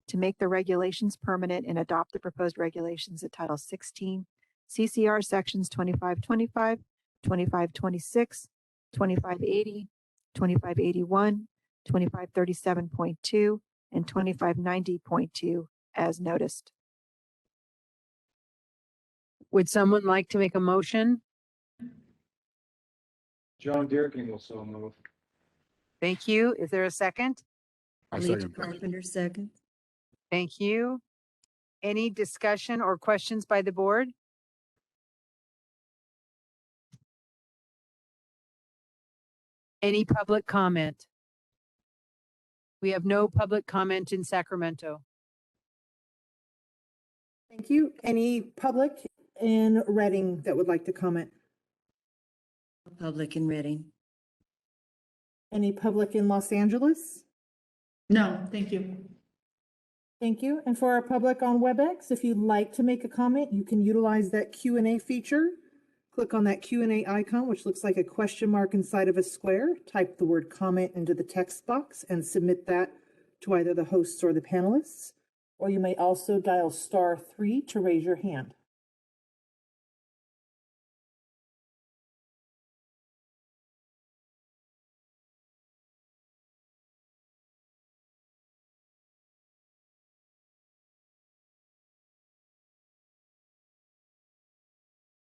to make the regulations permanent and adopt the proposed regulations at Title 16, CCR Sections 2525, 2526, 2580, 2581, 2537.2, and 2590.2 as noticed. Would someone like to make a motion? John Deerking will so move. Thank you. Is there a second? Lisa Carpenter, second. Thank you. Any discussion or questions by the board? Any public comment? We have no public comment in Sacramento. Thank you. Any public in Reading that would like to comment? Public in Reading. Any public in Los Angeles? No, thank you. Thank you. And for our public on WebEx, if you'd like to make a comment, you can utilize that Q&A feature. Click on that Q&A icon, which looks like a question mark inside of a square. Type the word comment into the text box and submit that to either the hosts or the panelists. Or you may also dial *3 to raise your hand.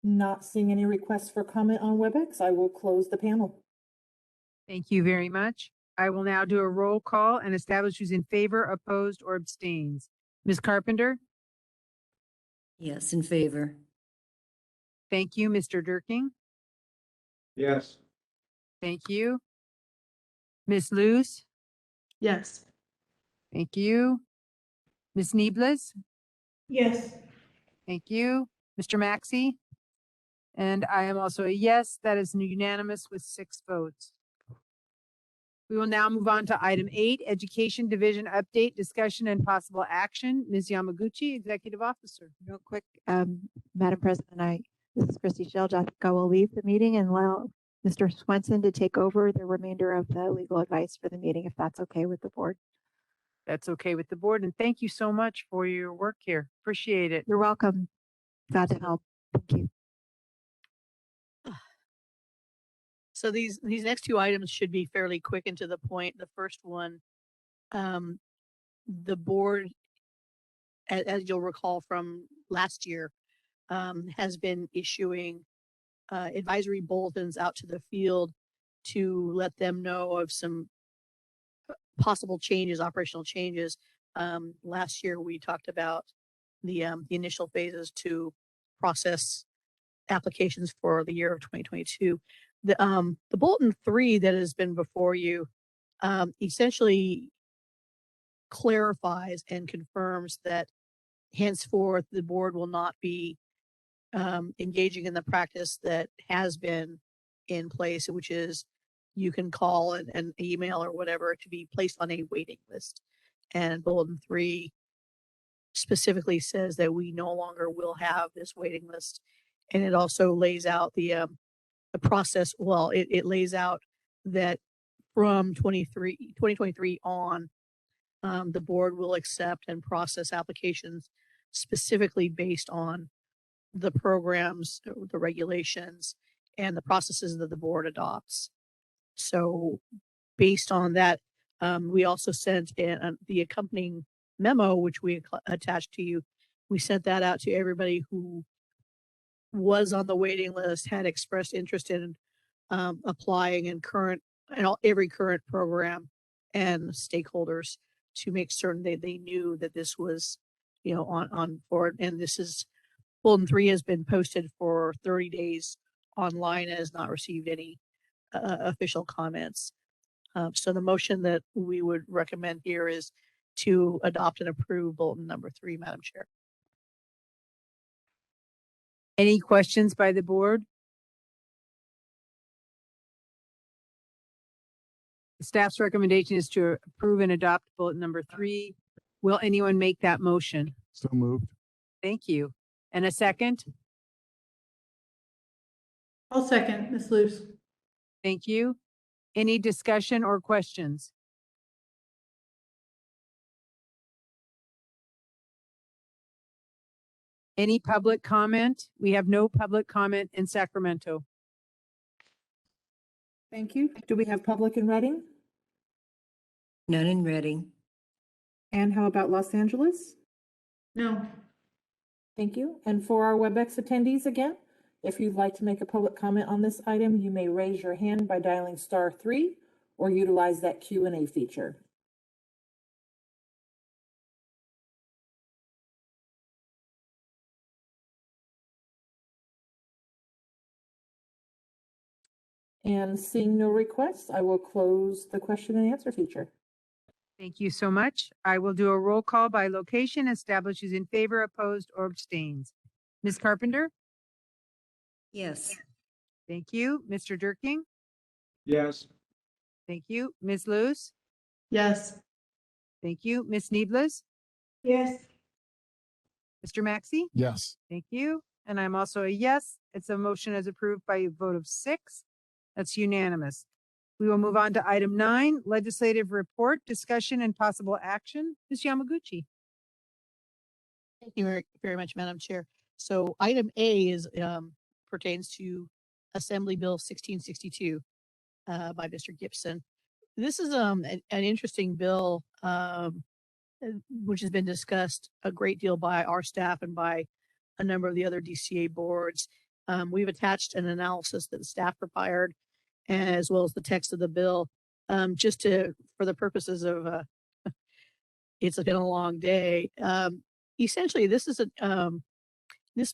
Not seeing any requests for comment on WebEx, I will close the panel. Thank you very much. I will now do a roll call and establish who's in favor, opposed, or abstains. Ms. Carpenter? Yes, in favor. Thank you. Mr. Durking? Yes. Thank you. Ms. Luce? Yes. Thank you. Ms. Niebles? Yes. Thank you. Mr. Maxey? And I am also a yes. That is unanimous with 6 votes. We will now move on to item 8, Education Division Update, Discussion and Possible Action. Ms. Yamaguchi, Executive Officer. Real quick, Madam President, this is Christy Shelge. I think I will leave the meeting and allow Mr. Swenson to take over the remainder of the legal advice for the meeting, if that's okay with the board. That's okay with the board. And thank you so much for your work here. Appreciate it. You're welcome. Glad to help. Thank you. So these next 2 items should be fairly quick and to the point. The first one, the board, as you'll recall from last year, has been issuing advisory bulletins out to the field to let them know of some possible changes, operational changes. Last year we talked about the initial phases to process applications for the year of 2022. The bulletin 3 that has been before you essentially clarifies and confirms that henceforth the board will not be engaging in the practice that has been in place, which is you can call and email or whatever to be placed on a waiting list. And bulletin 3 specifically says that we no longer will have this waiting list. And it also lays out the process. Well, it lays out that from 2023 on, the board will accept and process applications specifically based on the programs, the regulations, and the processes that the board adopts. So based on that, we also sent the accompanying memo, which we attached to you. We sent that out to everybody who was on the waiting list, had expressed interest in applying in every current program, and stakeholders to make certain that they knew that this was, on board. And this is bulletin 3 has been posted for 30 days online and has not received any official comments. So the motion that we would recommend here is to adopt and approve bulletin number 3, Madam Chair. Any questions by the board? The staff's recommendation is to approve and adopt bulletin number 3. Will anyone make that motion? So moved. Thank you. And a second? I'll second, Ms. Luce. Thank you. Any discussion or questions? Any public comment? We have no public comment in Sacramento. Thank you. Do we have public in Reading? None in Reading. And how about Los Angeles? No. Thank you. And for our WebEx attendees again, if you'd like to make a public comment on this item, you may raise your hand by dialing *3 or utilize that Q&A feature. And seeing no requests, I will close the question and answer feature. Thank you so much. I will do a roll call by location, establish who's in favor, opposed, or abstains. Ms. Carpenter? Yes. Thank you. Mr. Durking? Yes. Thank you. Ms. Luce? Yes. Thank you. Ms. Niebles? Yes. Mr. Maxey? Yes. Thank you. And I'm also a yes. It's a motion as approved by a vote of 6. That's unanimous. We will move on to item 9, legislative report, discussion and possible action. Ms. Yamaguchi. Thank you very, very much, Madam Chair. So item A is pertains to Assembly Bill 1662 by Mr. Gibson. This is an interesting bill which has been discussed a great deal by our staff and by a number of the other DCA boards. We've attached an analysis that the staff prepared, as well as the text of the bill, for the purposes of it's been a long day. Essentially, this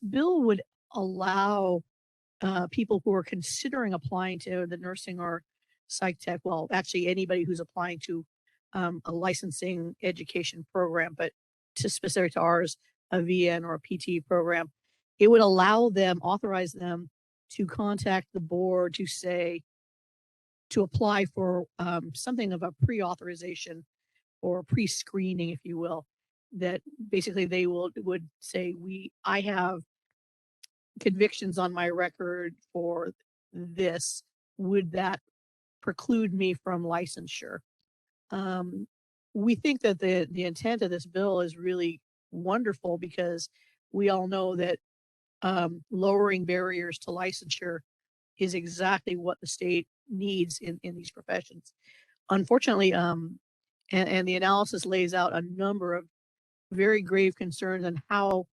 bill would allow people who are considering applying to the nursing or psych tech, well, actually anybody who's applying to a licensing education program, but to specific to ours, a VN or a PT program, it would allow them, authorize them to contact the board to say, to apply for something of a pre-authorization or pre-screening, if you will, that basically they would say, I have convictions on my record for this. Would that preclude me from licensure? We think that the intent of this bill is really wonderful because we all know that lowering barriers to licensure is exactly what the state needs in these professions. Unfortunately, and the analysis lays out a number of very grave concerns on how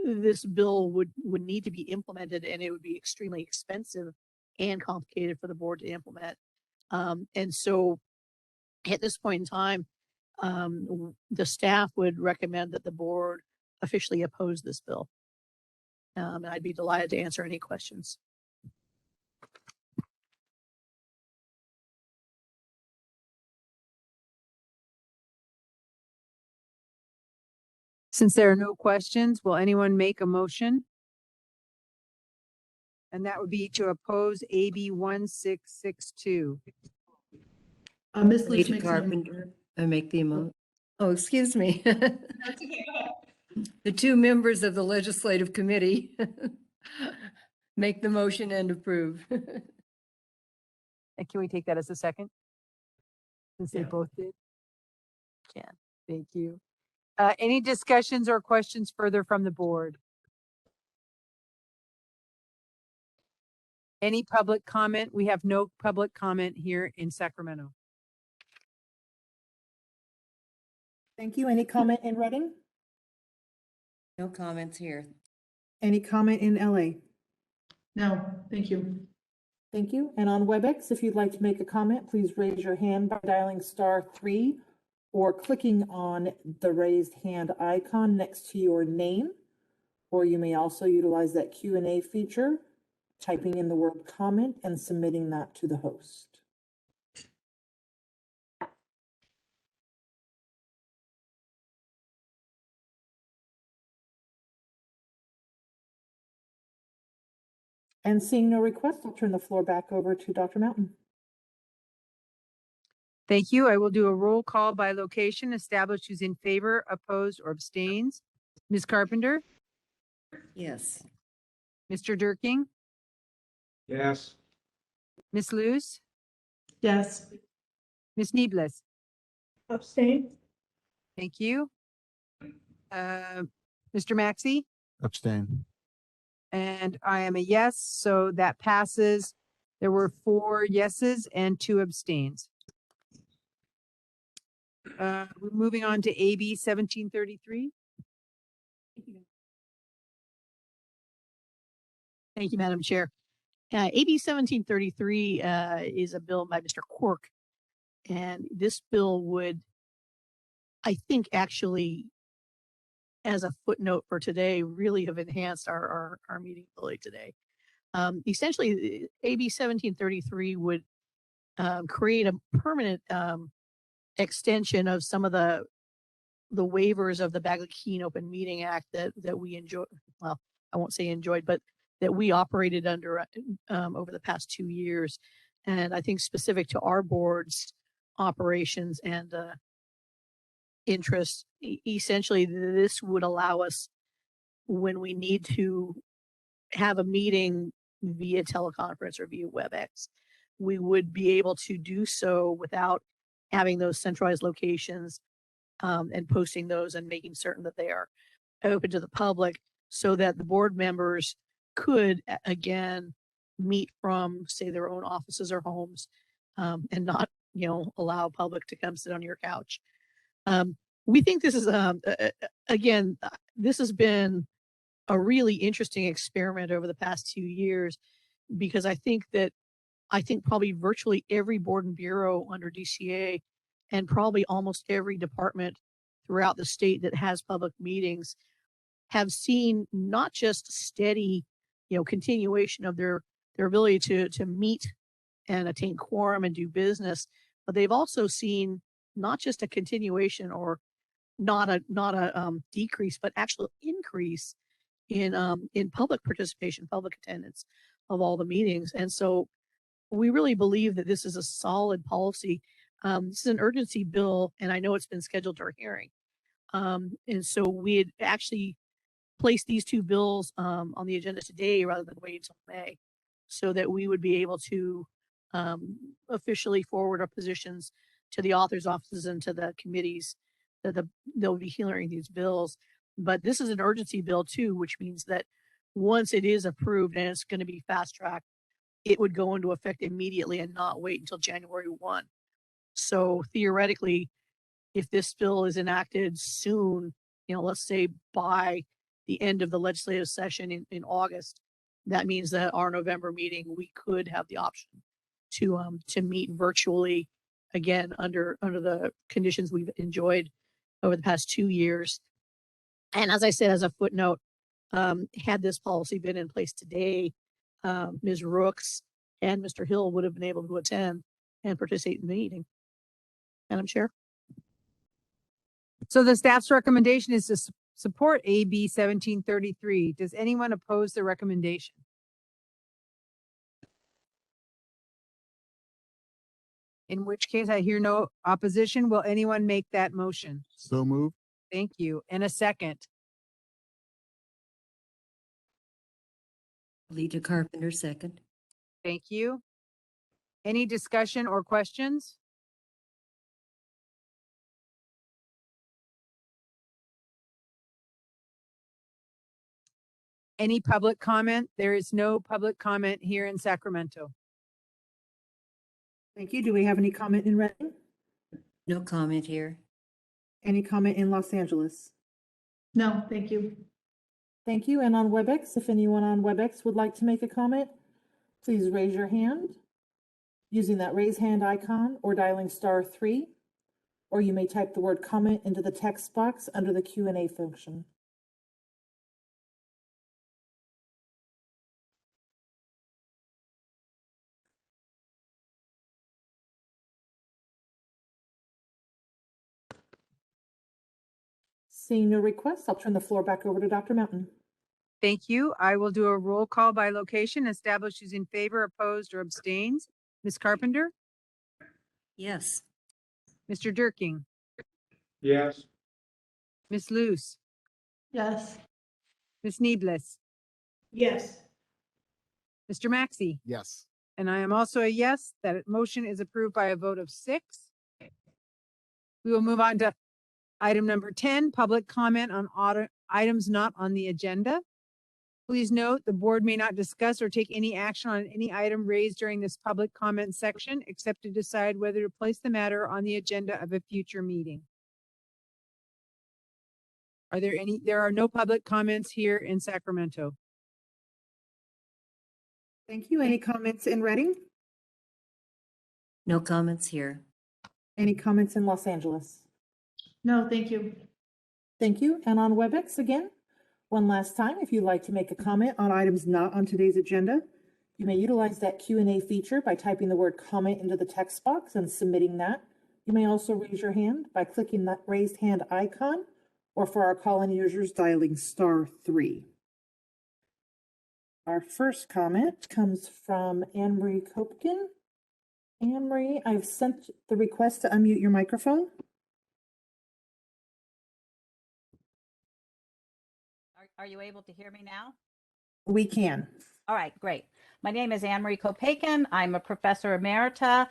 this bill would need to be implemented, and it would be extremely expensive and complicated for the board to implement. And so at this point in time, the staff would recommend that the board officially oppose this bill. And I'd be delighted to answer any questions. Since there are no questions, will anyone make a motion? And that would be to oppose AB 1662. Ms. Luce Lisa makes Carpenter, I make the amendment. Oh, excuse me. The two members of the legislative committee make the motion and approve. And can we take that as a second? Since they Yeah. both did? Can. Thank you. Any discussions or questions further from the board? Any public comment? We have no public comment here in Sacramento. Thank you. Any comment in Reading? No comments here. Any comment in LA? No, thank you. Thank you. And on WebEx, if you'd like to make a comment, please raise your hand by dialing *3 or clicking on the raised hand icon next to your name. Or you may also utilize that Q&A feature, typing in the word comment and submitting that to the host. And seeing no requests, I'll turn the floor back over to Dr. Mountain. Thank you. I will do a roll call by location. Establish who's in favor, opposed, or abstains. Ms. Carpenter, Yes. Mr. Durking, Yes. Ms. Luce, Yes. Ms. Niebles. Abstain? Thank you. Mr. Maxey, Abstain. and I am a yes, so that passes. There were 4 yeses and 2 abstains. We're moving on to AB 1733. Thank you, Madam Chair. AB 1733 is a bill by Mr. Quirk. And this bill would, I think, actually, as a footnote for today, really have enhanced our meeting ability today. Essentially, AB 1733 would create a permanent extension of some of the waivers of the Bagley-Keene Open Meeting Act that we enjoy. Well, I won't say enjoyed, but that we operated under over the past 2 years. And I think specific to our board's operations and interests, essentially this would allow us, when we need to have a meeting via teleconference or via WebEx, we would be able to do so without having those centralized locations and posting those and making certain that they are open to the public, so that the board members could again meet from, say, their own offices or homes, and not, allow public to come sit on your couch. We think this is again, this has been a really interesting experiment over the past 2 years, because I think probably virtually every board and bureau under DCA, and probably almost every department throughout the state that has public meetings, have seen not just steady, continuation of their ability to meet and attain quorum and do business, but they've also seen not just a continuation or not a decrease, but actual increase in public participation, public attendance of all the meetings. And so we really believe that this is a solid policy. This is an urgency bill, and I know it's been scheduled for a hearing. And so we had actually placed these two bills on the agenda today rather than wait until May, so that we would be able to officially forward our positions to the author's offices and to the committees that they'll be hearing these bills. But this is an urgency bill too, which means that once it is approved and it's going to be fast tracked, it would go into effect immediately and not wait until January 1. So theoretically, if this bill is enacted soon, let's say by the end of the legislative session in August, that means that our November meeting, we could have the option to meet virtually again under the conditions we've enjoyed over the past 2 years. And as I said, as a footnote, had this policy been in place today, Ms. Rooks and Mr. Hill would have been able to attend and participate in the meeting. Madam Chair. So the staff's recommendation is to support AB 1733. Does anyone oppose the recommendation? In which case I hear no opposition. Will anyone make that motion? So moved. Thank you. And a second. Lita Carpenter, second. Thank you. Any discussion or questions? Any public comment? There is no public comment here in Sacramento. Thank you. Do we have any comment in Reading? No comment here. Any comment in Los Angeles? No, thank you. Thank you. And on WebEx, if anyone on WebEx would like to make a comment, please raise your hand using that raise hand icon or dialing *3, or you may type the word comment into the text box under the Q&A function. Seeing no requests, I'll turn the floor back over to Dr. Mountain. Thank you. I will do a roll call by location established using favor, opposed, or abstains. Ms. Carpenter? Yes. Mr. Durking? Yes. Ms. Luce? Yes. Ms. Needless? Yes. Mr. Maxey? Yes. And I am also a yes. That motion is approved by a vote of 6. We will move on to item number 10, public comment on items not on the agenda. Please note the board may not discuss or take any action on any item raised during this public comment section, except to decide whether to place the matter on the agenda of a future meeting. Are there any? There are no public comments here in Sacramento. Thank you. Any comments in Reading? No comments here. Any comments in Los Angeles? No, thank you. Thank you. And on WebEx again, one last time, if you'd like to make a comment on items not on today's agenda, you may utilize that Q&A feature by typing the word comment into the text box and submitting that. You may also raise your hand by clicking that raised hand icon, or for our call-in users, dialing *3. Our first comment comes from Anne-Marie Kopkin. Anne-Marie, I've sent the request to unmute your microphone. Are you able to hear me now? We can. All right, great. My name is Anne-Marie Kopkin. I'm a professor emerita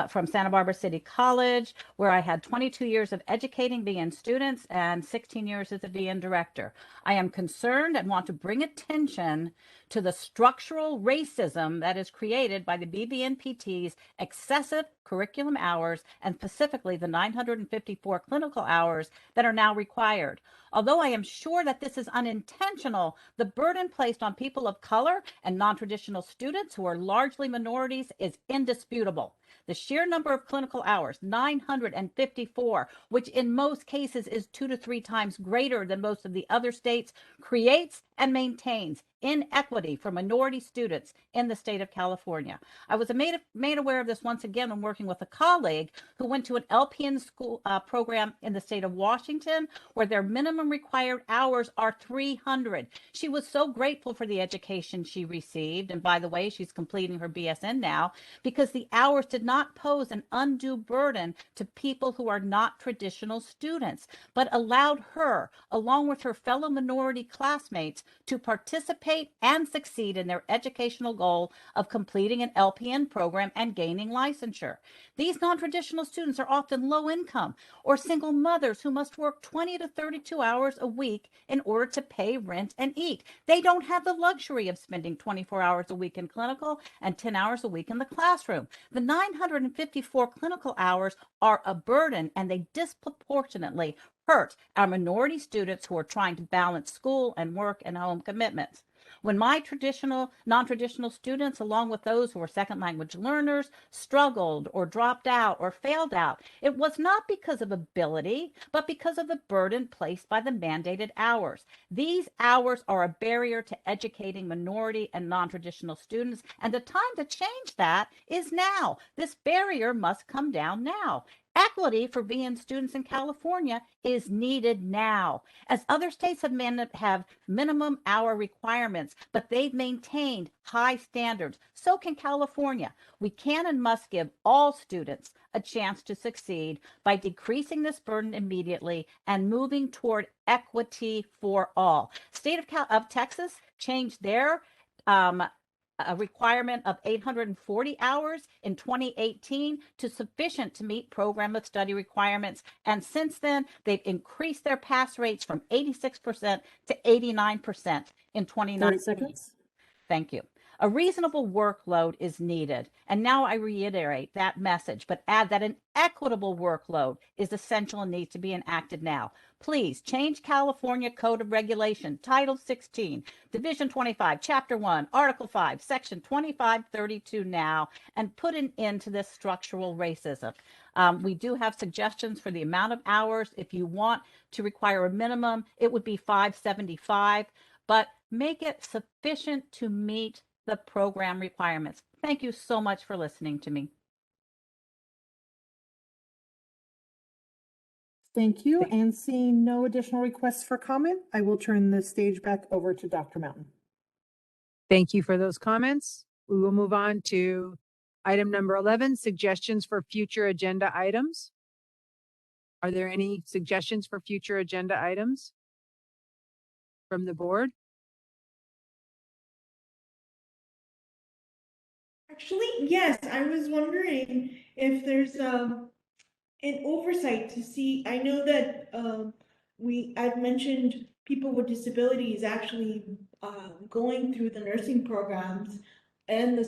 from Santa Barbara City College, where I had 22 years of educating BN students and 16 years as a BN director. I am concerned and want to bring attention to the structural racism that is created by the BBNPT's excessive curriculum hours, and specifically the 954 clinical hours that are now required. Although I am sure that this is unintentional, the burden placed on people of color and non-traditional students who are largely minorities is indisputable. The sheer number of clinical hours, 954, which in most cases is 2 to 3 times greater than most of the other states, creates and maintains inequity for minority students in the state of California. I was made aware of this once again when working with a colleague who went to an LPN school program in the state of Washington, where their minimum required hours are 300. She was so grateful for the education she received, and by the way, she's completing her BSN now, because the hours did not pose an undue burden to people who are not traditional students, but allowed her, along with her fellow minority classmates, to participate and succeed in their educational goal of completing an LPN program and gaining licensure. These non-traditional students are often low income or single mothers who must work 20 to 32 hours a week in order to pay rent and eat. They don't have the luxury of spending 24 hours a week in clinical and 10 hours a week in the classroom. The 954 clinical hours are a burden, and they disproportionately hurt our minority students who are trying to balance school and work and home commitments. When my non-traditional students, along with those who were second language learners, struggled or dropped out or failed out, it was not because of ability, but because of the burden placed by the mandated hours. These hours are a barrier to educating minority and non-traditional students, and the time to change that is now. This barrier must come down now. Equity for VN students in California is needed now, as other states have minimum hour requirements, but they've maintained high standards. So can California. We can and must give all students a chance to succeed by decreasing this burden immediately and moving toward equity for all. State of Texas changed their a requirement of 840 hours in 2018 to sufficient to meet program of study requirements. And since then, they've increased their pass rates from 86% to 89% in 2019. 30 seconds. Thank you. A reasonable workload is needed. And now I reiterate that message, but add that an equitable workload is essential and needs to be enacted now. Please change California Code of Regulation, Title 16, Division 25, Chapter 1, Article 5, Section 2532 now, and put an end to this structural racism. We do have suggestions for the amount of hours. If you want to require a minimum, it would be 575, but make it sufficient to meet the program requirements. Thank you so much for listening to me. Thank you. And seeing no additional requests for comment, I will turn the stage back over to Dr. Mountain. Thank you for those comments. We will move on to item number 11, suggestions for future agenda items. Are there any suggestions for future agenda items from the board? Actually, yes, I was wondering if there's an oversight to see. I know that I'd mentioned people with disabilities actually going through the nursing programs and the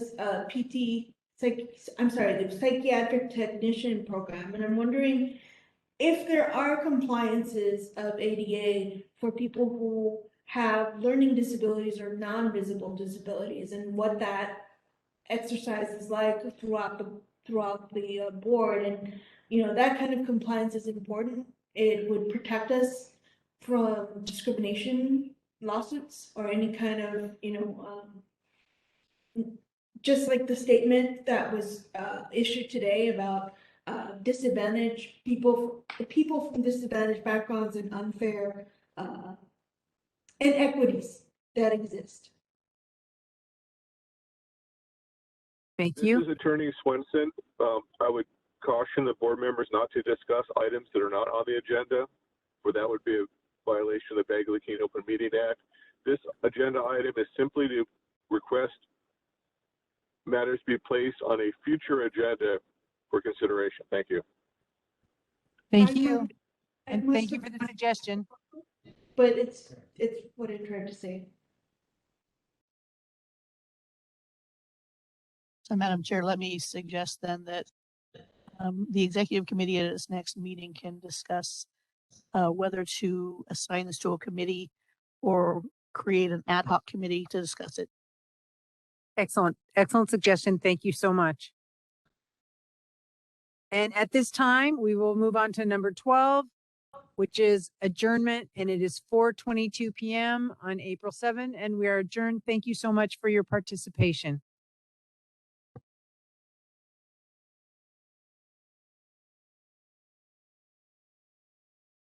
the psychiatric technician program, and I'm wondering if there are compliances of ADA for people who have learning disabilities or non-visible disabilities, and what that exercise is like throughout the board. And that kind of compliance is important. It would protect us from discrimination lawsuits or any kind of just like the statement that was issued today about disadvantaged people from disadvantaged backgrounds and unfair inequities that exist. Thank you. This is Attorney Swenson. I would caution the board members not to discuss items that are not on the agenda, for that would be a violation of the Bagley-Keene Open Meeting Act. This agenda item is simply to request matters be placed on a future agenda for consideration. Thank you. Thank you. And thank you for the suggestion. But it's what I tried to say. So, Madam Chair, let me suggest then that the executive committee at its next meeting can discuss whether to assign this to a committee or create an ad hoc committee to discuss it. Excellent. Excellent suggestion. Thank you so much. And at this time, we will move on to number 12, which is adjournment, and it is 4:22 p.m. on April 7, and we are adjourned. Thank you so much for your participation.